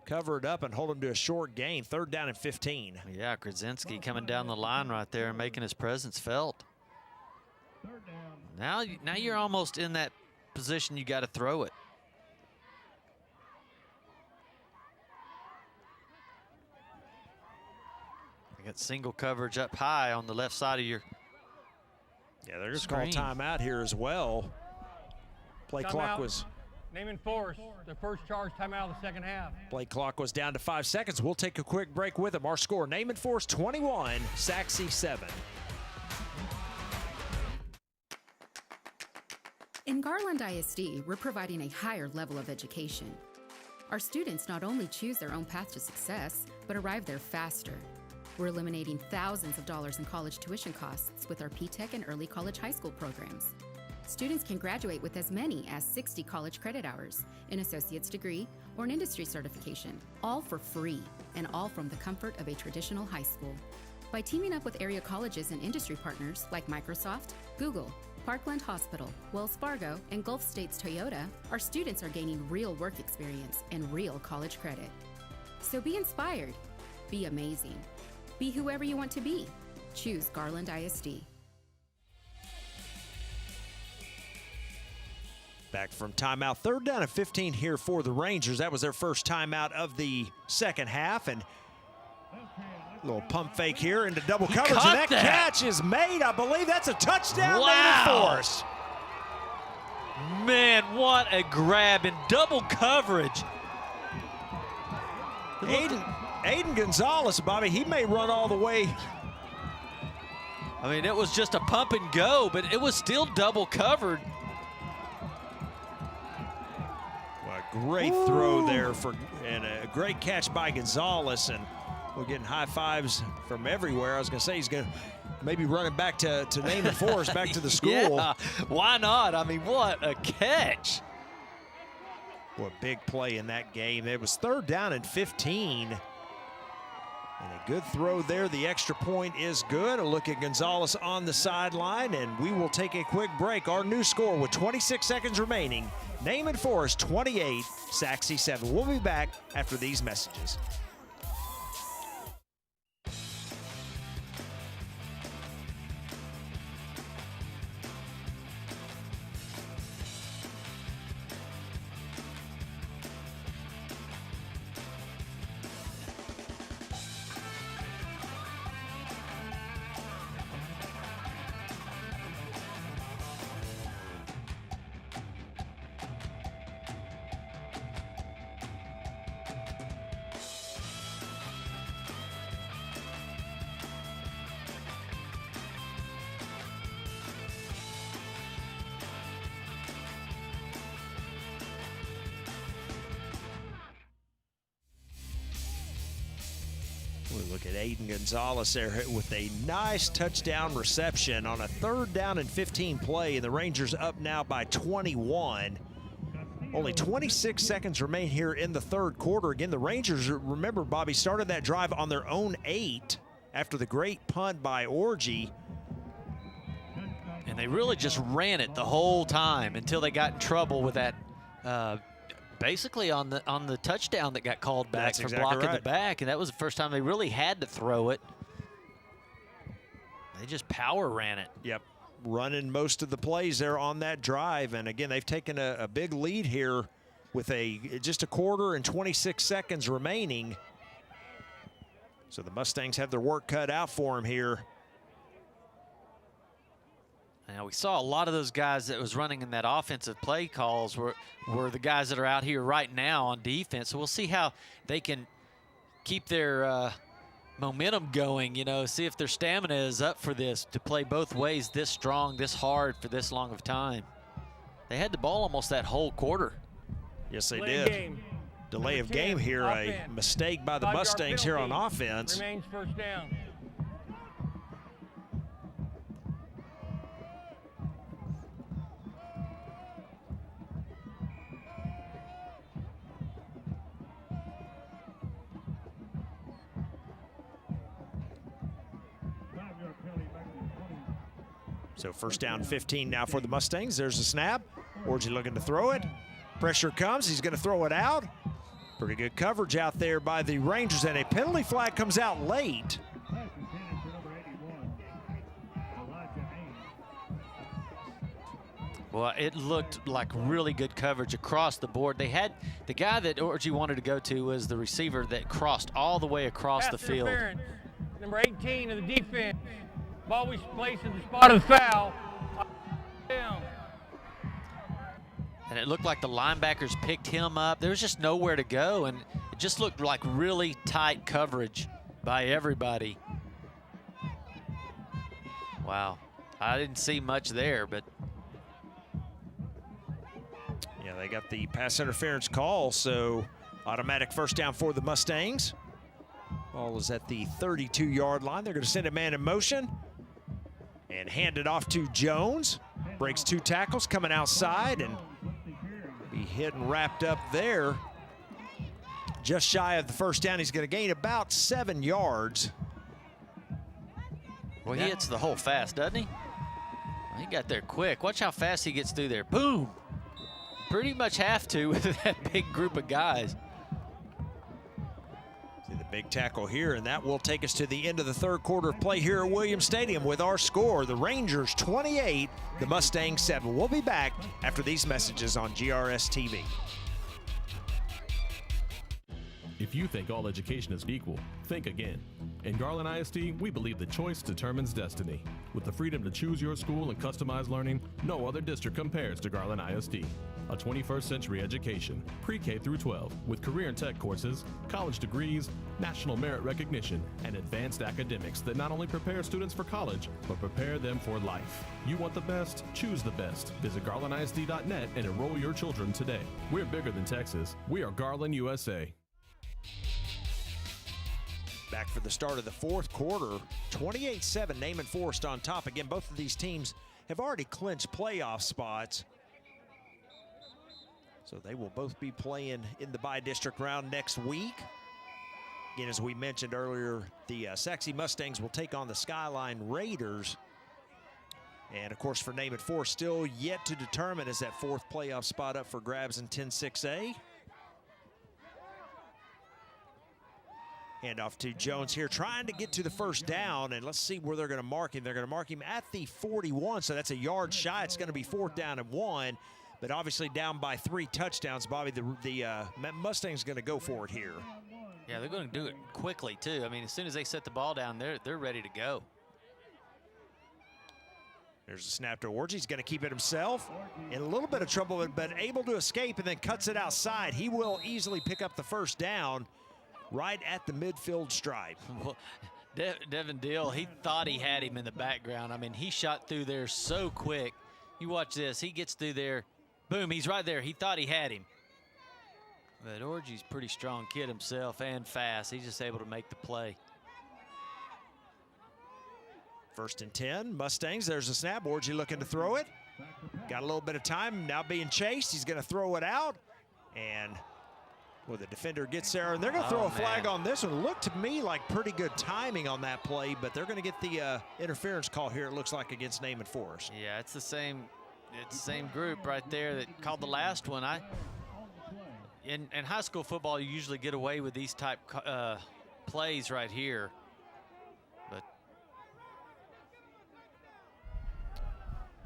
Speaker 3: cover it up and hold him to a short gain. Third down and 15.
Speaker 4: Yeah, Krasinski coming down the line right there and making his presence felt. Now you're almost in that position you got to throw it. You got single coverage up high on the left side of your
Speaker 3: Yeah, they're just called timeout here as well. Play clock was.
Speaker 6: Naaman Forest, the first charge timeout of the second half.
Speaker 3: Play clock was down to 5 seconds. We'll take a quick break with them. Our score, Naaman Forest 21, Sachse 7.
Speaker 7: In Garland ISD, we're providing a higher level of education. Our students not only choose their own path to success, but arrive there faster. We're eliminating thousands of dollars in college tuition costs with our P-Tech and early college high school programs. Students can graduate with as many as 60 college credit hours, an associate's degree, or an industry certification, all for free, and all from the comfort of a traditional high school. By teaming up with area colleges and industry partners like Microsoft, Google, Parkland Hospital, Wells Fargo, and Gulf States Toyota, our students are gaining real work experience and real college credit. So be inspired, be amazing. Be whoever you want to be. Choose Garland ISD.
Speaker 3: Back from timeout. Third down and 15 here for the Rangers. That was their first timeout of the second half. And a little pump fake here into double coverage. And that catch is made. I believe that's a touchdown.
Speaker 4: Wow.
Speaker 3: Force.
Speaker 4: Man, what a grab in double coverage.
Speaker 3: Aiden Gonzalez, Bobby, he may run all the way
Speaker 4: I mean, it was just a pump and go, but it was still double covered.
Speaker 3: Well, a great throw there and a great catch by Gonzalez, and we're getting high fives from everywhere. I was going to say he's going to maybe running back to Naaman Forest, back to the school.
Speaker 4: Yeah, why not? I mean, what a catch.
Speaker 3: What a big play in that game. It was 3rd down and 15. And a good throw there. The extra point is good. A look at Gonzalez on the sideline, and we will take a quick break. Our new score with 26 seconds remaining. Naaman Forest 28, Sachse 7. We'll be back after these messages. We look at Aiden Gonzalez there with a nice touchdown reception on a 3rd down and 15 play, and the Rangers up now by 21. Only 26 seconds remain here in the 3rd quarter. Again, the Rangers, remember, Bobby, started that drive on their own 8 after the great punt by Orgy.
Speaker 4: And they really just ran it the whole time until they got in trouble with that basically on the touchdown that got called back for blocking the back, and that was the first time they really had to throw it. They just power ran it.
Speaker 3: Yep, running most of the plays there on that drive, and again, they've taken a big lead here with just a quarter and 26 seconds remaining. So the Mustangs have their work cut out for them here.
Speaker 4: Now, we saw a lot of those guys that was running in that offensive play calls were the guys that are out here right now on defense. So we'll see how they can keep their momentum going, you know, see if their stamina is up for this, to play both ways this strong, this hard for this long of time. They had the ball almost that whole quarter.
Speaker 3: Yes, they did. Delay of game here, a mistake by the Mustangs here on offense.
Speaker 6: Remains 1st down.
Speaker 3: So 1st down 15 now for the Mustangs. There's a snap. Orgy looking to throw it. Pressure comes. He's going to throw it out. Pretty good coverage out there by the Rangers, and a penalty flag comes out late.
Speaker 4: Well, it looked like really good coverage across the board. They had the guy that Orgy wanted to go to was the receiver that crossed all the way across the field.
Speaker 6: Number 18 of the defense. Ball was placed in the spot of the foul. Down.
Speaker 4: And it looked like the linebackers picked him up. There was just nowhere to go, and it just looked like really tight coverage by everybody. Wow. I didn't see much there, but
Speaker 3: yeah, they got the pass interference call, so automatic 1st down for the Mustangs. Ball is at the 32-yard line. They're going to send a man in motion and hand it off to Jones. Breaks 2 tackles, coming outside, and be hit and wrapped up there. Just shy of the 1st down. He's going to gain about 7 yards.
Speaker 4: Well, he hits the hole fast, doesn't he? He got there quick. Watch how fast he gets through there. Boom! Pretty much have to with that big group of guys.
Speaker 3: See the big tackle here, and that will take us to the end of the 3rd quarter of play here at Williams Stadium with our score, the Rangers 28, the Mustangs 7. We'll be back after these messages on GRS-TV.
Speaker 1: If you think all education is equal, think again. In Garland ISD, we believe that choice determines destiny. With the freedom to choose your school and customize learning, no other district compares to Garland ISD. a 21st century education, pre-K through 12, with career and tech courses, college degrees, national merit recognition, and advanced academics that not only prepare students for college, but prepare them for life. You want the best? Choose the best. Visit GarlandISD.net and enroll your children today. We're bigger than Texas. We are Garland, USA.
Speaker 3: Back for the start of the fourth quarter, 28-7, Naaman Forest on top. Again, both of these teams have already clinched playoff spots. So they will both be playing in the bi-district round next week. Again, as we mentioned earlier, the Sachse Mustangs will take on the Skyline Raiders. And of course, for Naaman Forest, still yet to determine is that fourth playoff spot up for grabs in 10-6A. Handoff to Jones here, trying to get to the first down, and let's see where they're going to mark him. They're going to mark him at the 41, so that's a yard shy. It's going to be 4th down and 1, but obviously down by 3 touchdowns. Bobby, the Mustangs going to go for it here.
Speaker 4: Yeah, they're going to do it quickly, too. I mean, as soon as they set the ball down, they're ready to go.
Speaker 3: There's a snap to Orgy. He's going to keep it himself. In a little bit of trouble, but able to escape and then cuts it outside. He will easily pick up the first down right at the midfield stripe.
Speaker 4: Well, Devin Deal, he thought he had him in the background. I mean, he shot through there so quick. You watch this. He gets through there. Boom, he's right there. He thought he had him. But Orgy's pretty strong kid himself and fast. He's just able to make the play.
Speaker 3: 1st and 10, Mustangs. There's a snap. Orgy looking to throw it. Got a little bit of time. Now being chased. He's going to throw it out. And well, the defender gets there, and they're going to throw a flag on this one. Looked to me like pretty good timing on that play, but they're going to get the interference call here, it looks like, against Naaman Forest.
Speaker 4: Yeah, it's the same group right there that called the last one. In high school football, you usually get away with these type plays right here. But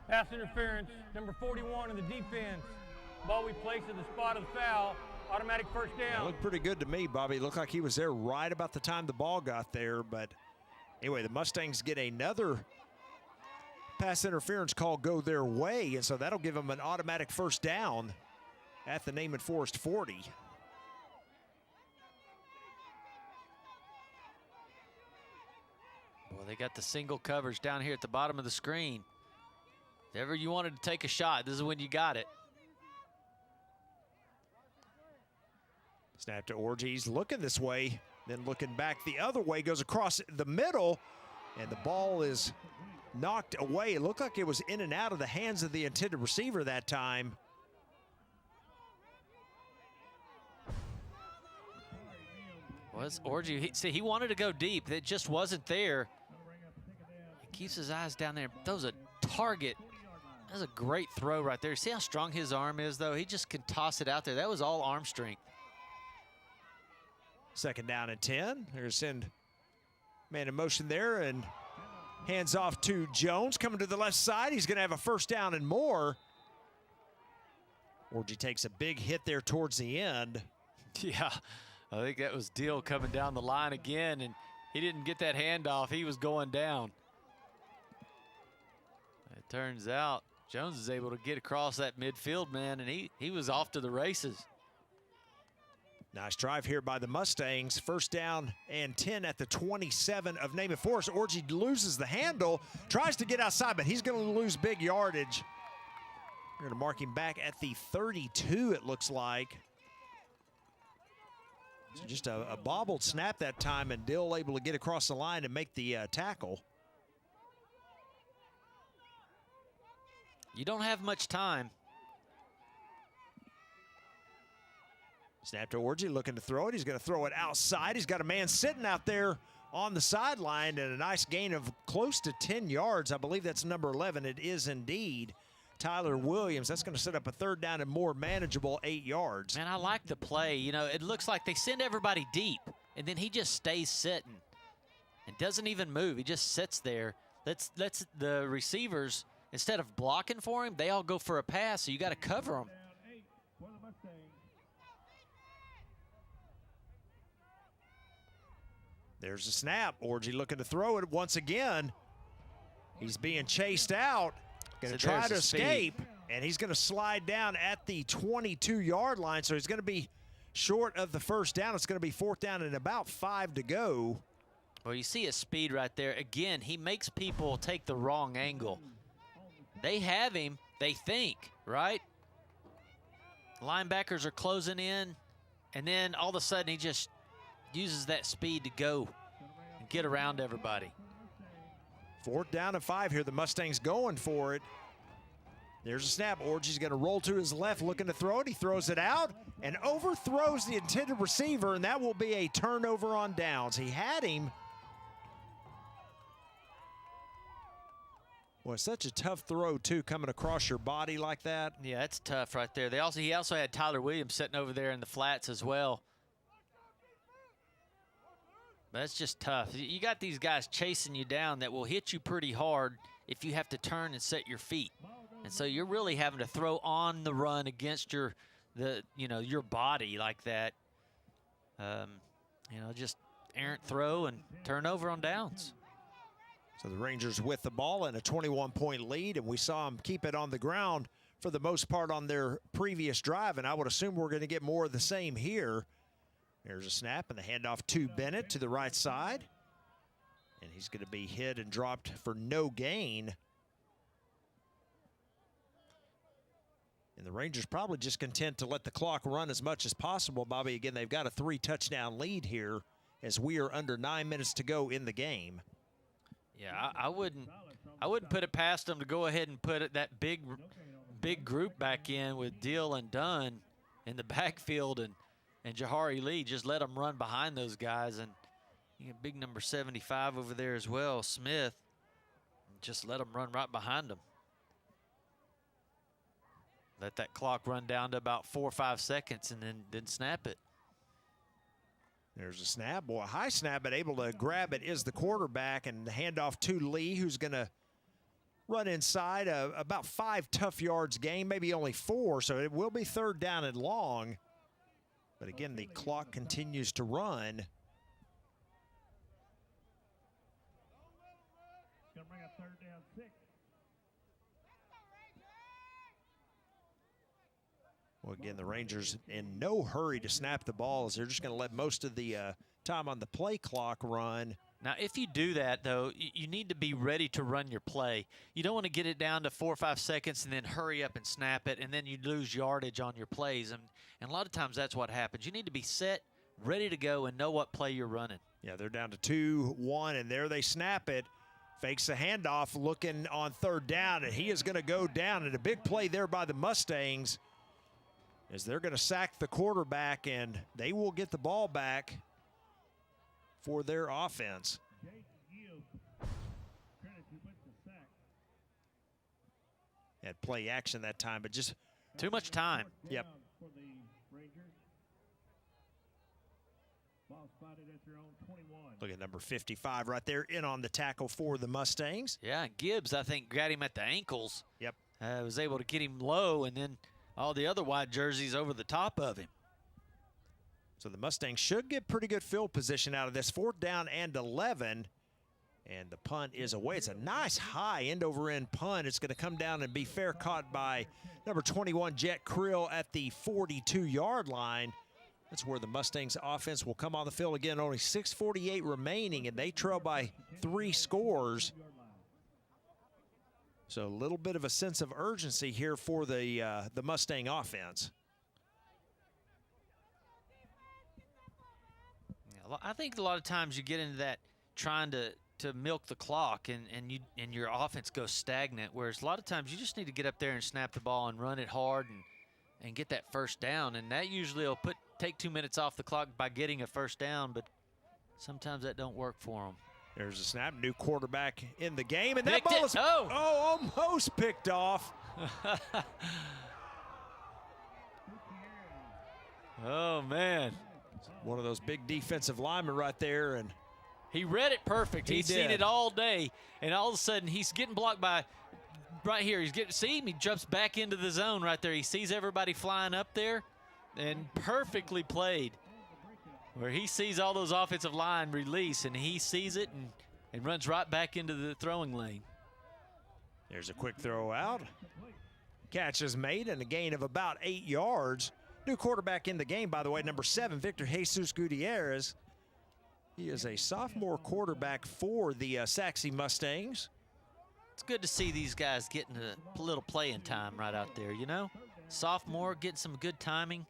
Speaker 6: Pass interference, number 41 in the defense. Ball we place at the spot of the foul. Automatic first down.
Speaker 3: It looked pretty good to me, Bobby. It looked like he was there right about the time the ball got there. But anyway, the Mustangs get another pass interference call go their way, and so that'll give them an automatic first down at the Naaman Forest 40.
Speaker 4: boy, they got the single coverage down here at the bottom of the screen. If ever you wanted to take a shot, this is when you got it.
Speaker 3: Snap to Orgy. He's looking this way, then looking back the other way, goes across the middle, and the ball is knocked away. It looked like it was in and out of the hands of the intended receiver that time.
Speaker 4: Was Orgy, he wanted to go deep. It just wasn't there. He keeps his eyes down there. That was a target. That was a great throw right there. See how strong his arm is, though? He just can toss it out there. That was all arm strength.
Speaker 3: 2nd down and 10. They're going to send man in motion there, and hands off to Jones. Coming to the left side. He's going to have a first down and more. Orgy takes a big hit there towards the end.
Speaker 4: Yeah, I think that was Deal coming down the line again, and he didn't get that handoff. He was going down. It turns out Jones is able to get across that midfield, man, and he was off to the races.
Speaker 3: Nice drive here by the Mustangs. 1st down and 10 at the 27 of Naaman Forest. Orgy loses the handle, tries to get outside, but he's going to lose big yardage. We're going to mark him back at the 32, it looks like. So just a bobbled snap that time, and Dill able to get across the line and make the tackle.
Speaker 4: You don't have much time.
Speaker 3: Snap to Orgy, looking to throw it. He's going to throw it outside. He's got a man sitting out there on the sideline, and a nice gain of close to 10 yards. I believe that's number 11. It is indeed Tyler Williams. That's going to set up a 3rd down and more, manageable 8 yards.
Speaker 4: Man, I like the play. You know, it looks like they send everybody deep, and then he just stays sitting and doesn't even move. He just sits there. Lets the receivers, instead of blocking for him, they all go for a pass, so you got to cover them.
Speaker 3: There's a snap. Orgy looking to throw it once again. He's being chased out. Going to try to escape. And he's going to slide down at the 22-yard line, so he's going to be short of the first down. It's going to be 4th down and about 5 to go.
Speaker 4: Well, you see his speed right there. Again, he makes people take the wrong angle. They have him, they think, right? Linebackers are closing in, and then all of a sudden he just uses that speed to go and get around everybody.
Speaker 3: 4th down and 5 here. The Mustangs going for it. There's a snap. Orgy's going to roll to his left, looking to throw it. He throws it out and overthrows the intended receiver, and that will be a turnover on downs. He had him. Well, such a tough throw, too, coming across your body like that.
Speaker 4: Yeah, that's tough right there. He also had Tyler Williams sitting over there in the flats as well. But that's just tough. You got these guys chasing you down that will hit you pretty hard if you have to turn and set your feet. And so you're really having to throw on the run against your body like that. Just errant throw and turnover on downs.
Speaker 3: So the Rangers with the ball and a 21-point lead, and we saw them keep it on the ground for the most part on their previous drive, and I would assume we're going to get more of the same here. There's a snap and the handoff to Bennett to the right side. And he's going to be hit and dropped for no gain. And the Rangers probably just content to let the clock run as much as possible, Bobby. Again, they've got a 3-touchdown lead here as we are under 9 minutes to go in the game.
Speaker 4: Yeah, I wouldn't put it past them to go ahead and put that big group back in with Deal and Dunn in the backfield and Jahari Lee. Just let them run behind those guys, and you got big number 75 over there as well, Smith. Just let them run right behind them. Let that clock run down to about 4 or 5 seconds and then snap it.
Speaker 3: There's a snap. Boy, a high snap, but able to grab it is the quarterback, and the handoff to Lee, who's going to run inside about 5 tough yards gain, maybe only 4, so it will be 3rd down and long. But again, the clock continues to run.
Speaker 5: Gonna bring up 3rd down 6.
Speaker 3: Well, again, the Rangers in no hurry to snap the ball as they're just going to let most of the time on the play clock run.
Speaker 4: Now, if you do that, though, you need to be ready to run your play. You don't want to get it down to 4 or 5 seconds and then hurry up and snap it, and then you lose yardage on your plays. And a lot of times that's what happens. You need to be set, ready to go, and know what play you're running.
Speaker 3: Yeah, they're down to 2-1, and there they snap it. Fakes the handoff, looking on 3rd down, and he is going to go down. And a big play there by the Mustangs as they're going to sack the quarterback, and they will get the ball back for their offense. Had play action that time, but just
Speaker 4: too much time.
Speaker 3: Yep.
Speaker 5: For the Rangers. Ball spotted at their own 21.
Speaker 3: Look at number 55 right there in on the tackle for the Mustangs.
Speaker 4: Yeah, Gibbs, I think, got him at the ankles.
Speaker 3: Yep.
Speaker 4: Was able to get him low, and then all the other white jerseys over the top of him.
Speaker 3: So the Mustangs should get pretty good field position out of this. 4th down and 11. And the punt is away. It's a nice high end-over-end punt. It's going to come down and be fair caught by number 21, Jet Krill, at the 42-yard line. That's where the Mustangs offense will come on the field again. Only 6:48 remaining, and they trail by 3 scores. So a little bit of a sense of urgency here for the Mustang offense.
Speaker 4: Yeah, I think a lot of times you get into that trying to milk the clock and your offense goes stagnant, whereas a lot of times you just need to get up there and snap the ball and run it hard and get that first down, and that usually will take 2 minutes off the clock by getting a first down, but sometimes that don't work for them.
Speaker 3: There's a snap, new quarterback in the game, and
Speaker 4: Picked
Speaker 3: that ball
Speaker 4: it.
Speaker 3: is almost picked off.
Speaker 4: Oh, man.
Speaker 3: One of those big defensive linemen right there, and
Speaker 4: he read it perfect. He's seen it all day, and all of a sudden he's getting blocked by right here. See him? He jumps back into the zone right there. He sees everybody flying up there, and perfectly played. Where he sees all those offensive line release, and he sees it and runs right back into the throwing lane.
Speaker 3: There's a quick throw out. catches made and a gain of about 8 yards. New quarterback in the game, by the way, number 7, Victor Jesus Gutierrez. He is a sophomore quarterback for the Sachse Mustangs.
Speaker 4: It's good to see these guys getting a little playing time right out there, you know? Sophomore, getting some good timing.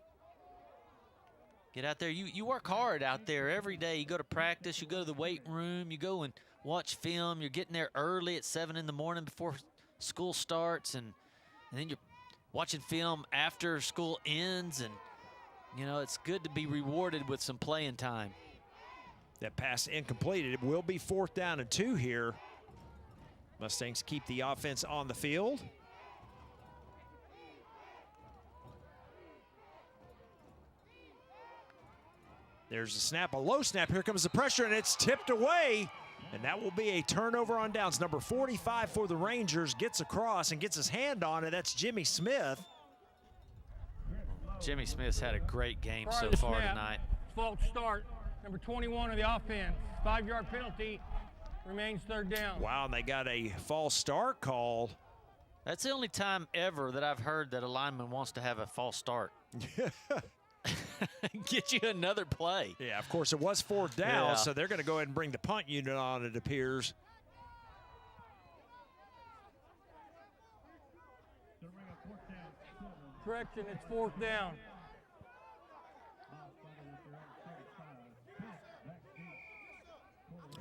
Speaker 4: Get out there. You work hard out there every day. You go to practice, you go to the weight room, you go and watch film. You're getting there early at 7 in the morning before school starts, and then you're watching film after school ends, and, you know, it's good to be rewarded with some playing time.
Speaker 3: That pass incomplete. It will be 4th down and 2 here. Mustangs keep the offense on the field. There's a snap, a low snap. Here comes the pressure, and it's tipped away. And that will be a turnover on downs. Number 45 for the Rangers gets across and gets his hand on it. That's Jimmy Smith.
Speaker 4: Jimmy Smith's had a great game
Speaker 6: Prior
Speaker 4: so
Speaker 6: to
Speaker 4: far
Speaker 6: snap,
Speaker 4: tonight.
Speaker 6: False start. Number 21 of the offense. 5-yard penalty. Remains 3rd down.
Speaker 3: Wow, and they got a false start call.
Speaker 4: That's the only time ever that I've heard that a lineman wants to have a false start. Get you another play.
Speaker 3: Yeah, of course, it was 4th down,
Speaker 4: Yeah.
Speaker 3: so they're going to go ahead and bring the punt unit on, it appears.
Speaker 6: Correction, it's 4th down.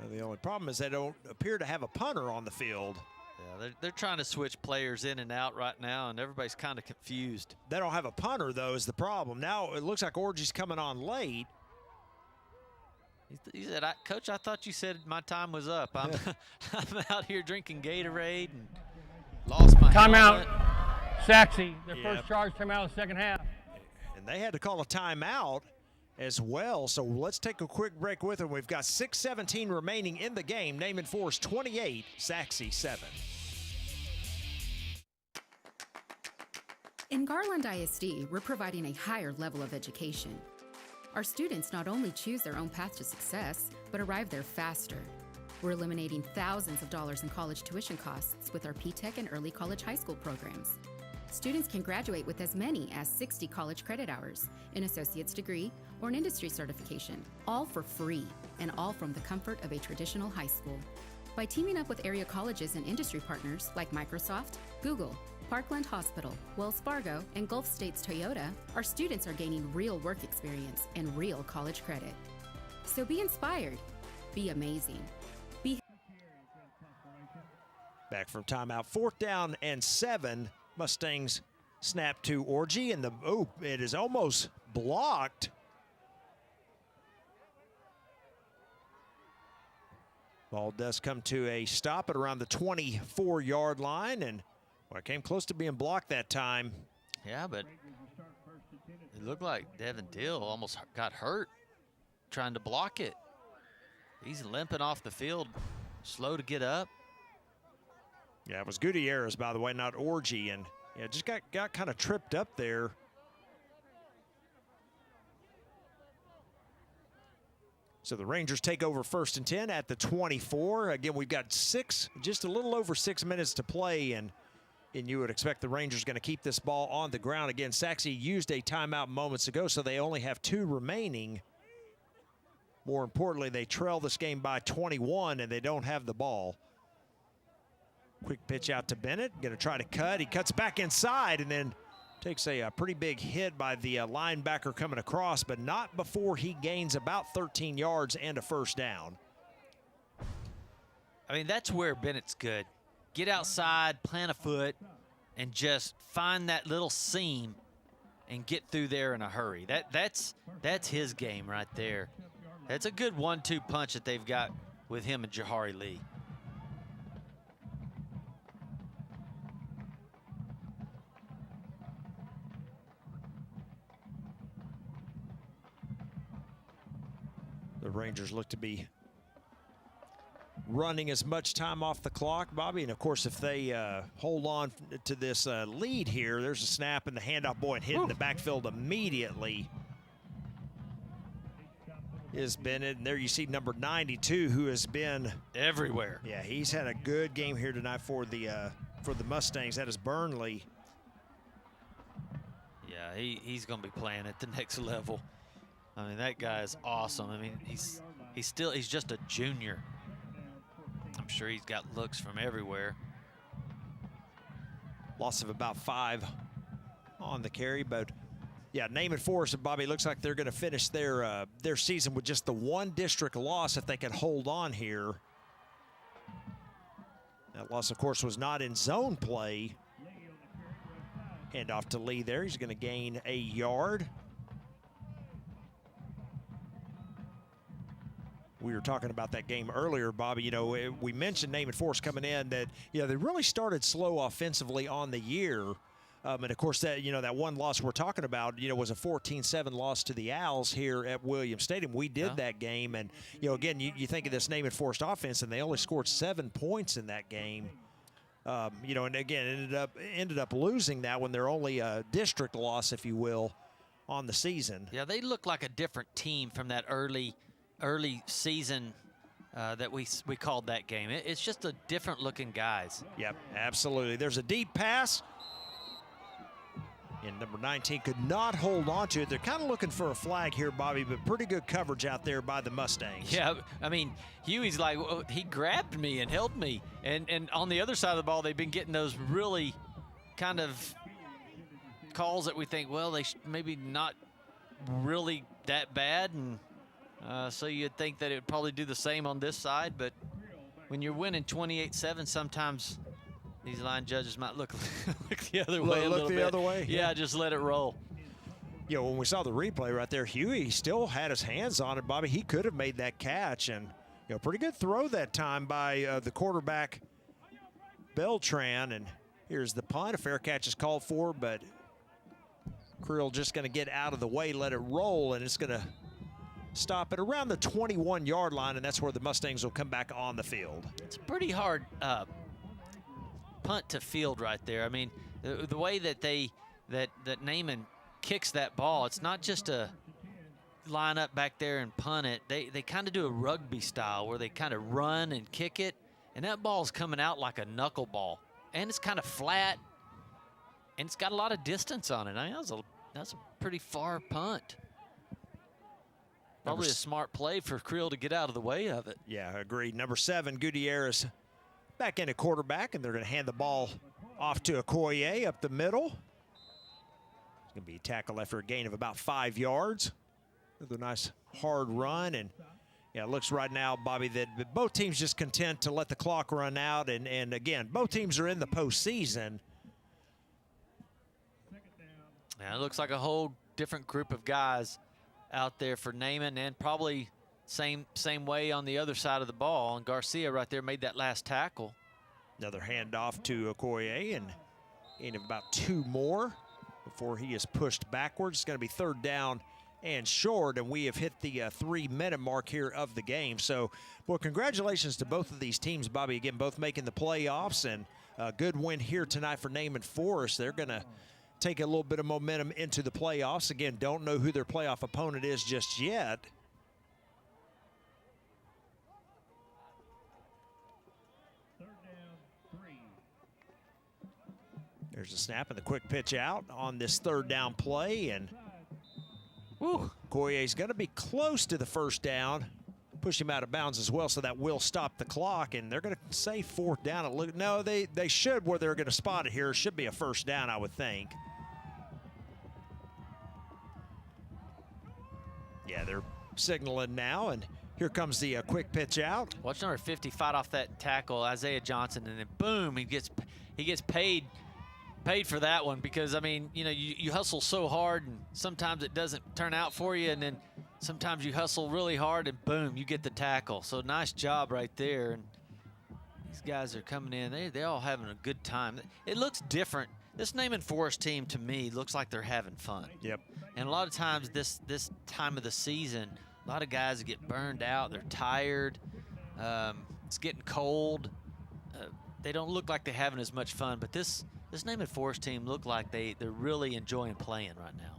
Speaker 3: And the only problem is they don't appear to have a punter on the field.
Speaker 4: Yeah, they're trying to switch players in and out right now, and everybody's kind of confused.
Speaker 3: They don't have a punter, though, is the problem. Now it looks like Orgy's coming on late.
Speaker 4: He said, Coach, I thought you said my time was up. I'm out here drinking Gatorade and lost my
Speaker 6: Timeout.
Speaker 4: helmet.
Speaker 6: Sachse, their
Speaker 3: Yeah.
Speaker 6: first charge timeout of the second half.
Speaker 3: And they had to call a timeout as well. So let's take a quick break with them. We've got 6:17 remaining in the game. Naaman Forest 28, Sachse 7.
Speaker 7: In Garland ISD, we're providing a higher level of education. Our students not only choose their own path to success, but arrive there faster. We're eliminating thousands of dollars in college tuition costs with our P-Tech and early college high school programs. Students can graduate with as many as 60 college credit hours, an associate's degree, or an industry certification, all for free, and all from the comfort of a traditional high school. By teaming up with area colleges and industry partners like Microsoft, Google, Parkland Hospital, Wells Fargo, and Gulf States Toyota, our students are gaining real work experience and real college credit. So be inspired, be amazing, be...
Speaker 3: Back from timeout, 4th down and 7. Mustangs snap to Orgy, and it is almost blocked. Ball does come to a stop at around the 24-yard line, and well, it came close to being blocked that time.
Speaker 4: Yeah, but it looked like Devin Dill almost got hurt trying to block it. He's limping off the field, slow to get up.
Speaker 3: Yeah, it was Gutierrez, by the way, not Orgy, and yeah, just got kind of tripped up there. So the Rangers take over 1st and 10 at the 24. Again, we've got just a little over 6 minutes to play, and you would expect the Rangers going to keep this ball on the ground. Again, Sachse used a timeout moments ago, so they only have 2 remaining. More importantly, they trail this game by 21, and they don't have the ball. Quick pitch out to Bennett, going to try to cut. He cuts back inside and then takes a pretty big hit by the linebacker coming across, but not before he gains about 13 yards and a 1st down.
Speaker 4: I mean, that's where Bennett's good. Get outside, plant a foot, and just find that little seam and get through there in a hurry. That's his game right there. That's a good 1-2 punch that they've got with him and Jahari Lee.
Speaker 3: The Rangers look to be running as much time off the clock, Bobby. And, of course, if they hold on to this lead here, there's a snap and the handoff boy hitting the backfield immediately is Bennett. And there you see number 92, who has been
Speaker 4: everywhere.
Speaker 3: Yeah, he's had a good game here tonight for the Mustangs. That is Burnley.
Speaker 4: he's going to be playing at the next level. I mean, that guy is awesome. I mean, he's just a junior. I'm sure he's got looks from everywhere.
Speaker 3: Loss of about 5 on the carry, but yeah, Naaman Forest and Bobby, looks like they're going to finish their season with just the 1 district loss if they can hold on here. That loss, of course, was not in zone play. Hand off to Lee there. He's going to gain a yard. We were talking about that game earlier, Bobby. You know, we mentioned Naaman Forest coming in that, you know, they really started slow offensively on the year. And of course, that, you know, that 1 loss we're talking about, you know, was a 14-7 loss to the Owls here at Williams Stadium. We did that game, and you know, again, you think of this Naaman Forest offense, and they only scored 7 points in that game. You know, and again, ended up losing that when they're only a district loss, if you will, on the season.
Speaker 4: Yeah, they look like a different team from that early season that we called that game. It's just a different looking guys.
Speaker 3: Yep, absolutely. There's a deep pass. And number 19 could not hold on to it. They're kind of looking for a flag here, Bobby, but pretty good coverage out there by the Mustangs.
Speaker 4: Yeah, I mean, Huey's like, well, he grabbed me and held me. And on the other side of the ball, they've been getting those really kind of calls that we think, well, they maybe not really that bad. And so you'd think that it would probably do the same on this side. But when you're winning 28-7, sometimes these line judges might look the other way a little bit.
Speaker 3: Look the other way?
Speaker 4: Yeah, just let it roll.
Speaker 3: You know, when we saw the replay right there, Huey still had his hands on it, Bobby. He could have made that catch, and, you know, pretty good throw that time by the quarterback, Beltran. And here's the punt. A fair catch is called for, but Creel just going to get out of the way, let it roll, and it's going to stop at around the 21-yard line, and that's where the Mustangs will come back on the field.
Speaker 4: It's a pretty hard punt to field right there. I mean, the way that that Naaman kicks that ball, it's not just a line up back there and punt it. They kind of do a rugby style where they kind of run and kick it, and that ball's coming out like a knuckleball, and it's kind of flat, and it's got a lot of distance on it. I mean, that's a pretty far punt. Probably a smart play for Creel to get out of the way of it.
Speaker 3: Yeah, agreed. Number 7, Gutierrez, back in at quarterback, and they're going to hand the ball off to Okoye up the middle. It's going to be a tackle after a gain of about 5 yards. Another nice hard run, and yeah, it looks right now, Bobby, that both teams just content to let the clock run out, and again, both teams are in the postseason.
Speaker 4: Yeah, it looks like a whole different group of guys out there for Naaman, and probably same way on the other side of the ball. And Garcia right there made that last tackle.
Speaker 3: Another handoff to Okoye, and in about 2 more before he is pushed backwards. It's going to be 3rd down and short, and we have hit the 3-minute mark here of the game. So, well, congratulations to both of these teams, Bobby. Again, both making the playoffs, and a good win here tonight for Naaman Forest. They're going to take a little bit of momentum into the playoffs. Again, don't know who their playoff opponent is just yet. There's a snap and the quick pitch out on this 3rd down play, and Okoye is going to be close to the 1st down. Push him out of bounds as well, so that will stop the clock, and they're going to say 4th down. No, they should, where they're going to spot it here. It should be a 1st down, I would think. Yeah, they're signaling now, and here comes the quick pitch out.
Speaker 4: Watch number 50 fight off that tackle, Isaiah Johnson, and then boom, he gets paid for that one, because, I mean, you know, you hustle so hard, and sometimes it doesn't turn out for you, and then sometimes you hustle really hard, and boom, you get the tackle. So nice job right there. And these guys are coming in. They're all having a good time. It looks different. This Naaman Forest team, to me, looks like they're having fun.
Speaker 3: Yep.
Speaker 4: And a lot of times this time of the season, a lot of guys get burned out. They're tired. It's getting cold. They don't look like they're having as much fun. But this Naaman Forest team look like they're really enjoying playing right now.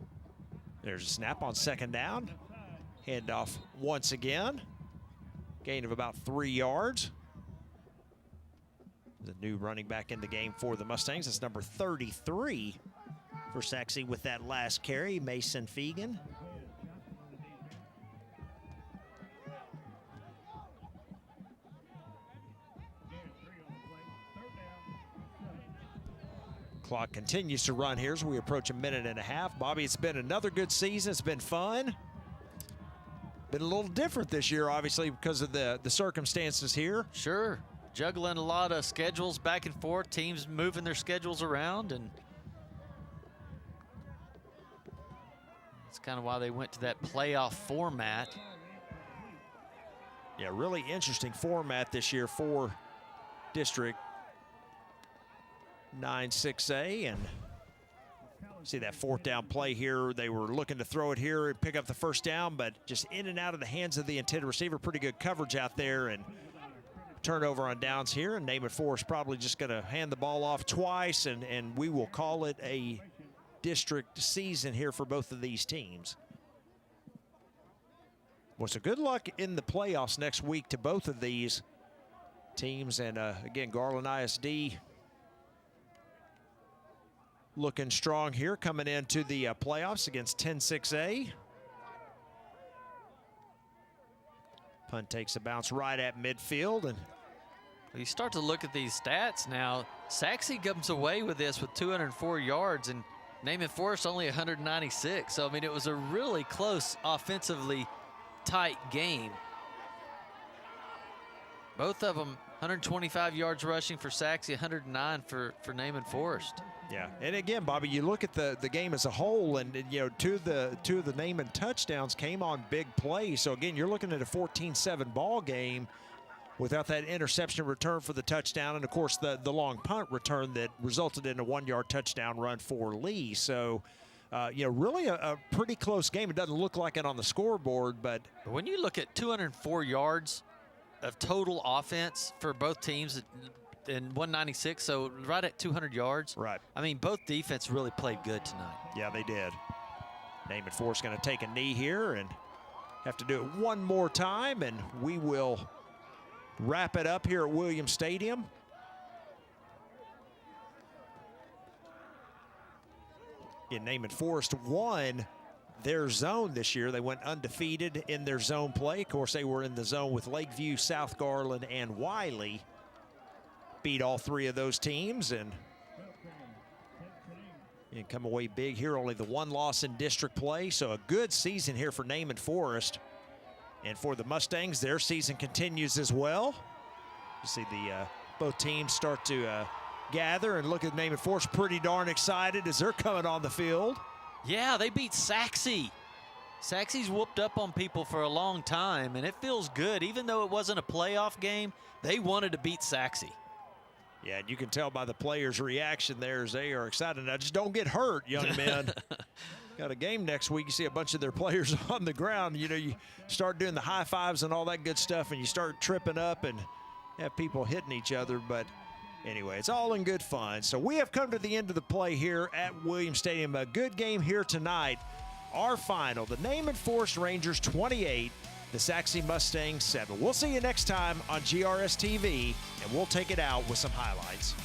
Speaker 3: There's a snap on 2nd down. Handoff once again. Gain of about 3 yards. The new running back in the game for the Mustangs. It's number 33, for Sachse with that last carry, Mason Fegan. Clock continues to run here as we approach a minute and a half. Bobby, it's been another good season. It's been fun. Been a little different this year, obviously, because of the circumstances here.
Speaker 4: Sure. Juggling a lot of schedules back and forth, teams moving their schedules around, and that's kind of why they went to that playoff format.
Speaker 3: Yeah, really interesting format this year for District 9-6A, and see that fourth down play here. They were looking to throw it here and pick up the first down, but just in and out of the hands of the intended receiver. Pretty good coverage out there, and turnover on downs here, and Naaman Forest probably just going to hand the ball off twice, and we will call it a district season here for both of these teams. Well, so good luck in the playoffs next week to both of these teams, and again, Garland ISD looking strong here coming into the playoffs against 10-6A. Punt takes a bounce right at midfield, and
Speaker 4: you start to look at these stats now. Sachse comes away with this with 204 yards, and Naaman Forest only 196. So, I mean, it was a really close, offensively tight game. Both of them 125 yards rushing for Sachse, 109 for Naaman Forest.
Speaker 3: Yeah, and again, Bobby, you look at the game as a whole, and you know, two of the Naaman touchdowns came on big plays. So again, you're looking at a 14-7 ball game without that interception return for the touchdown, and of course the long punt return that resulted in a 1-yard touchdown run for Lee. So you know, really a pretty close game. It doesn't look like it on the scoreboard, but
Speaker 4: when you look at 204 yards of total offense for both teams in 196, so right at 200 yards.
Speaker 3: Right.
Speaker 4: I mean, both defense really played good tonight.
Speaker 3: Yeah, they did. Naaman Forest going to take a knee here and have to do it one more time, and we will wrap it up here at Williams Stadium. In Naaman Forest won their zone this year. They went undefeated in their zone play. Of course, they were in the zone with Lakeview, South Garland, and Wiley. Beat all three of those teams and come away big here. Only the one loss in district play, so a good season here for Naaman Forest. And for the Mustangs, their season continues as well. You see both teams start to gather and look at Naaman Forest pretty darn excited as they're coming on the field.
Speaker 4: Yeah, they beat Sachse. Sachse's whooped up on people for a long time, and it feels good. Even though it wasn't a playoff game, they wanted to beat Sachse.
Speaker 3: Yeah, and you can tell by the players' reaction there as they are excited. Now, just don't get hurt, young men. Got a game next week. You see a bunch of their players on the ground. You know, you start doing the high fives and all that good stuff, and you start tripping up and have people hitting each other. But anyway, it's all in good fun. So we have come to the end of the play here at Williams Stadium. A good game here tonight. Our final, the Naaman Forest Rangers 28, the Sachse Mustangs 7. We'll see you next time on GRS-TV, and we'll take it out with some highlights.